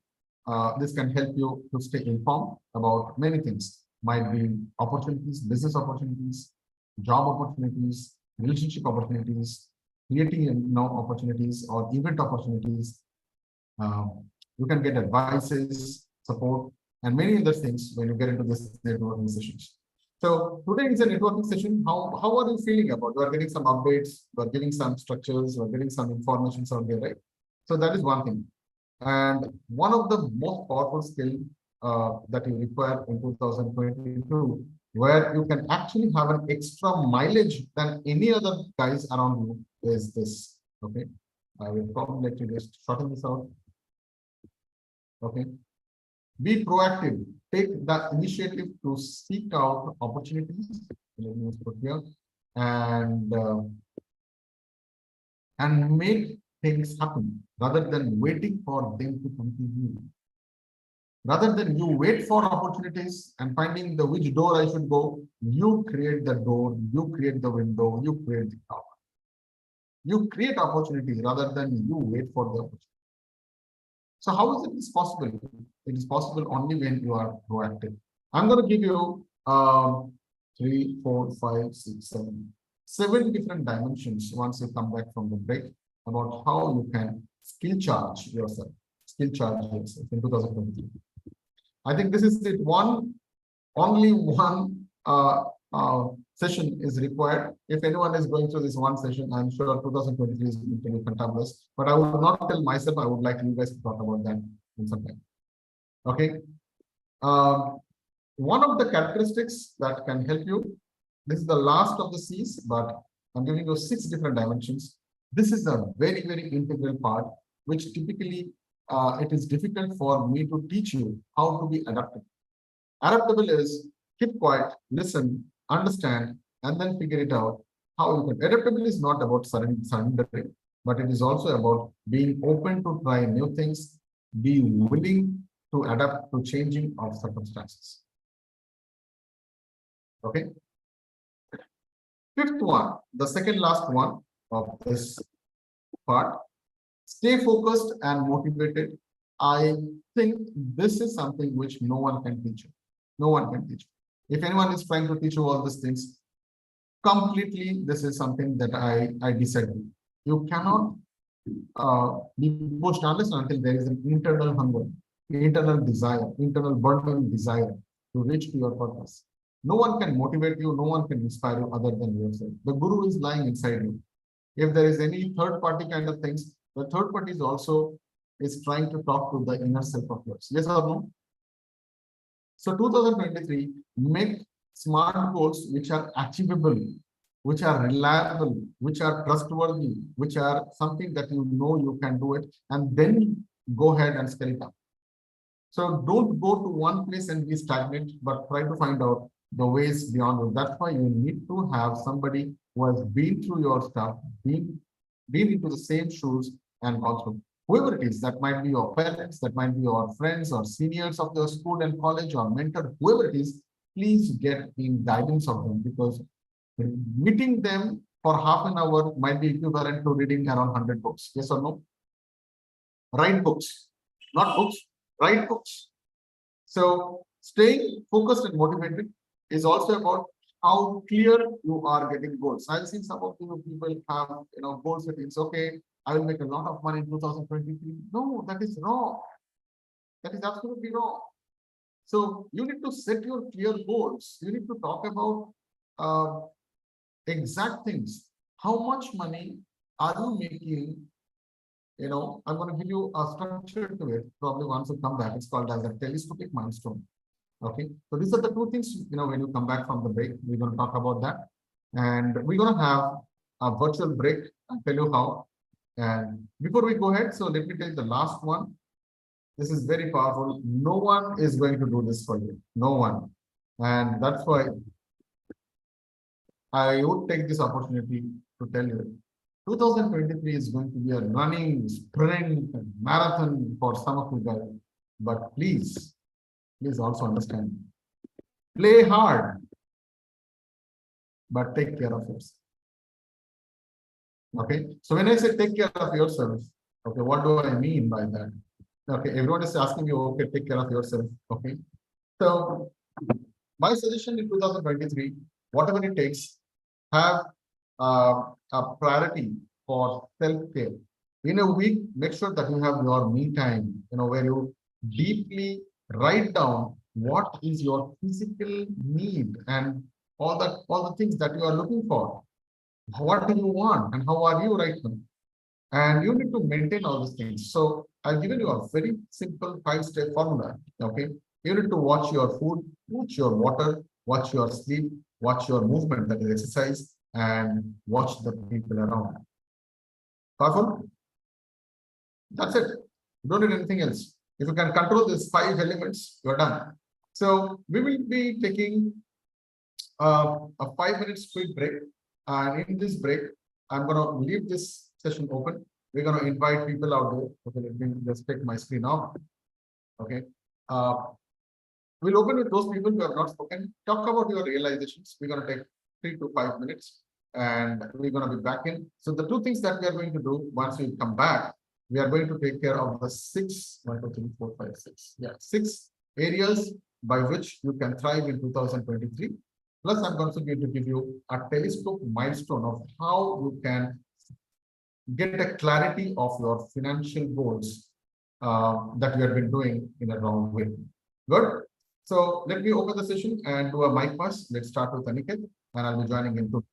this can help you to stay informed about many things. Might be opportunities, business opportunities, job opportunities, relationship opportunities, creating opportunities or event opportunities. You can get advices, support, and many other things when you get into this networking sessions. So today is a networking session. How are you feeling about? You are getting some updates, you are getting some structures, you are getting some information out there, right? So that is one thing. And one of the most powerful skill that you require in 2022, where you can actually have an extra mileage than any other guys around you, is this. Okay, I will probably let you just shorten this out. Okay, be proactive. Take the initiative to seek out opportunities. Let me put here and make things happen rather than waiting for them to come to you. Rather than you wait for opportunities and finding the which door I should go, you create the door, you create the window, you create the door. You create opportunities rather than you wait for the opportunity. So how is it possible? It is possible only when you are proactive. I'm going to give you 3, 4, 5, 6, 7 different dimensions once you come back from the break about how you can skill charge yourself in 2023. I think this is it. Only one session is required. If anyone is going through this one session, I'm sure 2023 is going to be fantabulous. But I would not tell myself. I would like you guys to talk about that in some time. Okay. One of the characteristics that can help you. This is the last of the C's, but I'm giving you 6 different dimensions. This is a very, very integral part, which typically it is difficult for me to teach you how to be adaptable. Adaptable is keep quiet, listen, understand, and then figure it out how you can. Adaptable is not about surrendering, but it is also about being open to try new things, be willing to adapt to changing of circumstances. Okay. 5th one, the second last one of this part. Stay focused and motivated. I think this is something which no one can teach you. No one can teach you. If anyone is trying to teach you all these things, completely, this is something that I disagree. You cannot be pushed unless and until there is an internal hunger, internal desire, internal burning desire to reach to your purpose. No one can motivate you, no one can inspire you other than yourself. The guru is lying inside you. If there is any third party kind of things, the third party is also trying to talk to the inner self of yours. Yes or no? So 2023, make smart goals which are achievable, which are reliable, which are trustworthy, which are something that you know you can do it, and then go ahead and scale it up. So don't go to one place and be stagnant, but try to find out the ways beyond it. That's why you need to have somebody who has been through your stuff, been into the same shoes and gone through. Whoever it is, that might be your parents, that might be your friends or seniors of your school and college or mentor, whoever it is, please get in guidance of them, because meeting them for half an hour might be equivalent to reading around 100 books. Yes or no? Write books, not books, write books. So staying focused and motivated is also about how clear you are getting goals. I've seen some of you people have goals that it's okay, I will make a lot of money in 2023. No, that is wrong. That is absolutely wrong. So you need to set your clear goals. You need to talk about exact things. How much money are you making? I'm going to give you a structure to it. Probably once you come back, it's called as a telescopic milestone. Okay, so these are the 2 things, when you come back from the break, we're going to talk about that. And we're going to have a virtual break. I'll tell you how. And before we go ahead, so let me tell you the last one. This is very powerful. No one is going to do this for you. No one. And that's why I would take this opportunity to tell you 2023 is going to be a running sprint marathon for some of you guys. But please also understand. Play hard, but take care of yourself. Okay. So when I say take care of yourself, okay, what do I mean by that? Okay, everyone is asking you, okay, take care of yourself. Okay. So my suggestion in 2023, whatever it takes, have a priority for self-care. In a week, make sure that you have your me time, where you deeply write down what is your physical need and all the things that you are looking for. What do you want and how are you right now? And you need to maintain all these things. So I've given you a very simple 5-step formula. Okay. You need to watch your food, watch your water, watch your sleep, watch your movement, that is exercise, and watch the people around. Powerful? That's it. You don't need anything else. If you can control these 5 elements, you're done. So we will be taking a 5-minute quick break. And in this break, I'm going to leave this session open. We're going to invite people out there. Okay, let me just take my screen off. Okay. We'll open with those people who have not spoken. Talk about your realizations. We're going to take 3 to 5 minutes and we're going to be back in. So the 2 things that we are going to do once we come back, we are going to take care of the 6 areas by which you can thrive in 2023. Plus, I'm also going to give you a telescope milestone of how you can get a clarity of your financial goals that you have been doing in a wrong way. Good. So let me open the session and do a mic pass. Let's start with Aniket, and I'll be joining in 2.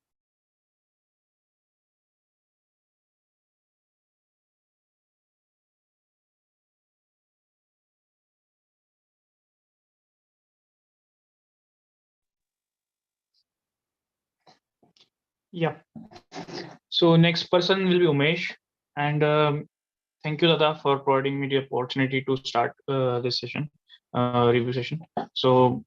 Yeah. So next person will be Umesh, and thank you, Dada, for providing me the opportunity to start this session, review session. So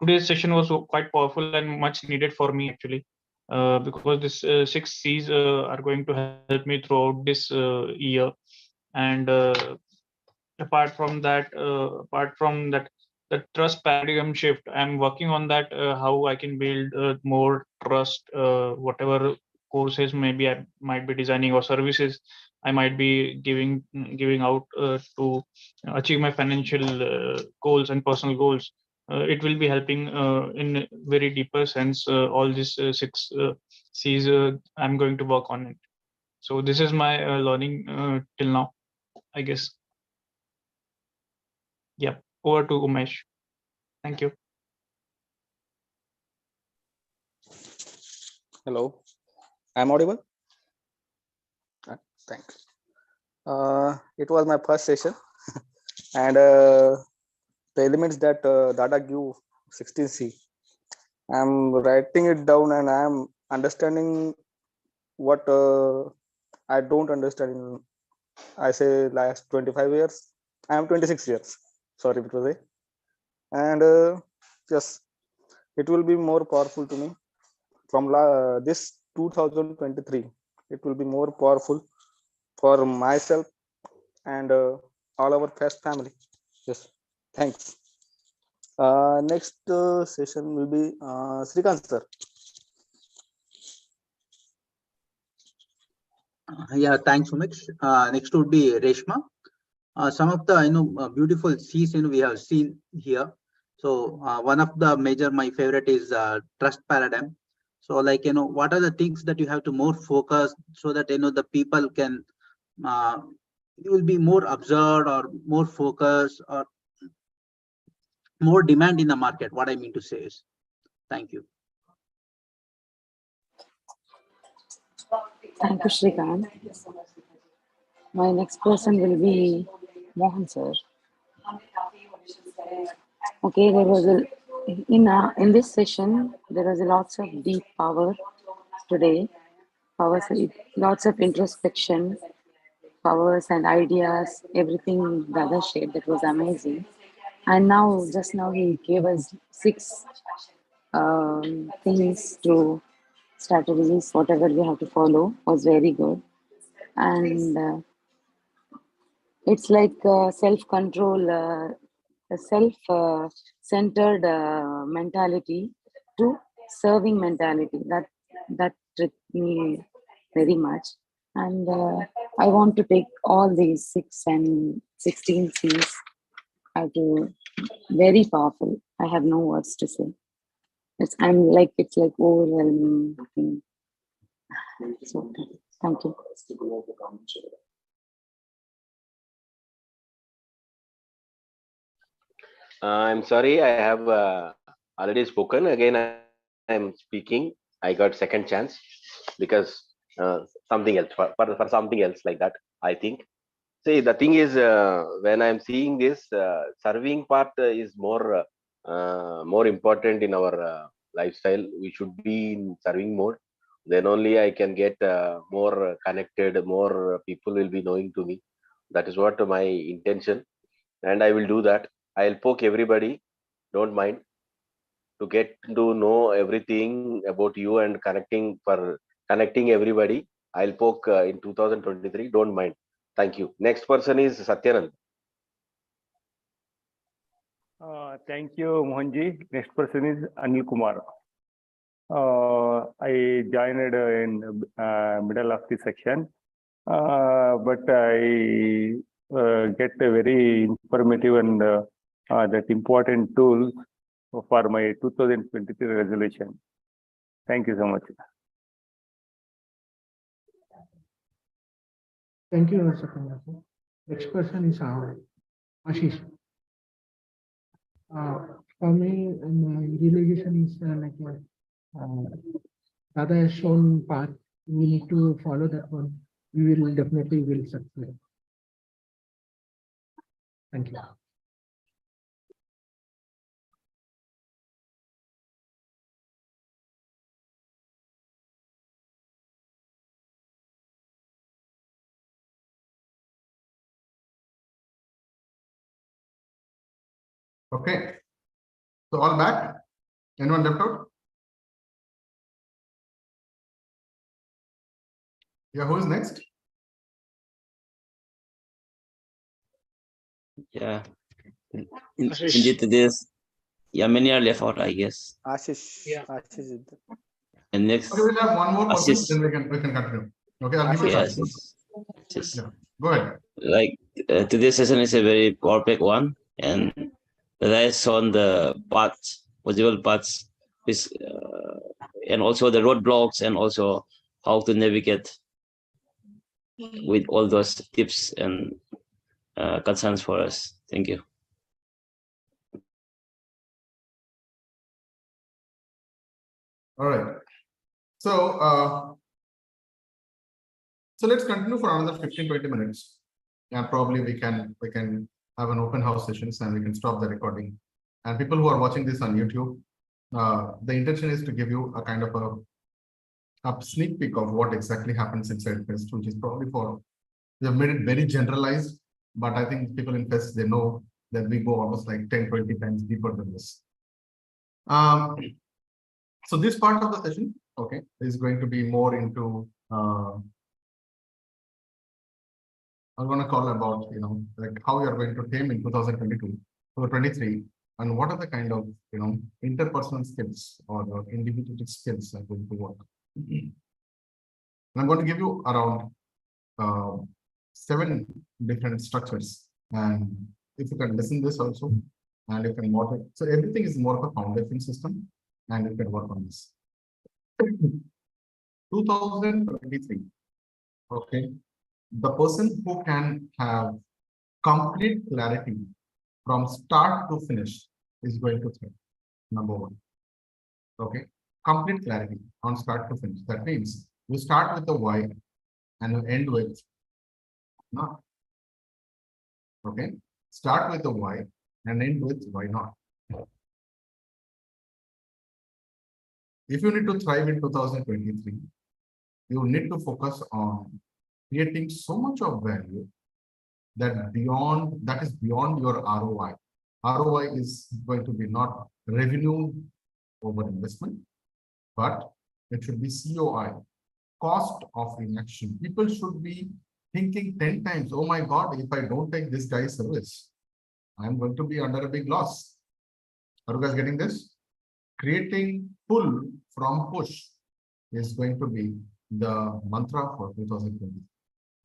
today's session was quite powerful and much needed for me actually, because this 6 C's are going to help me throughout this year. And apart from that, the trust paradigm shift, I'm working on that, how I can build more trust, whatever courses maybe I might be designing or services I might be giving out to achieve my financial goals and personal goals. It will be helping in very deeper sense all these 6 C's. I'm going to work on it. So this is my learning till now, I guess. Yeah, over to Umesh. Thank you. Hello, I'm audible? Thanks. It was my first session and the elements that Dada give 16C, I'm writing it down and I'm understanding what I don't understand in, I say, last 25 years. I am 26 years, sorry, because and yes, it will be more powerful to me from this 2023. It will be more powerful for myself and all our first family. Yes, thanks. Next session will be Srikant sir. Yeah, thanks, Umesh. Next would be Reshma. Some of the beautiful C's we have seen here. So one of the major, my favorite is trust paradigm. So like what are the things that you have to more focus so that the people can you will be more observed or more focused or more demand in the market. What I mean to say is, thank you. Thank you, Shrikant. My next person will be Mohan sir. Okay, there was in this session there was lots of deep power today. Lots of introspection, powers and ideas, everything the other shared. That was amazing. And just now he gave us 6 things to strategies, whatever we have to follow was very good. And it's like self-control, a self-centered mentality to serving mentality. That tricked me very much. And I want to take all these 6 and 16 C's. Very powerful. I have no words to say. It's like overwhelming thing. So thank you. I'm sorry, I have already spoken. Again, I'm speaking. I got second chance because something else for something else like that. I think. See, the thing is, when I'm seeing this, serving part is more important in our lifestyle. We should be in serving mode. Then only I can get more connected. More people will be knowing to me. That is what my intention, and I will do that. I'll poke everybody. Don't mind to get to know everything about you and connecting everybody. I'll poke in 2023. Don't mind. Thank you. Next person is Satyanand. Thank you, Mohanji. Next person is Anil Kumar. I joined in middle of the section, but I get a very informative and that important tool for my 2023 resolution. Thank you so much. Thank you, Satyanand. Next person is Ashish. For me, my realization is Dada has shown path. We need to follow that one. We will definitely succeed. Thank you. Okay. So all back? Anyone left out? Yeah, who is next? Yeah. Ashish. Indeed, this. Yeah, many are left out, I guess. Ashish. Yeah. Ashish is there. And next. Okay, we'll have one more person, Ashish. then we can continue. Okay, I'll give you a Yes. chance. Yeah, go ahead. Like today's session is a very perfect one, and that I saw the paths, possible paths, and also the roadblocks, and also how to navigate with all those tips and concerns for us. Thank you. All right. So let's continue for another 15-20 minutes. And probably we can have an open house sessions and we can stop the recording. And people who are watching this on YouTube, the intention is to give you a kind of a sneak peek of what exactly happens inside FEST, which is probably we have made it very generalized, but I think people in FEST, they know that we go almost like 10-20 times deeper than this. So this part of the session, okay, is going to be more into I'm going to call about, like how you are going to tame in 2022 or 23, and what are the kind of, interpersonal skills or individual skills are going to work. And I'm going to give you around 7 different structures, and if you can listen this also, and you can model. So everything is more of a foundation system, and you can work on this. 2023, okay. The person who can have complete clarity from start to finish is going to thrive. Number 1. Okay, complete clarity on start to finish. That means you start with the why and you end with not. Okay, start with the why and end with why not. If you need to thrive in 2023, you need to focus on creating so much of value that is beyond your ROI. ROI is going to be not revenue over investment, but It should be COI, cost of inaction. People should be thinking 10 times, oh my God, if I don't take this guy's service, I'm going to be under a big loss. Are you guys getting this? Creating pull from push is going to be the mantra for 2020,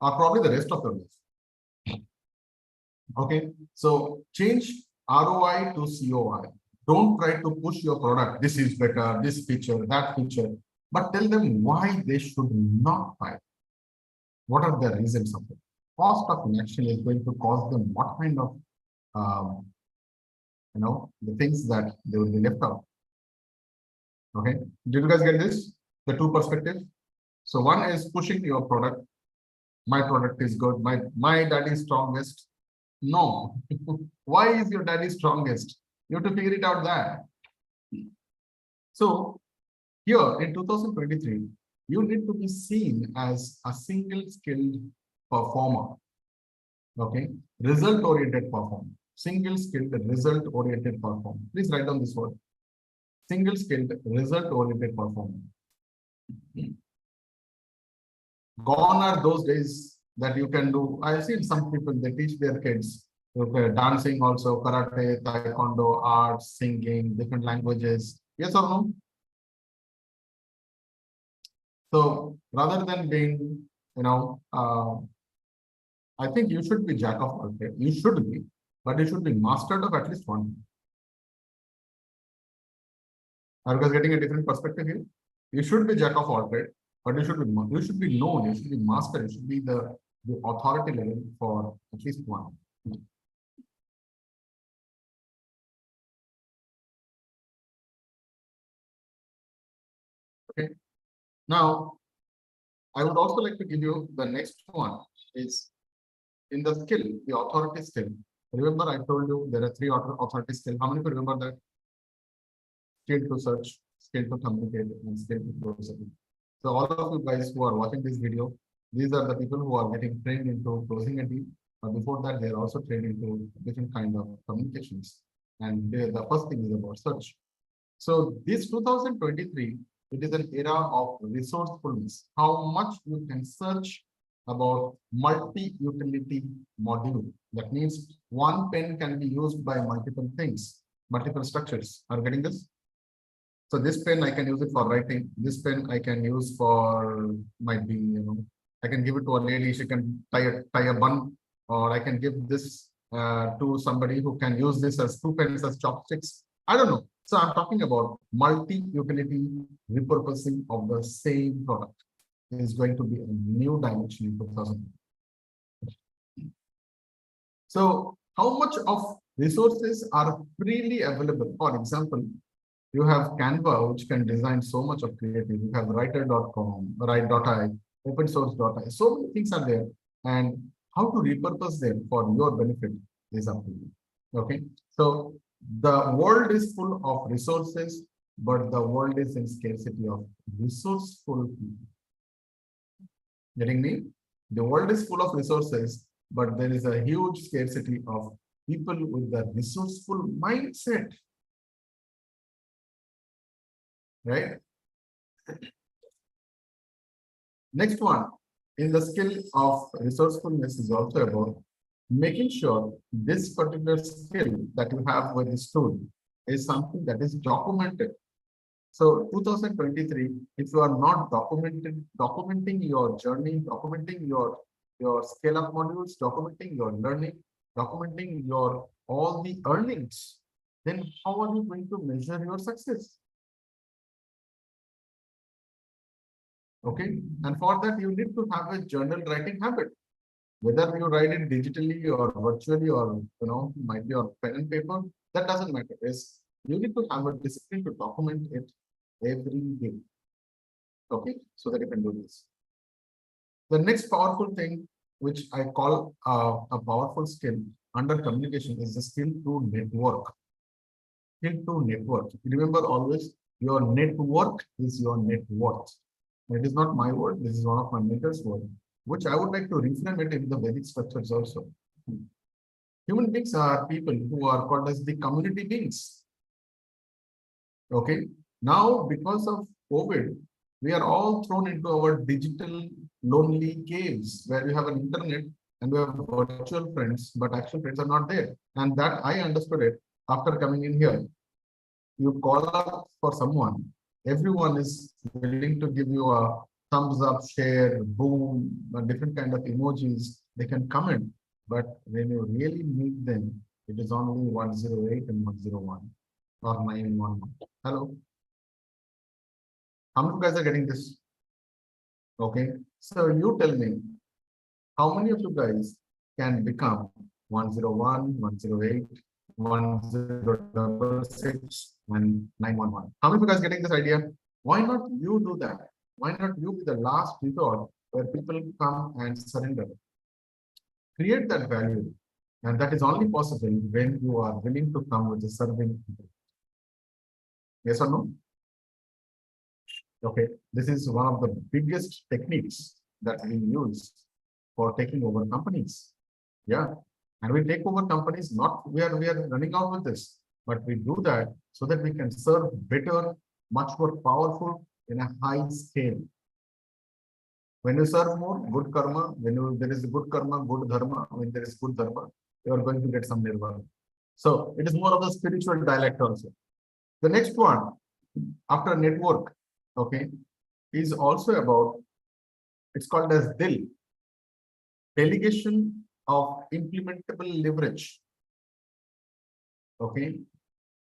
or probably the rest of the life. Okay, so change ROI to COI. Don't try to push your product. This is better, this feature, that feature, but tell them why they should not buy. What are the reasons of it? Cost of inaction is going to cause them what kind of, the things that they will be left out. Okay, did you guys get this? The two perspectives. So one is pushing your product. My product is good. My daddy is strongest. No. Why is your daddy strongest? You have to figure it out there. So here in 2023, you need to be seen as a single skilled performer. Okay, result oriented performer. Single skilled result oriented performer. Please write down this word. Single skilled result oriented performer. Gone are those days that you can do. I've seen some people, they teach their kids dancing also, karate, taekwondo, arts, singing, different languages. Yes or no? So rather than being, I think you should be jack of all trades. You should be, but you should be mastered of at least one. Are you guys getting a different perspective here? You should be jack of all trades, but you should be known, you should be master, you should be the authority level for at least one. Okay. Now, I would also like to give you the next one is in the skill, the authority skill. Remember, I told you there are three authority skills. How many people remember that? Skill to search, skill to communicate, and skill to closing. So all of you guys who are watching this video, these are the people who are getting trained into closing a deal. But before that, they are also trained into different kind of communications. And the first thing is about search. So this 2023, it is an era of resourcefulness. How much you can search about multi-utility module. That means one pen can be used by multiple things, multiple structures. Are you getting this? So this pen, I can use it for writing. This pen I can use for, might be, I can give it to a lady, she can tie a bun, or I can give this to somebody who can use this as two pens as chopsticks. I don't know. So I'm talking about multi-utility repurposing of the same product. It is going to be a new dimension in 2000. So how much of resources are freely available? For example, you have Canva, which can design so much of creative. You have writer.com, write.ai, open source.ai. So many things are there. And how to repurpose them for your benefit is up to you. Okay. So the world is full of resources, but the world is in scarcity of resourceful people. Getting me? The world is full of resources, but there is a huge scarcity of people with the resourceful mindset. Right? Next one, in the skill of resourcefulness is also about making sure this particular skill that you have with this tool is something that is documented. So 2023, if you are not documenting your journey, documenting your scale-up modules, documenting your learning, documenting your all the earnings, then how are you going to measure your success? Okay, and for that you need to have a journal writing habit. Whether you write it digitally or virtually or might be on pen and paper, that doesn't matter. Is you need to have a discipline to document it every day. Okay, so that you can do this. The next powerful thing, which I call a powerful skill under communication, is the skill to network. Skill to network. Remember always, your network is your net worth. It is not my word. This is one of my mentors' word, which I would like to reframe it in the Vedic structures also. Human beings are people who are called as the community beings. Okay. Now, because of COVID, We are all thrown into our digital lonely caves where we have an internet and we have virtual friends, but actual friends are not there. And that I understood it after coming in here. You call up for someone, everyone is willing to give you a thumbs up, share, boom, different kind of emojis. They can comment, but when you really meet them, it is only 108 and 101 or 911. Hello. How many of you guys are getting this? Okay. So you tell me, how many of you guys can become 101, 108, 1066, and 911? How many of you guys getting this idea? Why not you do that? Why not you be the last resort where people come and surrender? Create that value. And that is only possible when you are willing to come with a serving. Yes or no? Okay, this is one of the biggest techniques that we use for taking over companies. Yeah, and we take over companies, not we are running out with this, but we do that so that we can serve better, much more powerful in a high scale. When you serve more, good karma. When there is good karma, good dharma. When there is good dharma, you are going to get some nirvana. So it is more of a spiritual dialect also. The next one, after network, okay, is also about, it's called as DIL, delegation of implementable leverage. Okay,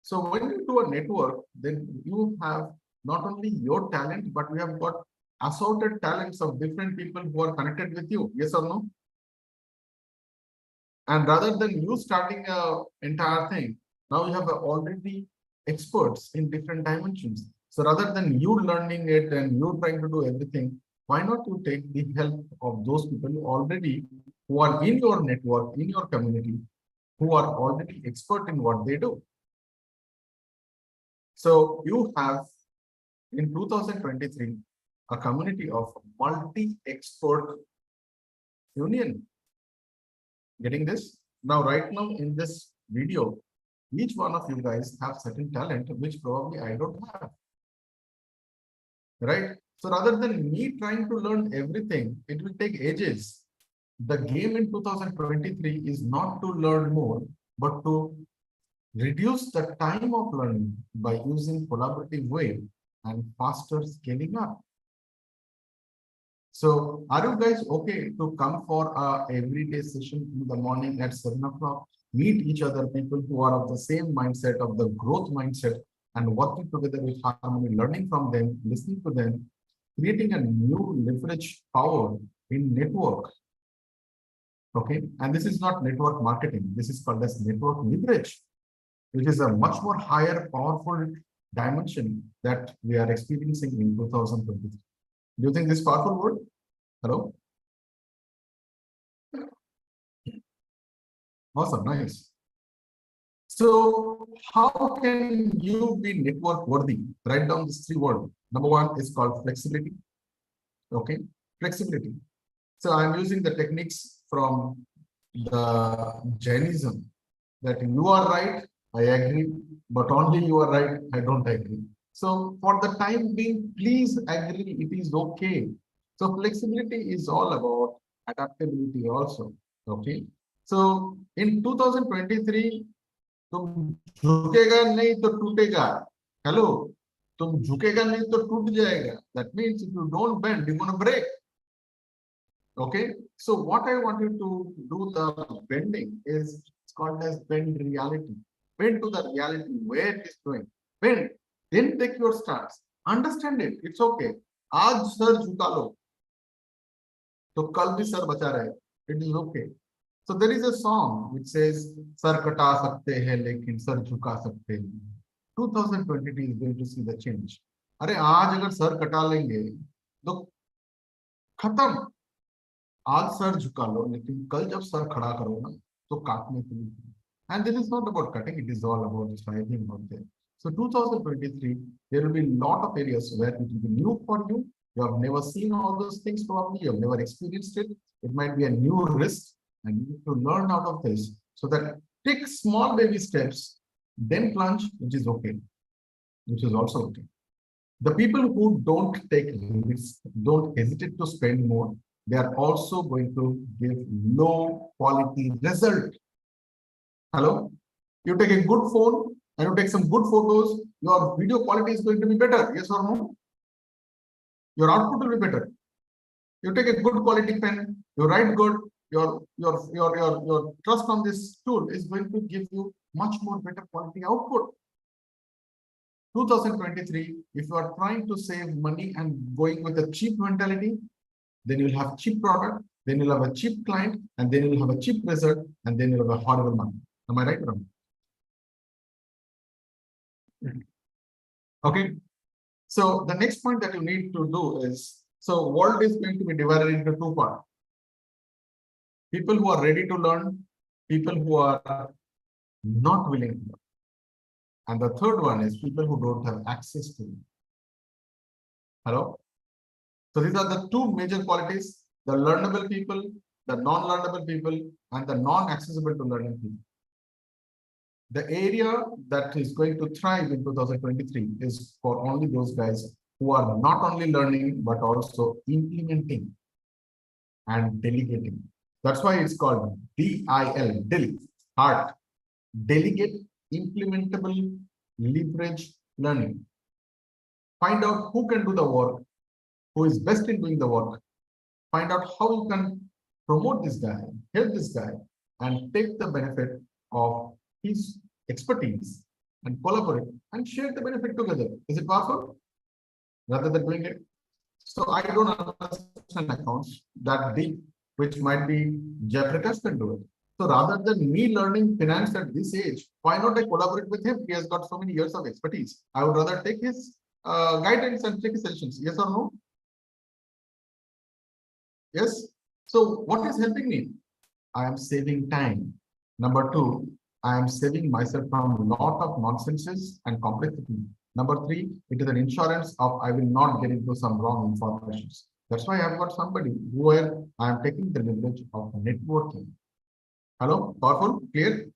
so when you do a network, then you have not only your talent, but we have got assorted talents of different people who are connected with you. Yes or no? And rather than you starting an entire thing, now you have already experts in different dimensions. So rather than you learning it and you trying to do everything, why not you take the help of those people who are in your network, in your community, who are already expert in what they do. So you have in 2023 a community of multi-expert union. Getting this? Now, right now in this video, each one of you guys have certain talent which probably I don't have. Right? So rather than me trying to learn everything, it will take ages. The game in 2023 is not to learn more, but to reduce the time of learning by using collaborative way and faster scaling up. So are you guys okay to come for a everyday session in the morning at 7 o'clock, meet each other, people who are of the same mindset, of the growth mindset, and working together with harmony, learning from them, listening to them, creating a new leverage power in network. Okay, and this is not network marketing. This is called as network leverage, which is a much more higher, powerful dimension that we are experiencing in 2023. Do you think this is powerful word? Hello? Awesome, nice. So how can you be network worthy? Write down these 3 words. Number 1 is called flexibility. Okay, flexibility. So I'm using the techniques from the Jainism that you are right, I agree, but only you are right, I don't agree. So for the time being, please agree, it is okay. So flexibility is all about adaptability also. Okay. So in 2023, तुम झुकेगा नहीं तो टूटेगा. Hello, तुम झुकेगा नहीं तो टूट जाएगा. That means if you don't bend, you're going to break. Okay, so what I want you to do the bending is it's called as bend reality. Bend to the reality where it is going. Bend, then take your stance. Understand it. It's okay. आज sir झुका लो, तो कल भी sir बचा रहे. It is okay. So there is a song which says, "sir कटा सकते हैं लेकिन सर झुका सकते हैं." 2022 is going to see the change. अरे आज अगर सर कटा लेंगे तो खत्म. आज सर झुका लो, लेकिन कल जब सर खड़ा करो ना तो काटने के लिए. And this is not about cutting, it is all about striving out there. So 2023, there will be a lot of areas where it will be new for you. You have never seen all those things probably, you have never experienced it. It might be a new risk and you need to learn out of this. So that take small baby steps, then plunge, which is okay, which is also okay. The people who don't take risks, don't hesitate to spend more, they are also going to give low quality result. Hello? You take a good phone and you take some good photos, your video quality is going to be better. Yes or no? Your output will be better. You take a good quality pen, you write good, your trust on this tool is going to give you much more better quality output. 2023, if you are trying to save money and going with a cheap mentality, then you'll have cheap product, then you'll have a cheap client, and then you'll have a cheap result, and then you'll have a horrible money. Am I right or wrong? Okay. So the next point that you need to do is, so world is going to be divided into two parts. People who are ready to learn, people who are not willing to learn. And the third one is people who don't have access to it. Hello? So these are the two major qualities, the learnable people, the non-learnable people, and the non-accessible to learning people. The area that is going to thrive in 2023 is for only those guys who are not only learning, but also implementing and delegating. That's why it's called DIL, DIL, heart, delegate, implementable, leverage, learning. Find out who can do the work, who is best in doing the work. Find out how you can promote this guy, help this guy, and take the benefit of his expertise and collaborate and share the benefit together. Is it powerful? Rather than doing it. So I don't understand accounts that deep, which might be Jayaprakash can do it. So rather than me learning finance at this age, why not I collaborate with him? He has got so many years of expertise. I would rather take his guidance and take his suggestions. Yes or no? Yes. So what is helping me? I am saving time. Number two, I am saving myself from a lot of nonsenses and complexity. Number three, it is an insurance of I will not get into some wrong information. That's why I've got somebody where I am taking the leverage of networking. Hello, powerful, clear?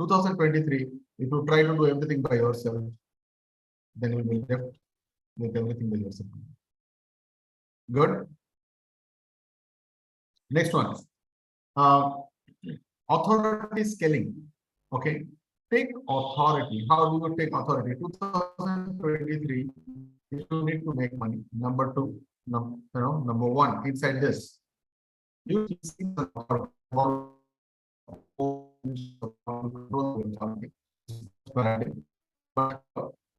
2023, if you try to do everything by yourself, then you will be left with everything by yourself. Good. Next one. Authority scaling. Okay. Take authority. How do you take authority? 2023, you need to make money. Number two, number one, inside this, you see the but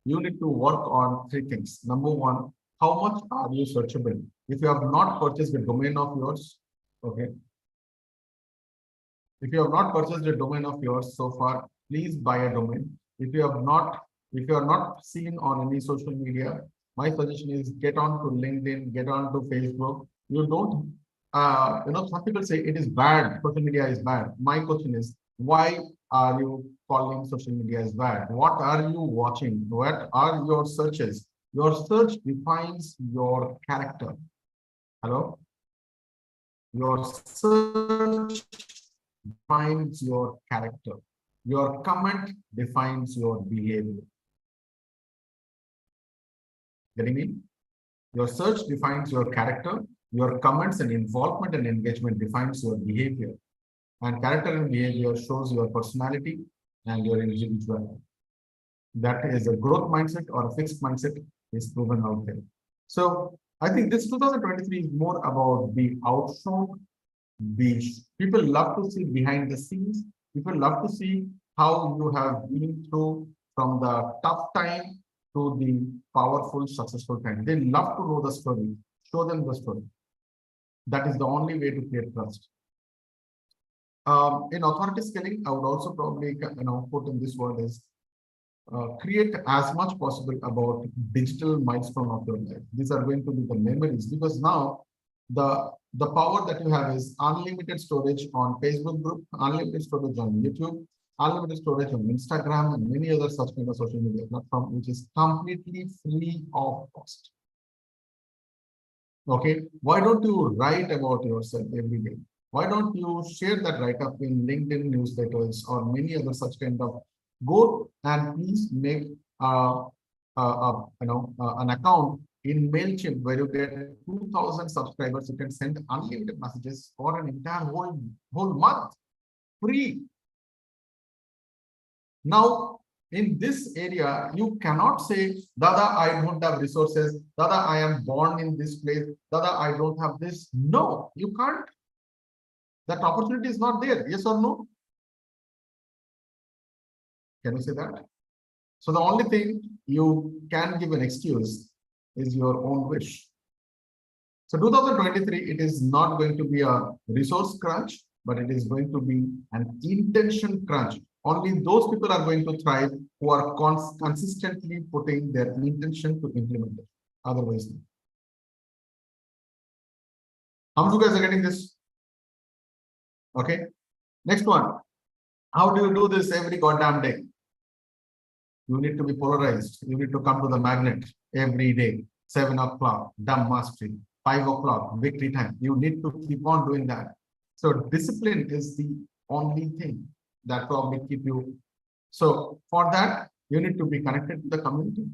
you need to work on three things. Number one, how much are you searchable? If you have not purchased a domain of yours, okay. If you have not purchased a domain of yours so far, please buy a domain. If you are not seen on any social media, my suggestion is get on to LinkedIn, get on to Facebook. You don't, some people say it is bad, social media is bad. My question is, why are you calling social media as bad? What are you watching? What are your searches? Your search defines your character. Hello? Your search defines your character. Your comment defines your behavior. Getting me? Your search defines your character. Your comments and involvement and engagement defines your behavior. And character and behavior shows your personality and your individuality. That is a growth mindset or a fixed mindset is proven out there. So I think this 2023 is more about the outshone. People love to see behind the scenes. People love to see how you have been through from the tough time to the powerful, successful time. They love to know the story. Show them the story. That is the only way to create trust. In authority scaling, I would also probably put in this word is create as much possible about digital milestone of your life. These are going to be the memories, because now the power that you have is unlimited storage on Facebook group, unlimited storage on YouTube, unlimited storage on Instagram, and many other such kind of social media platform, which is completely free of cost. Okay, why don't you write about yourself every day? Why don't you share that write-up in LinkedIn newsletters or many other such kind of, go and please make an account in MailChimp where you get 2,000 subscribers, you can send unlimited messages for an entire whole month, free. Now, in this area, you cannot say, Dada, I don't have resources. Dada, I am born in this place. Dada, I don't have this. No, you can't. That opportunity is not there. Yes or no? Can you say that? So the only thing you can give an excuse is your own wish. So 2023, it is not going to be a resource crunch, but it is going to be an intention crunch. Only those people are going to thrive who are consistently putting their intention to implement it. Otherwise, no. How many of you guys are getting this? Okay. Next one. How do you do this every goddamn day? You need to be polarized. You need to come to the magnet every day. 7 o'clock, dumb mastery. 5 o'clock, victory time. You need to keep on doing that. So discipline is the only thing that probably keep you. So for that, you need to be connected to the community.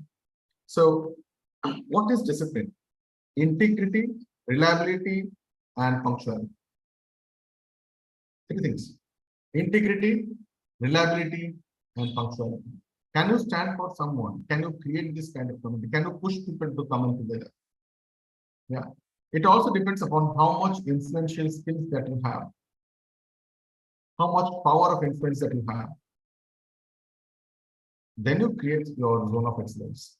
So what is discipline? Integrity, reliability, and punctuality. 3 things. Integrity, reliability, and punctuality. Can you stand for someone? Can you create this kind of community? Can you push people to come in together? Yeah. It also depends upon how much influential skills that you have, how much power of influence that you have. Then you create your zone of excellence.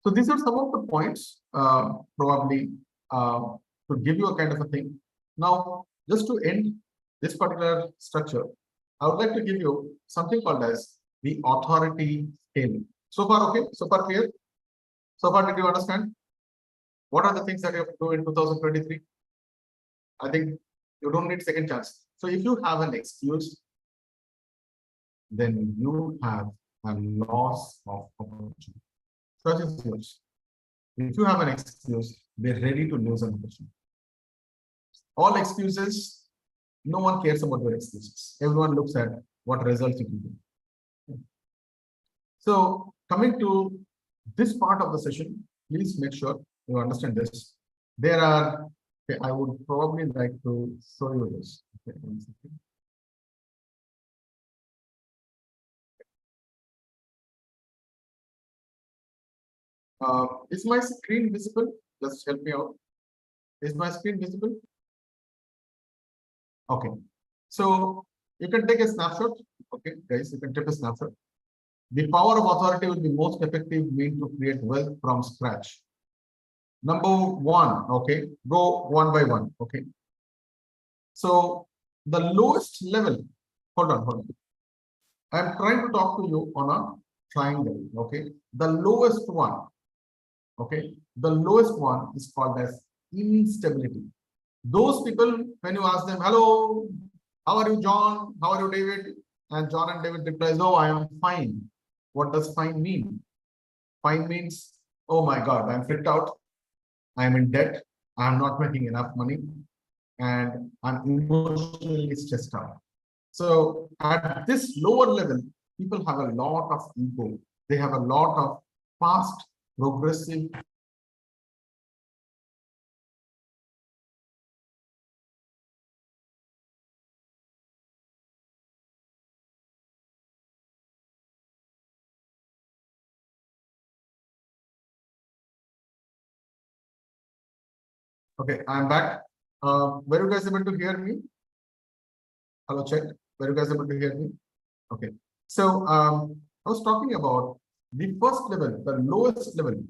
So these are some of the points, probably to give you a kind of a thing. Now, just to end this particular structure, I would like to give you something called as the authority scale. So far, okay? So far clear? So far, did you understand? What are the things that you have to do in 2023? I think you don't need second chance. So if you have an excuse, then you have a loss of opportunity. Such is yours. If you have an excuse, be ready to lose an opportunity. All excuses, no one cares about your excuses. Everyone looks at what results you can do. So coming to this part of the session, please make sure you understand this. There are, okay, I would probably like to show you this. Okay, 1 second. Is my screen visible? Just help me out. Is my screen visible? Okay. So you can take a snapshot. Okay, guys, you can take a snapshot. The power of authority will be most effective mean to create wealth from scratch. Number 1, okay, go one by one. Okay. So the lowest level, hold on. I'm trying to talk to you on a triangle. Okay. The lowest one. Okay, the lowest one is called as instability. Those people, when you ask them, hello, how are you, John? How are you, David? And John and David replies, oh, I am fine. What does fine mean? Fine means, oh my God, I'm freaked out. I'm in debt. I'm not making enough money. And I'm emotionally stressed out. So at this lower level, people have a lot of ego. They have a lot of past progressive Okay, I'm back. Were you guys able to hear me? Hello, check. Were you guys able to hear me? Okay. So I was talking about the first level, the lowest level.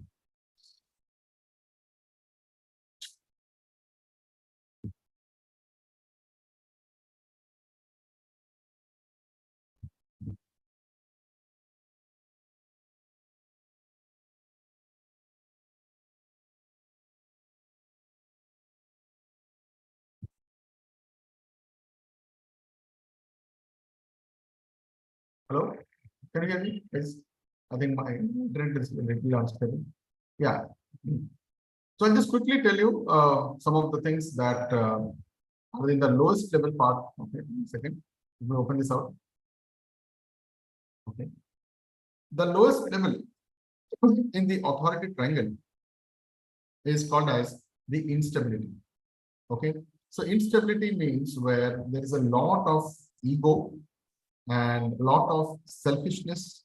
Hello, can you hear me? Yes. I think my internet is really unstable. Yeah. So I'll just quickly tell you some of the things that are in the lowest level part. Okay, 1 second. Let me open this out. Okay. The lowest level in the authority triangle is called as the instability. Okay, so instability means where there is a lot of ego and a lot of selfishness.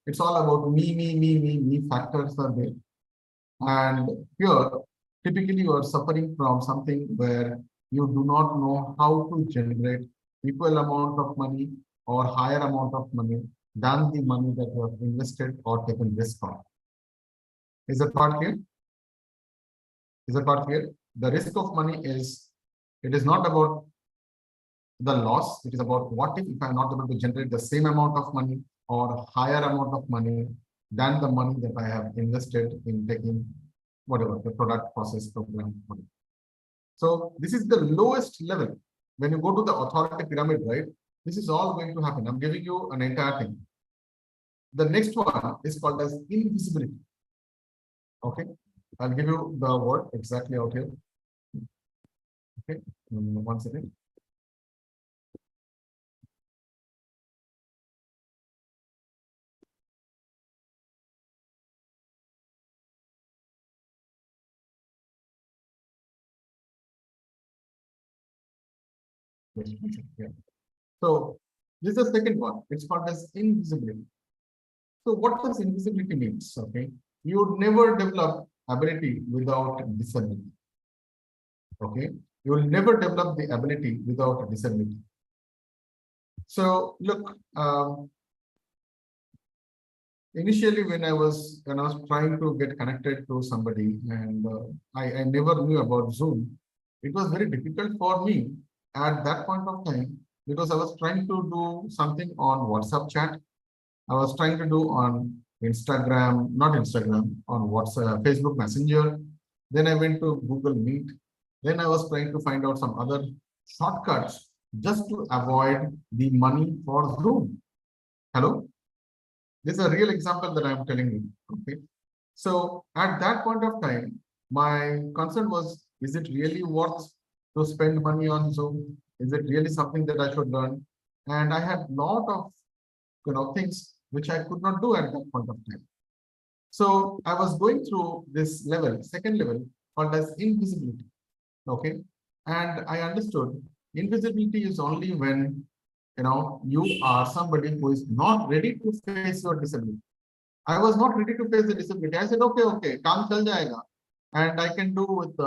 It's all about me factors are there. And here, typically you are suffering from something where you do not know how to generate equal amount of money or higher amount of money than the money that you have invested or taken risk on. Is that part clear? Is that part clear? The risk of money is, it is not about the loss. It is about what if I'm not able to generate the same amount of money or higher amount of money than the money that I have invested in taking whatever the product, process, program. So this is the lowest level. When you go to the authority pyramid, right? This is all going to happen. I'm giving you an entire thing. The next one is called as invisibility. Okay, I'll give you the word exactly out here. Okay, 1 second. Yeah. So this is the second one. It's called as invisibility. So what does invisibility means? Okay, you would never develop ability without disability. Okay, you will never develop the ability without disability. So look, initially when I was trying to get connected to somebody, and I never knew about Zoom, it was very difficult for me at that point of time because I was trying to do something on WhatsApp chat. I was trying to do on Instagram, not Instagram, on WhatsApp, Facebook Messenger. Then I went to Google Meet. Then I was trying to find out some other shortcuts just to avoid the money for Zoom. Hello? This is a real example that I'm telling you. Okay. So at that point of time, my concern was, is it really worth to spend money on Zoom? Is it really something that I should learn? And I had a lot of things which I could not do at that point of time. So I was going through this level, second level, called as invisibility. Okay. And I understood invisibility is only when you are somebody who is not ready to face your disability. I was not ready to face the disability. I said, okay, kaam chal jayega. And I can do with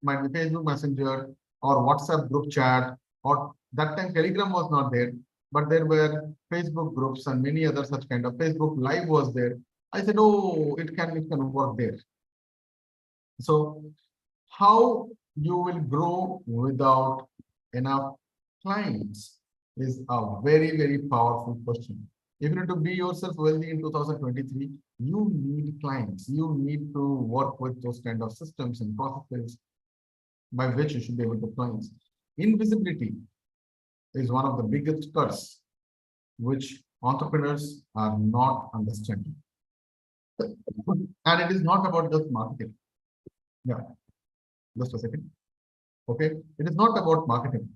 my Facebook Messenger or WhatsApp group chat, or that time Telegram was not there, but there were Facebook groups and many other such kind of Facebook Live was there. I said, oh, it can work there. So how you will grow without enough clients is a very, very powerful question. If you need to be yourself wealthy in 2023, you need clients. You need to work with those kind of systems and processes by which you should be able to clients. Invisibility is one of the biggest curse which entrepreneurs are not understanding. And it is not about just marketing. Yeah, just a second. Okay, it is not about marketing.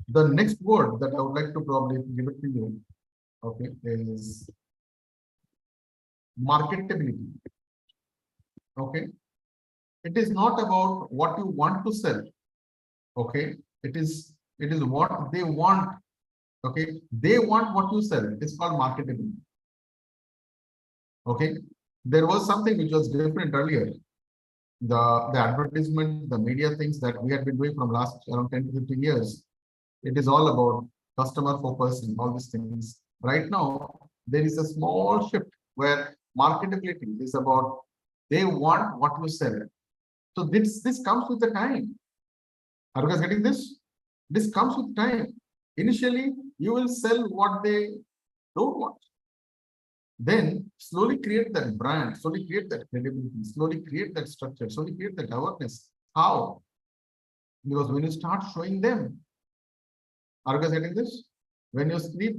The next word that I would like to probably give it to you, okay, is marketability. Okay, it is not about what you want to sell. Okay, it is what they want. Okay, they want what you sell. It's called marketability. Okay, there was something which was different earlier. The advertisement, the media things that we had been doing from last around 10 to 15 years. It is all about customer focus and all these things. Right now, there is a small shift where marketability is about they want what you sell. So this comes with the time. Are you guys getting this? This comes with time. Initially, you will sell what they don't want. Then slowly create that brand, slowly create that credibility, slowly create that structure, slowly create that awareness. How? Because when you start showing them, are you guys getting this? When you sleep,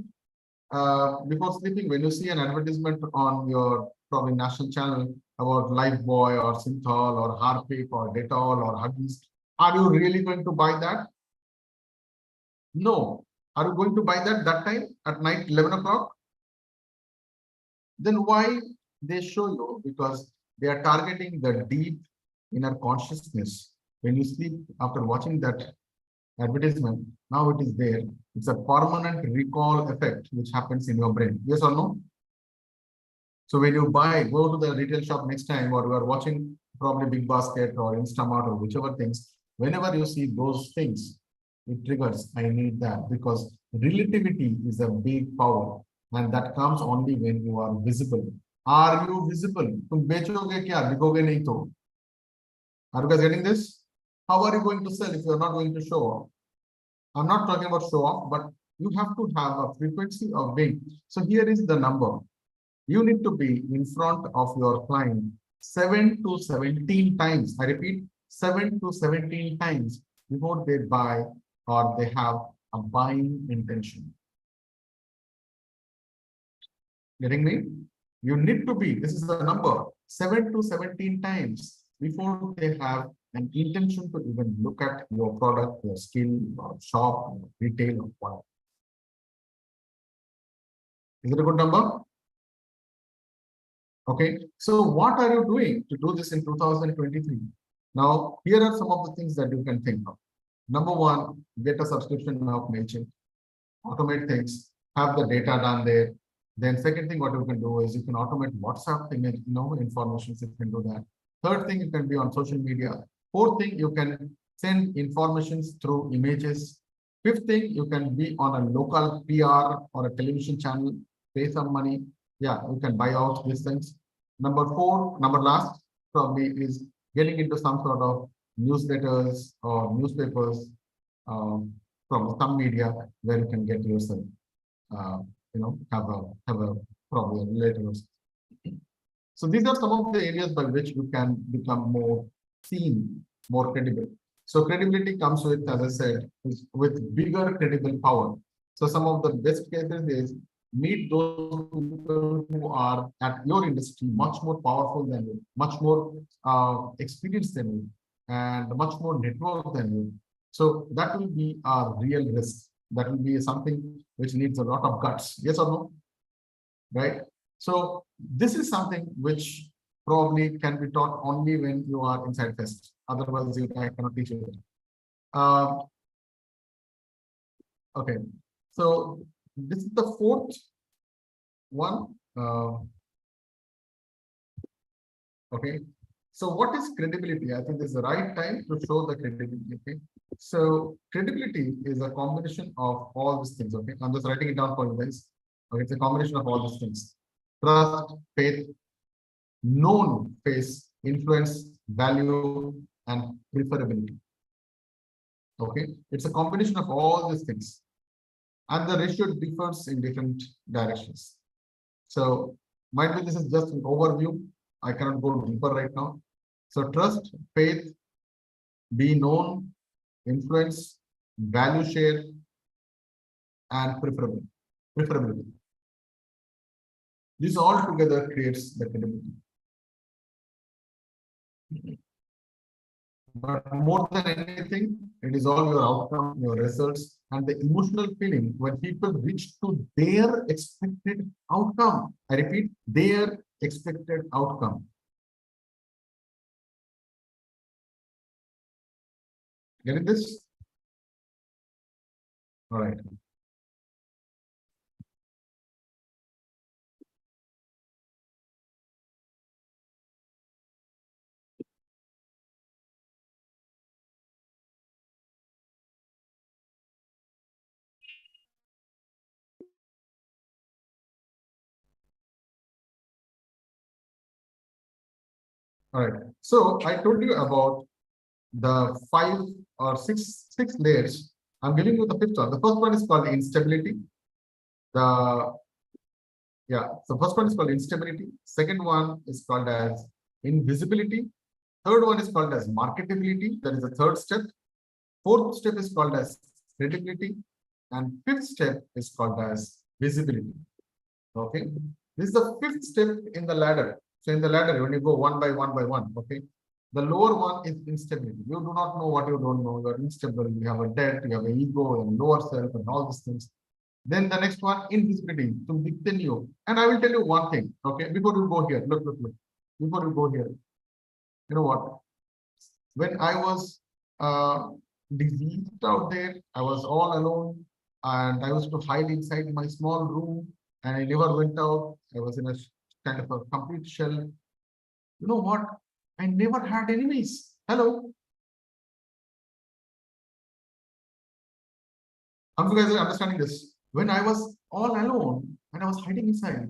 before sleeping, when you see an advertisement on your probably national channel about Lifebuoy or Synthol or Harpic or Dettol or Huggies, are you really going to buy that? No. Are you going to buy that time at night, 11 o'clock? Then why they show you? Because they are targeting the deep inner consciousness. When you sleep after watching that advertisement, now it is there. It's a permanent recall effect which happens in your brain. Yes or no? So when you go to the retail shop next time, or you are watching probably Big Basket or Instamart or whichever things, whenever you see those things, it triggers, I need that, because relativity is a big power, and that comes only when you are visible. Are you visible? तुम बेचोगे क्या? बिकोगे नहीं तो. Are you guys getting this? How are you going to sell if you are not going to show off? I'm not talking about show off, but you have to have a frequency of being. So here is the number. You need to be in front of your client 7 to 17 times. I repeat, 7 to 17 times before they buy or they have a buying intention. Getting me? You need to be, this is the number, 7 to 17 times before they have an intention to even look at your product, your skill, or shop, or retail, or whatever. Is it a good number? Okay, so what are you doing to do this in 2023? Now, here are some of the things that you can think of. Number one, get a subscription of MailChimp, automate things, have the data done there. Then second thing, what you can do is you can automate WhatsApp image, information, you can do that. Third thing, you can be on social media. Fourth thing, you can send informations through images. Fifth thing, you can be on a local PR or a television channel, pay some money. Yeah, you can buy out these things. Number last probably is getting into some sort of newsletters or newspapers from some media where you can get yourself, have a probably a relative. So these are some of the areas by which you can become more seen, more credible. So credibility comes with, as I said, with bigger credible power. So some of the best cases is meet those people who are at your industry much more powerful than you, much more experienced than you, and much more network than you. So that will be a real risk. That will be something which needs a lot of guts. Yes or no? Right? So this is something which probably can be taught only when you are inside fest. Otherwise, I cannot teach you. Okay. So this is the fourth one. Okay. So what is credibility? I think this is the right time to show the credibility. Okay. So credibility is a combination of all these things. Okay. I'm just writing it down for you guys. Okay. It's a combination of all these things. Trust, faith, known face, influence, value, and preferability. Okay. It's a combination of all these things. And the ratio differs in different directions. So might be this is just an overview. I cannot go deeper right now. So trust, faith, be known, influence, value share, and preferability. This all together creates the credibility. But more than anything, it is all your outcome, your results, and the emotional feeling when people reach to their expected outcome. I repeat, their expected outcome. Getting this? All right. All right. So I told you about the 5 or 6 layers. I'm giving you the fifth one. The first one is called instability. The first one is called instability. Second one is called as invisibility. Third one is called as marketability. That is the third step. Fourth step is called as credibility. And fifth step is called as visibility. Okay. This is the fifth step in the ladder. So in the ladder, when you go one by one, okay, the lower one is instability. You do not know what you don't know. You are unstable. You have a debt, you have an ego, and lower self, and all these things. Then the next one, invisibility. So within you. And I will tell you one thing. Okay, before you go here, look. Before you go here, you know what? When I was diseased out there, I was all alone, and I used to hide inside my small room, and I never went out. I was in a kind of a complete shell. You know what? I never had enemies. Hello. How you guys are understanding this? When I was all alone and I was hiding inside,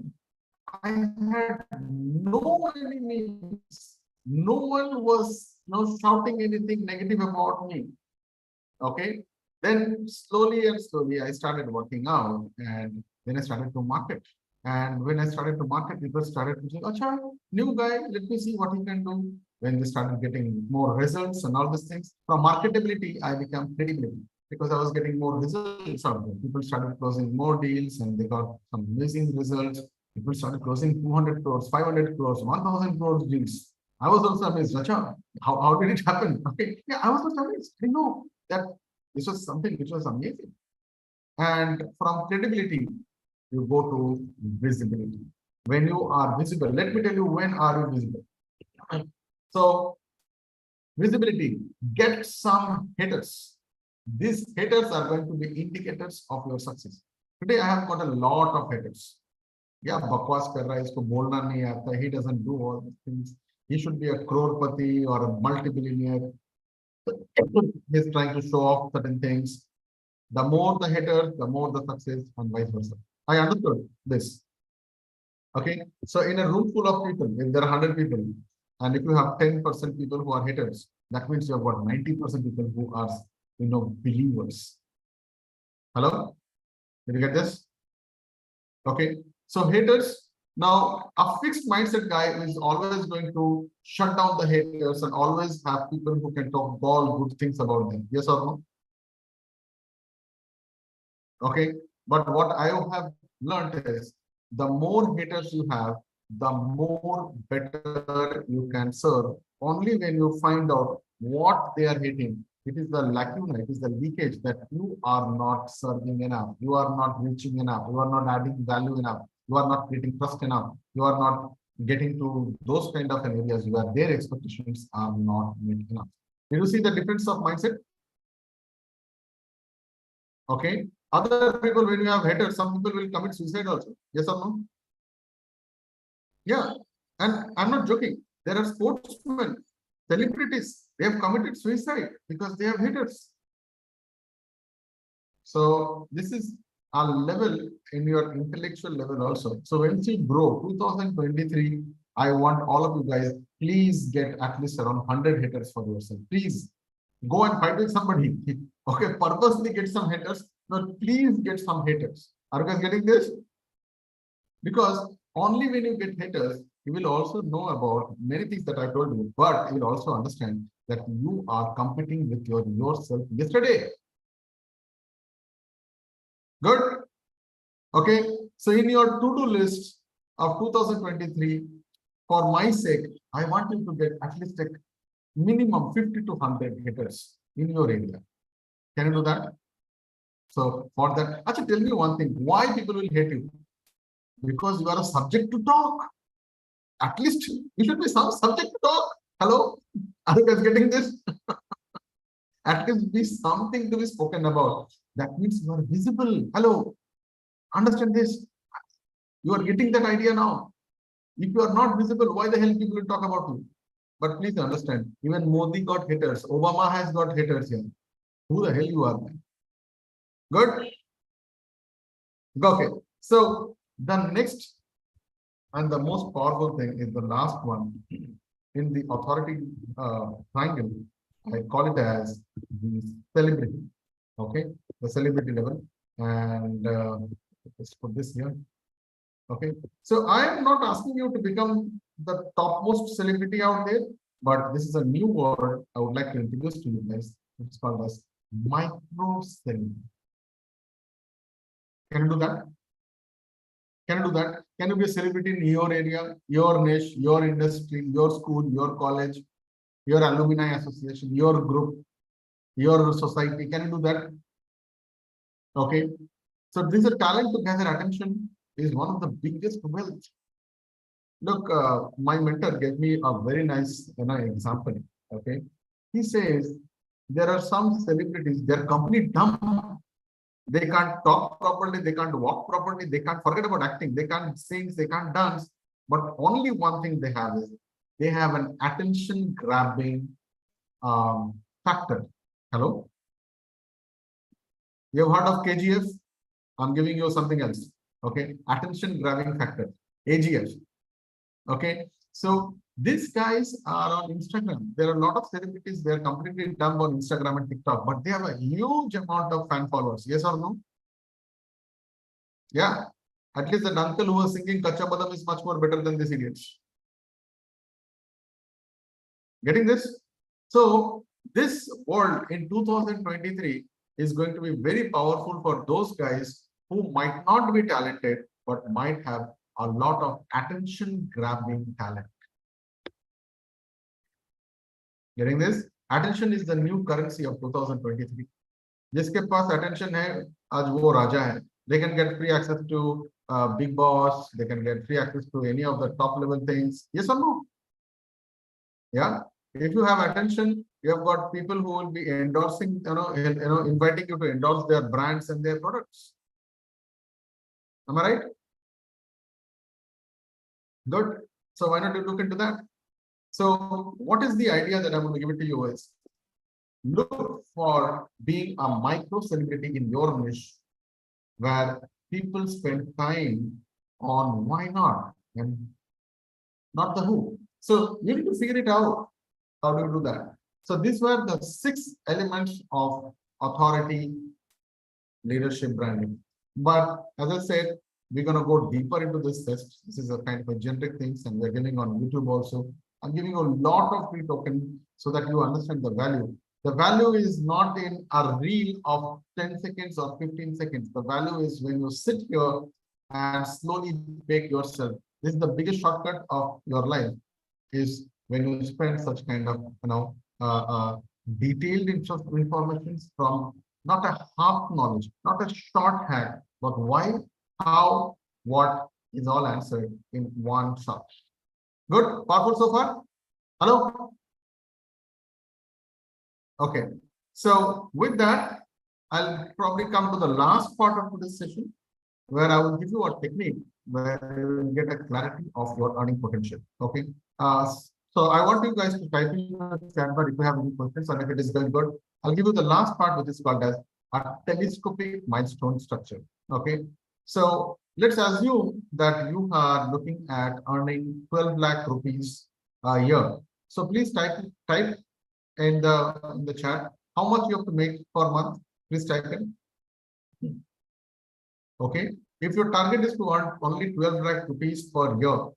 I had no enemies. No one was shouting anything negative about me. Okay. Then slowly and slowly I started working out, and then I started to market. And when I started to market, people started to say, "Acha, new guy, let me see what he can do." When they started getting more results and all these things, from marketability, I became credibility, because I was getting more results out there. People started closing more deals, and they got some amazing results. People started closing 200 crores, 500 crores, 1,000 crores deals. I was also amazed. Acha, how did it happen? Okay, yeah, I was also amazed. I know that this was something which was amazing. And from credibility, you go to visibility. When you are visible, let me tell you, when are you visible? So, visibility, get some haters. These haters are going to be indicators of your success. Today, I have got a lot of haters. Yeah, bakwas kar raha hai, isko bolna nahi aata, he doesn't do all these things. He should be a crorepati or a multi-billionaire. He's trying to show off certain things. The more the haters, the more the success, and vice versa. I understood this. Okay, so in a room full of people, if there are 100 people, and if you have 10% people who are haters, that means you have got 90% people who are, believers. Hello? Did you get this? Okay, so haters. Now, a fixed mindset guy is always going to shut down the haters and always have people who can talk all good things about them. Yes or no? Okay, but what I have learned is, the more haters you have, the more better you can serve. Only when you find out what they are hating, it is the lacuna, it is the leakage that you are not serving enough, you are not reaching enough, you are not adding value enough, you are not creating trust enough, you are not getting to those kind of areas where their expectations are not met enough. You see the difference of mindset? Okay. Other people, when you have haters, some people will commit suicide also. Yes or no? Yeah. And I'm not joking. There are sportsmen, celebrities, they have committed suicide because they have haters. So this is a level in your intellectual level also. So when you grow, 2023, I want all of you guys, please get at least around 100 haters for yourself. Please go and fight with somebody. Okay, purposely get some haters. No, please get some haters. Are you guys getting this? Because only when you get haters, you will also know about many things that I told you, but you will also understand that you are competing with yourself yesterday. Good. Okay. So in your to-do list of 2023, for my sake, I want you to get at least a minimum 50 to 100 haters in your area. Can you do that? So for that, actually tell me one thing, why people will hate you? Because you are a subject to talk. At least you should be some subject to talk. Hello? Are you guys getting this? At least be something to be spoken about. That means you are visible. Hello? Understand this? You are getting that idea now. If you are not visible, why the hell people will talk about you? But please understand, even Modi got haters. Obama has got haters here. Who the hell you are, man? Good? Okay. So the next and the most powerful thing is the last one in the authority triangle. I call it as the celebrity. Okay, the celebrity level, and let's put this here. Okay, so I am not asking you to become the topmost celebrity out there, but this is a new word I would like to introduce to you guys. It's called as micro celebrity. Can you do that? Can you do that? Can you be a celebrity in your area, your niche, your industry, your school, your college, your alumni association, your group, your society? Can you do that? Okay. So this is a talent to gather attention is one of the biggest wealth. Look, my mentor gave me a very nice example. Okay, he says there are some celebrities, they're completely dumb. They can't talk properly, they can't walk properly, they can't forget about acting, they can't sing, they can't dance. But only one thing they have is they have an attention grabbing factor. Hello? You have heard of KGF? I'm giving you something else. Okay, attention grabbing factor, AGF. Okay, so these guys are on Instagram. There are a lot of celebrities, they're completely dumb on Instagram and TikTok, but they have a huge amount of fan followers. Yes or no? Yeah, at least that uncle who was singing Kacha Badam is much more better than this idiot. Getting this? So this world in 2023 is going to be very powerful for those guys who might not be talented, but might have a lot of attention grabbing talent. Getting this? Attention is the new currency of 2023. जिसके पास attention है, आज वो राजा है. They can get free access to Big Boss. They can get free access to any of the top level things. Yes or no? Yeah. If you have attention, you have got people who will be endorsing, inviting you to endorse their brands and their products. Am I right? Good. So why not you look into that? So what is the idea that I'm going to give it to you is look for being a micro celebrity in your niche where people spend time on why not and not the who. So you need to figure it out. How do you do that? So these were the 6 elements of authority, leadership, branding. But as I said, we're going to go deeper into this test. This is a kind of a generic things, and we're giving on YouTube also. I'm giving you a lot of free tokens so that you understand the value. The value is not in a reel of 10 seconds or 15 seconds. The value is when you sit here and slowly bake yourself. This is the biggest shortcut of your life, is when you spend such kind of detailed information from not a half knowledge, not a shorthand, but why, how, what is all answered in one shot. Good, powerful so far? Hello? Okay, so with that, I'll probably come to the last part of this session, where I will give you a technique where you will get a clarity of your earning potential. Okay. So I want you guys to type in the chat bar if you have any questions, and if it is going good, I'll give you the last part, which is called as a telescopic milestone structure. Okay. So let's assume that you are looking at earning 12 lakh rupees a year. So please type in the chat how much you have to make per month. Please type in. Okay. If your target is to earn only 12 lakh rupees per year,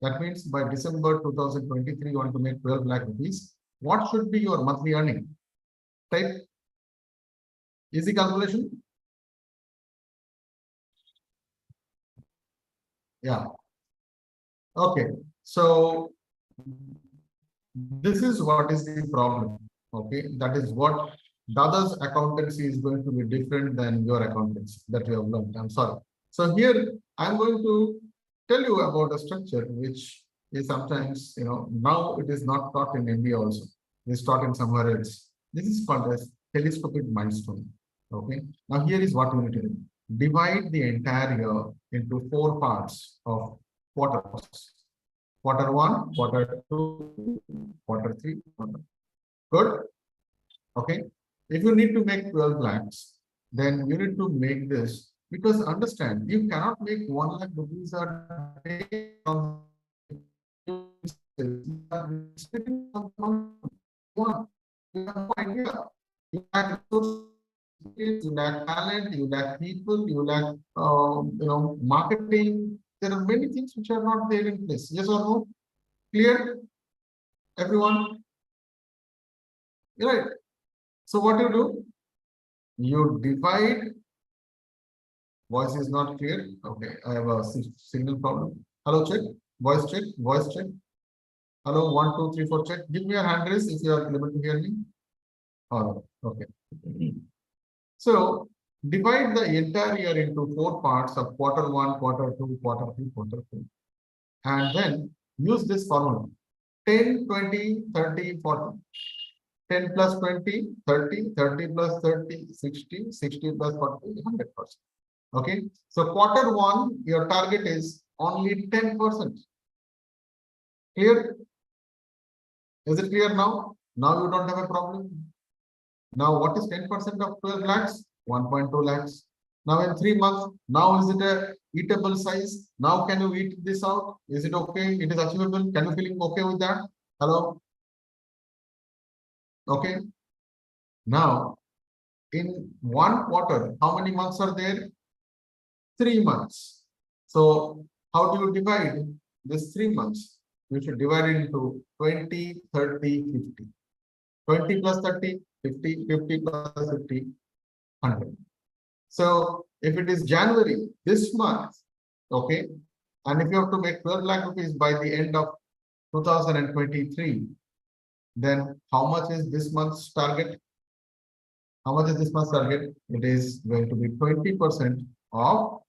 that means by December 2023, you want to make 12 lakh rupees. What should be your monthly earning? Type. Easy calculation. Yeah. Okay. So this is what is the problem. Okay. That is what Dada's accountancy is going to be different than your accountancy that you have learned. I'm sorry. So here I'm going to tell you about a structure which is sometimes, now it is not taught in India also. It is taught in somewhere else. This is called as telescopic milestone. Okay. Now here is what you need to do. Divide the entire year into 4 parts of quarters. Quarter 1, quarter 2, quarter 3, quarter. Good. Okay. If you need to make 12 lakhs, then you need to make this, because understand, you cannot make 1 lakh rupees a day from you have no idea. You lack resources, you lack talent, you lack people, you lack marketing. There are many things which are not there in place. Yes or no? Clear? Everyone? Right. So what you do? You divide. Voice is not clear. Okay, I have a signal problem. Hello, check. Voice check. Voice check. Hello, 1, 2, 3, 4. Check. Give me a hand raise if you are able to hear me. Oh, okay. So divide the entire year into 4 parts of quarter 1, quarter 2, quarter 3, quarter 4. And then use this formula 10, 20, 30, 40. 10 plus 20, 30, 30 plus 30, 60, 60 plus 40, 100%. Okay. So quarter 1, your target is only 10%. Clear? Is it clear now? Now you don't have a problem. Now what is 10% of 12 lakhs? 1.2 lakhs. Now in 3 months, now is it a eatable size? Now can you eat this out? Is it okay? It is achievable. Can you feeling okay with that? Hello? Okay. Now in 1 quarter, how many months are there? 3 months. So how do you divide this 3 months? You should divide it into 20, 30, 50. 20 plus 30, 50, 50 plus 50, 100. So if it is January, this month, okay, and if you have to make 12 lakh rupees by the end of 2023, then how much is this month's target? How much is this month's target? It is going to be 20% of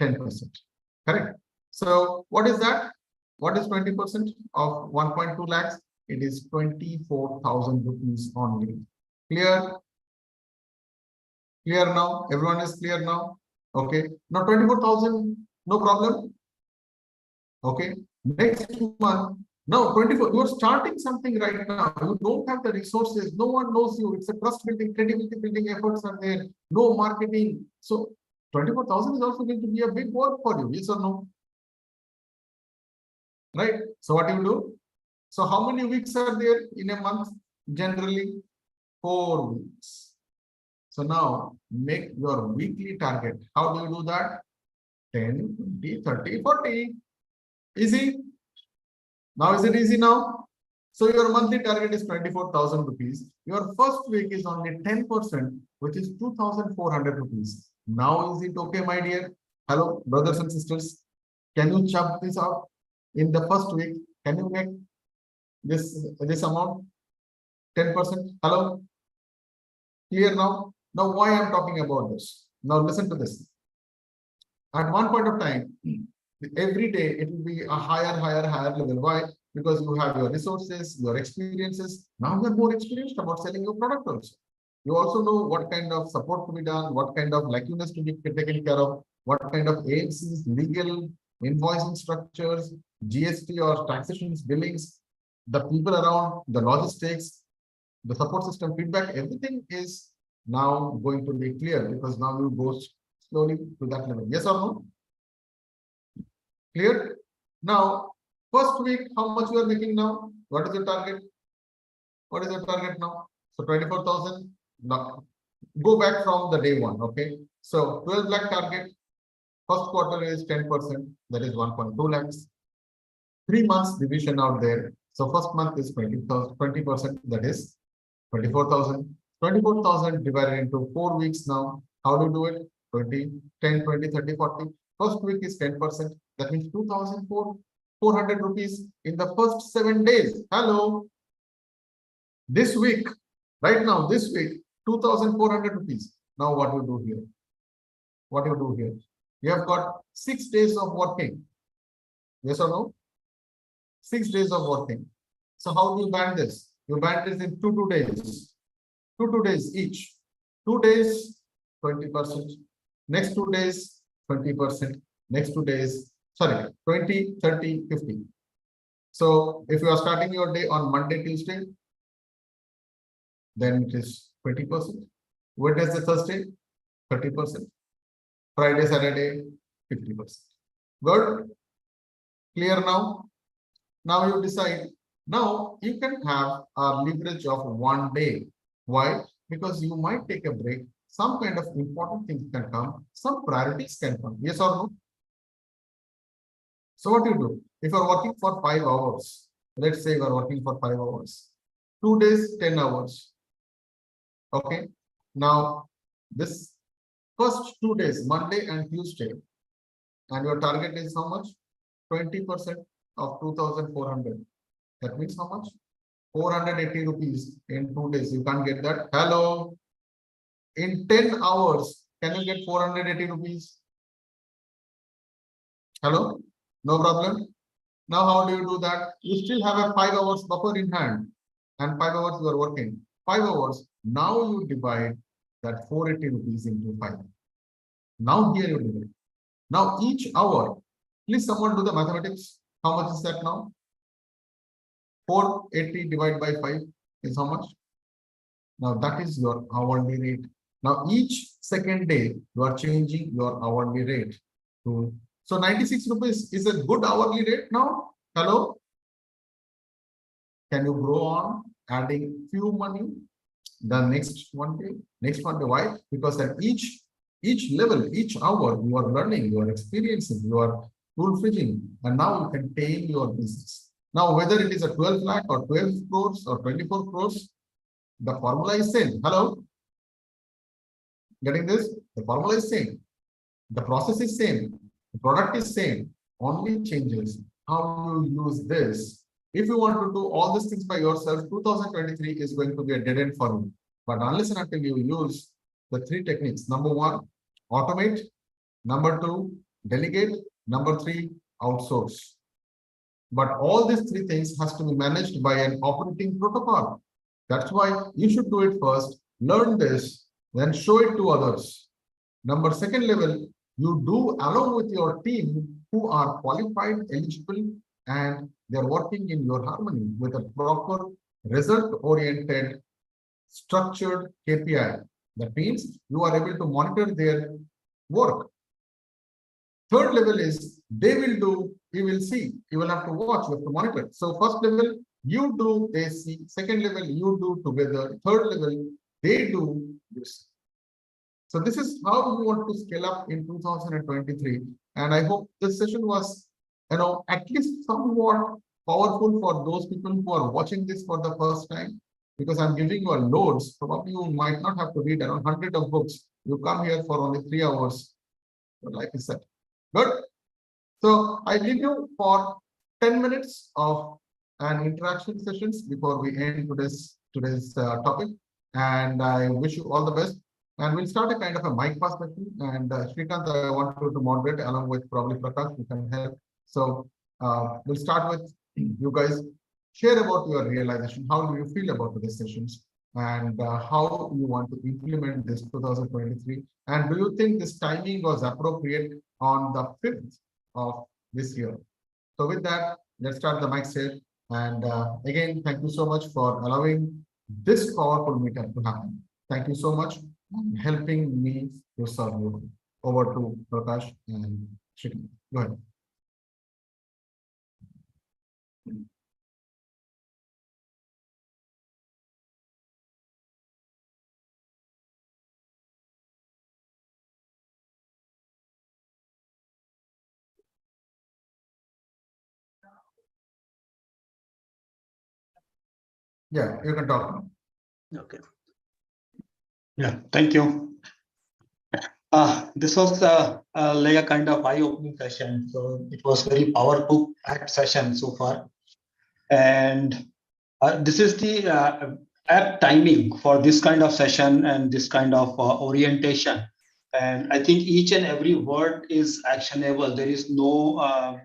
10%. Correct. So what is that? What is 20% of 1.2 lakhs? It is 24,000 rupees only. Clear? Clear now? Everyone is clear now? Okay. Now 24,000, no problem. Okay. Next month, no 24. You are starting something right now. You don't have the resources. No one knows you. It's a trust building, credibility building efforts are there. No marketing. So 24,000 is also going to be a big work for you. Yes or no? Right. So what do you do? So how many weeks are there in a month? Generally 4 weeks. So now make your weekly target. How do you do that? 10, 20, 30, 40. Easy. Now is it easy now? So your monthly target is 24,000 rupees. Your first week is only 10%, which is 2,400 rupees. Now is it okay, my dear? Hello, brothers and sisters. Can you chop this out? In the first week, can you make this amount? 10%. Hello? Clear now? Now why I'm talking about this? Now listen to this. At one point of time, every day it will be a higher level. Why? Because you have your resources, your experiences. Now you are more experienced about selling your product also. You also know what kind of support to be done, what kind of lacunas to be taken care of, what kind of AMCs, legal, invoicing structures, GST or taxations, billings, the people around, the logistics, the support system feedback, everything is now going to be clear because now you go slowly to that level. Yes or no? Clear? Now, first week, how much you are making now? What is your target? What is your target now? So 24,000. Now, go back from the day 1. Okay. So 12 lakh target. First quarter is 10%. That is 1.2 lakhs. 3 months division out there. So first month is 20%. That is 24,000. 24,000 divided into 4 weeks now. How do you do it? 20, 10, 20, 30, 40. First week is 10%. That means 2,400 rupees in the first 7 days. Hello. This week, right now, this week, 2,400 rupees. Now what you do here? What you do here? You have got 6 days of working. Yes or no? 6 days of working. So how do you band this? You band this in 2 days. 2 days each. 2 days, 20%. Next 2 days, 20%. Next 2 days, sorry, 20, 30, 50. So if you are starting your day on Monday, Tuesday, then it is 20%. Wednesday, Thursday, 30%. Friday, Saturday, 50%. Good? Clear now? Now you decide. Now you can have a leverage of 1 day. Why? Because you might take a break. Some kind of important things can come. Some priorities can come. Yes or no? So what do you do? If you are working for 5 hours, let's say you are working for 5 hours, 2 days, 10 hours. Okay. Now this first 2 days, Monday and Tuesday, and your target is how much? 20% of 2,400. That means how much? 480 rupees in 2 days. You can't get that. Hello. in 10 hours, can you get 480 rupees? Hello? No problem. Now, how do you do that? You still have a 5 hours buffer in hand and 5 hours you are working. 5 hours. Now you divide that 480 rupees into 5. Now here you divide. Now each hour, please someone do the mathematics. How much is that now? 480 divided by 5 is how much? Now that is your hourly rate. Now each second day, you are changing your hourly rate to. So 96 rupees is a good hourly rate now. Hello? Can you go on adding few money the next one day? Why? Because at each level, each hour, you are learning, you are experiencing, you are fulfilling, and now you can tame your business. Now, whether it is a 12 lakh or 12 crores or 24 crores, the formula is same. Hello? Getting this? The formula is same. The process is same. The product is same. Only changes how you use this. If you want to do all these things by yourself, 2023 is going to be a dead end for you. But unless and until you use the 3 techniques, number 1, automate, number 2, delegate, number 3, outsource. But all these 3 things has to be managed by an operating protocol. That's why you should do it first, learn this, then show it to others. Number 2nd level, you do along with your team who are qualified, eligible, and they're working in your harmony with a proper result-oriented, structured KPI. That means you are able to monitor their work. 3rd level is they will do, you will see, you will have to watch, you have to monitor. So 1st level, you do, they see. 2nd level, you do together. 3rd level, they do, you see. So this is how we want to scale up in 2023. And I hope this session was, at least somewhat powerful for those people who are watching this for the first time, because I'm giving you a loads. Probably you might not have to read around 100 of books. You come here for only 3 hours. Your life is set. Good. So I leave you for 10 minutes of an interaction sessions before we end today's topic. And I wish you all the best. And we'll start a kind of a mic pass session. And Shrikant, I want you to moderate along with probably Prakash. You can help. So we'll start with you guys. Share about your realization. How do you feel about the sessions? And how you want to implement this 2023? And do you think this timing was appropriate on the 5th of this year? So with that, let's start the mic here. And again, thank you so much for allowing this powerful meetup to happen. Thank you so much for helping me to serve you. Over to Prakash and Shrikant. Go ahead. Yeah, you can talk now. Okay. Yeah, thank you. This was like a kind of eye-opening session. So it was very powerful packed session so far. And this is the apt timing for this kind of session and this kind of orientation. And I think each and every word is actionable. There is no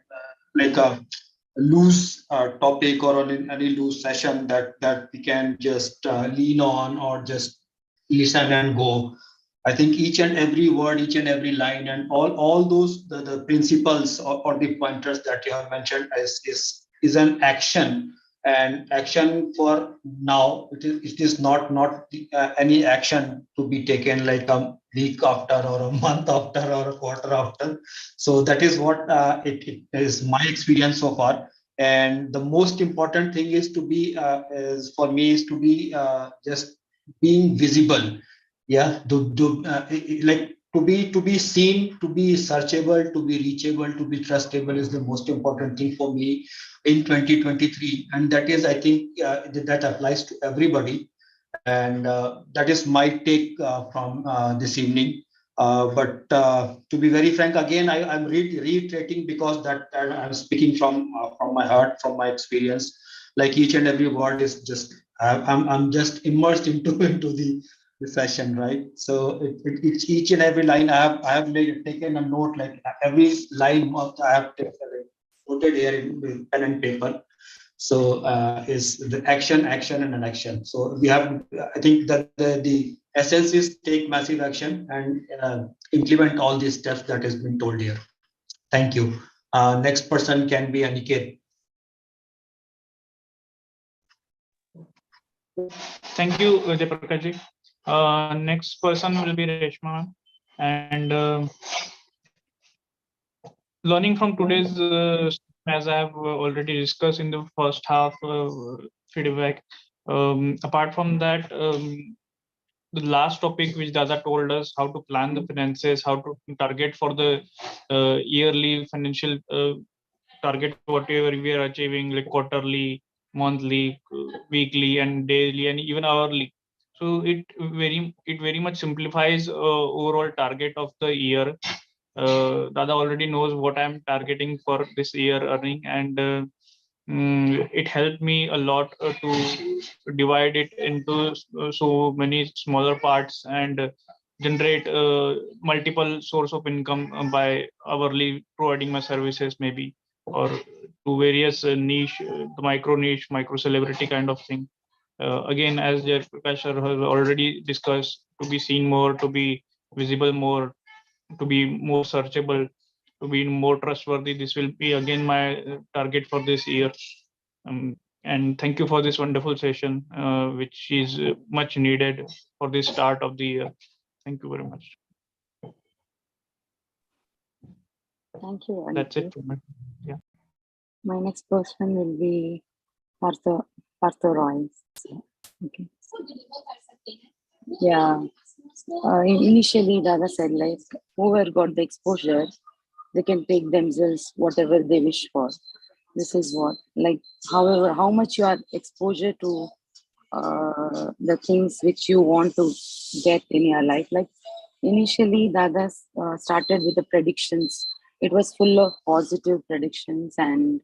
like a loose topic or any loose session that we can just lean on or just listen and go. I think each and every word, each and every line, and all those the principles or the pointers that you have mentioned is an action, and action for now. It is not any action to be taken like a week after or a month after or a quarter after. So that is what it is my experience so far. And the most important thing is to be for me is to be just being visible. Yeah, like to be seen, to be searchable, to be reachable, to be trustable is the most important thing for me in 2023. And that is, I think that applies to everybody. And that is my take from this evening. But to be very frank, again, I'm reiterating because that I'm speaking from my heart, from my experience. Like each and every word is just I'm just immersed into the the session, right? So it's each and every line I have taken a note, like every line I have noted here in pen and paper. So is the action, action, and an action. So we have, I think that the essence is take massive action and implement all these steps that has been told here. Thank you. Next person can be Aniket. Thank you, Jayaprakash ji. Next person will be Reshma. And learning from today's, as I have already discussed in the first half feedback, apart from that, the last topic which Dada told us, how to plan the finances, how to target for the yearly financial target, whatever we are achieving, like quarterly, monthly, weekly, and daily, and even hourly. So it very much simplifies overall target of the year. Dada already knows what I'm targeting for this year earning, and it helped me a lot to divide it into so many smaller parts and generate multiple source of income by hourly providing my services, maybe, or to various niche, the micro niche, micro celebrity kind of thing. Again, as Prakash has already discussed, to be seen more, to be visible more, to be more searchable, to be more trustworthy. This will be again my target for this year. And thank you for this wonderful session, which is much needed for the start of the year. Thank you very much. Thank you. That's Aniket. it for me. Yeah. My next person will be Partho Roy. Okay. Yeah. Initially, Dada said, like, whoever got the exposure, they can take themselves whatever they wish for. This is what, like, however, how much you are exposure to the things which you want to get in your life. Like, initially, Dada started with the predictions. It was full of positive predictions and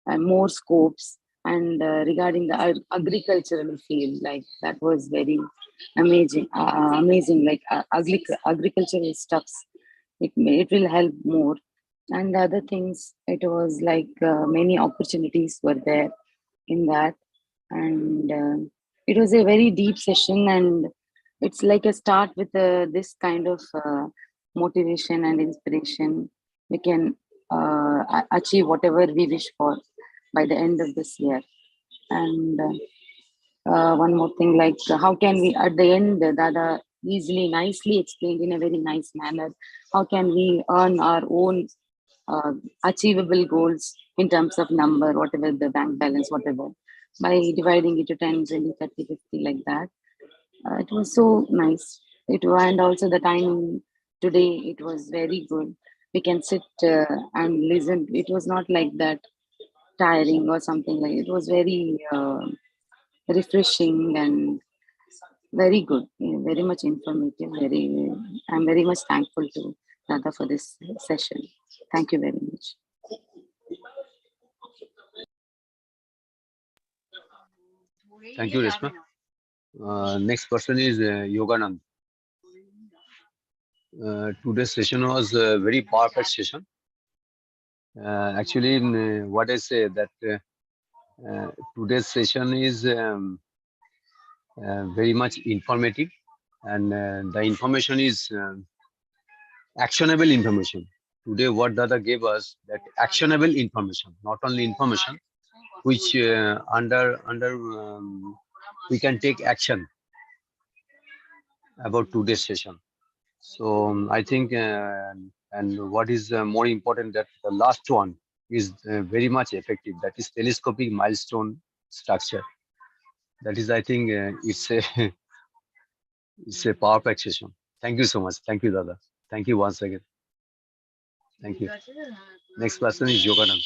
more scopes. And regarding the agricultural field, like, that was very amazing. Like agricultural stuffs, it will help more. And the other things, it was like many opportunities were there in that. And it was a very deep session, and it's like a start with this kind of motivation and inspiration. We can achieve whatever we wish for by the end of this year. And one more thing, like, how can we, at the end, Dada easily, nicely explained in a very nice manner, how can we earn our own achievable goals in terms of number, whatever the bank balance, whatever, by dividing it to 10, 20, 30, 50, like that. It was so nice. And also the timing today, it was very good. We can sit and listen. It was not like that tiring or something like it. It was very refreshing and very good, very much informative. I'm very much thankful to Dada for this session. Thank you very much. Thank you, Reshma. Next person is Yoganand. Today's session was a very perfect session. Actually, what I say that today's session is very much informative, and the information is actionable information. Today, what Dada gave us, that actionable information, not only information, which we can take action about today's session. So I think, and what is more important, that the last one is very much effective. That is telescopic milestone structure. That is, I think, it's a perfect session. Thank you so much. Thank you, Dada. Thank you once again. Thank you. Next person is Yoganand.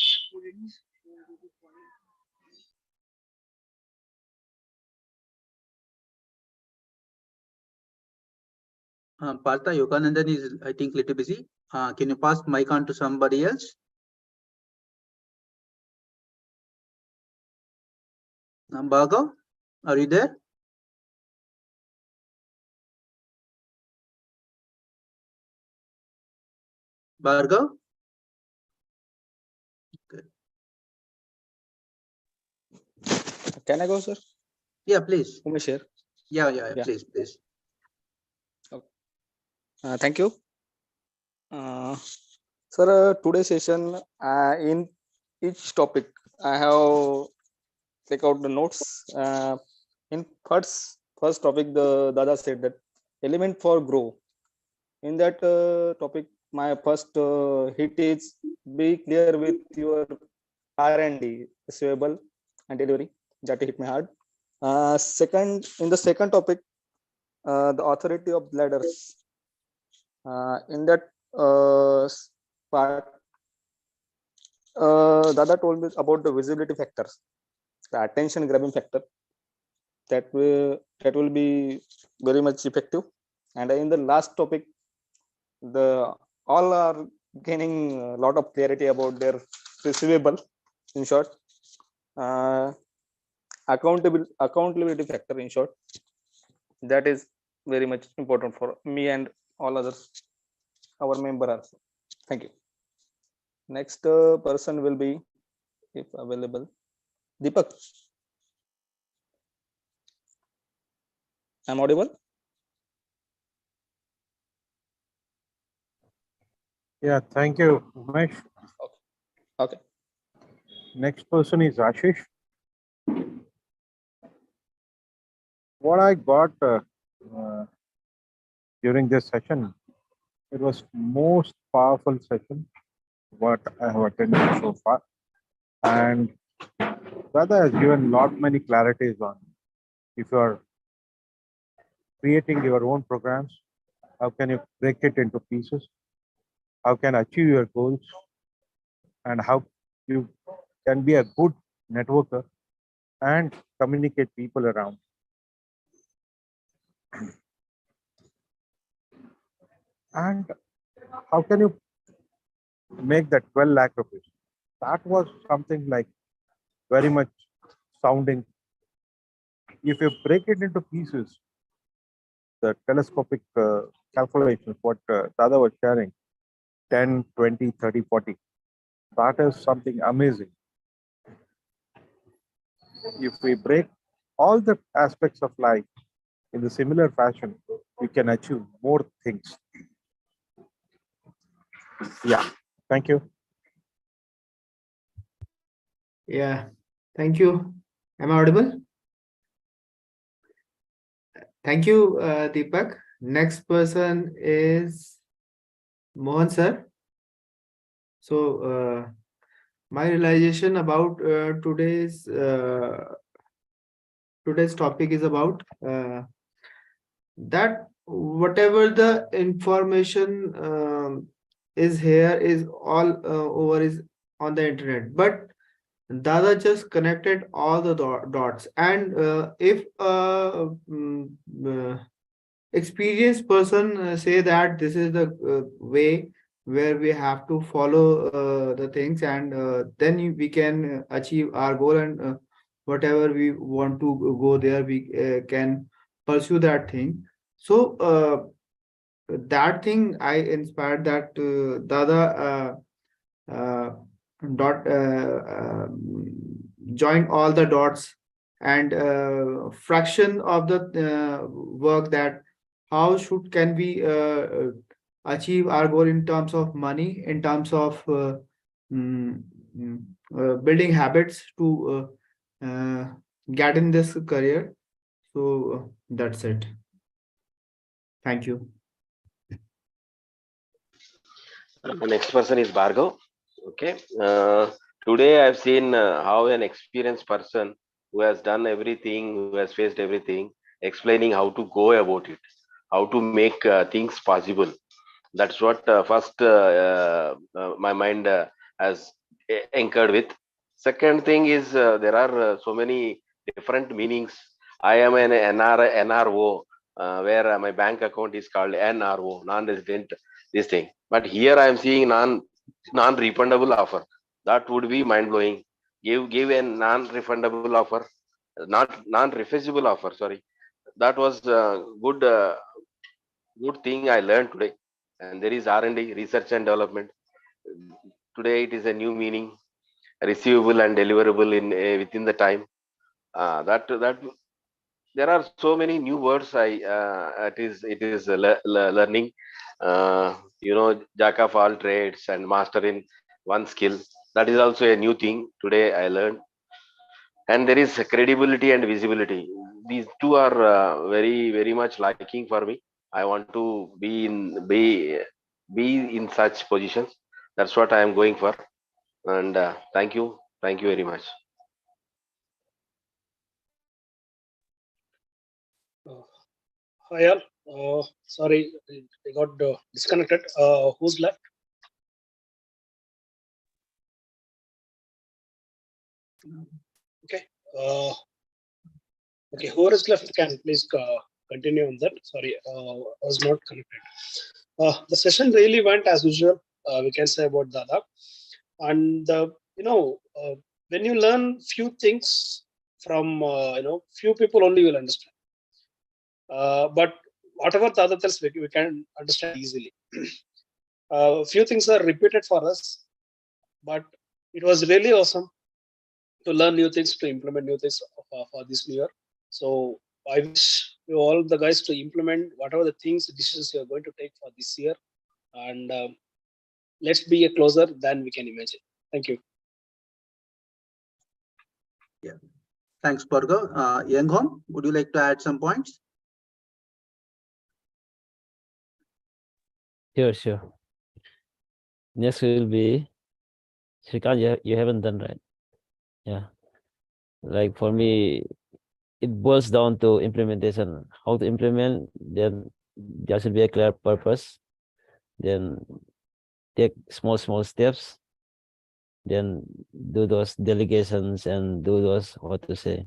Partha, Yoganandan is, I think, little busy. Can you pass mic on to somebody else? Bhargav, are you there? Bhargav? Can I go, sir? Yeah, please. Umesh here. Yeah, Yeah. please. Thank you. Sir, today's session, in each topic, I have take out the notes. In first topic, the Dada said that element for grow. In that topic, my first hit is be clear with your R&D, receivable and delivery. That hit me hard. In the second topic, the authority of ladders. In that part, Dada told me about the visibility factors, the attention grabbing factor. That will be very much effective. And in the last topic, all are gaining a lot of clarity about their receivable. In short, accountability factor. In short, that is very much important for me and all others, our member also. Thank you. Next person will be, if available, Deepak. I'm audible? Yeah, thank you, Umesh. Okay. Next person is Ashish. What I got during this session, it was most powerful session what I have attended so far, and Dada has given many clarities on if you are creating your own programs, how can you break it into pieces, how can you achieve your goals, and how you can be a good networker and communicate people around. And how can you make that 12 lakh rupees? That was something like very much sounding. If you break it into pieces, the telescopic calculations, what Dada was sharing, 10, 20, 30, 40, that is something amazing. If we break all the aspects of life in the similar fashion, we can achieve more things. Yeah, thank you. Yeah, thank you. Am I audible? Thank you, Deepak. Next person is Mohan sir. So my realization about today's topic is about that whatever the information is here is all over is on the internet, but Dada just connected all the dots. And if experienced person say that this is the way where we have to follow the things, and then we can achieve our goal, and whatever we want to go there, we can pursue that thing. So that thing I inspired, that Dada join all the dots, and fraction of the work, that how can we achieve our goal in terms of money, in terms of building habits to get in this career. So that's it. Thank you. Next person is Bhargav. Okay. Today I've seen how an experienced person who has done everything, who has faced everything, explaining how to go about it, how to make things possible. That's what first my mind has anchored with. Second thing is there are so many different meanings. I am an NRO, where my bank account is called NRO, non-resident, this thing. But here I am seeing non-refundable offer. That would be mind-blowing. Give a non-refundable offer, not non-refusable offer. Sorry, that was good thing I learned today. and there is R&D, research and development. Today it is a new meaning, receivable and deliverable in within the time. That there are so many new words. It is learning. Jack of all trades and master in one skill. That is also a new thing today I learned. And there is credibility and visibility. These two are very much liking for me. I want to be in such positions. That's what I am going for. And thank you very much. Hi all. Sorry, I got disconnected. Who's left? Okay. Okay, whoever is left can please continue on that. Sorry, I was not connected. The session really went as usual. We can say about Dada, and when you learn few things from few people only, you will understand. But whatever Dada tells, we can understand easily. Few things are repeated for us, but it was really awesome to learn new things, to implement new things for this new year. So I wish you all the guys to implement whatever the decisions you are going to take for this year, and let's be a closer than we can imagine. Thank you. Yeah, thanks, Bhargav. Yanghong, would you like to add some points? Sure. Next will be Shrikant. You haven't done right. Yeah, like for me, it boils down to implementation. How to implement? Then there should be a clear purpose. Then take small steps. Then do those delegations and do those, what to say,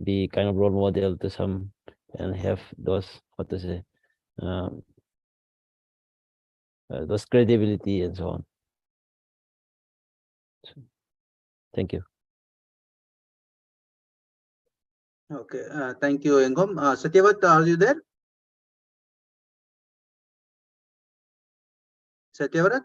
be kind of role model to some, and have those, what to say, those credibility and so on. Thank you. Okay, thank you, Yanghong. Satyavat, are you there? Satyavat?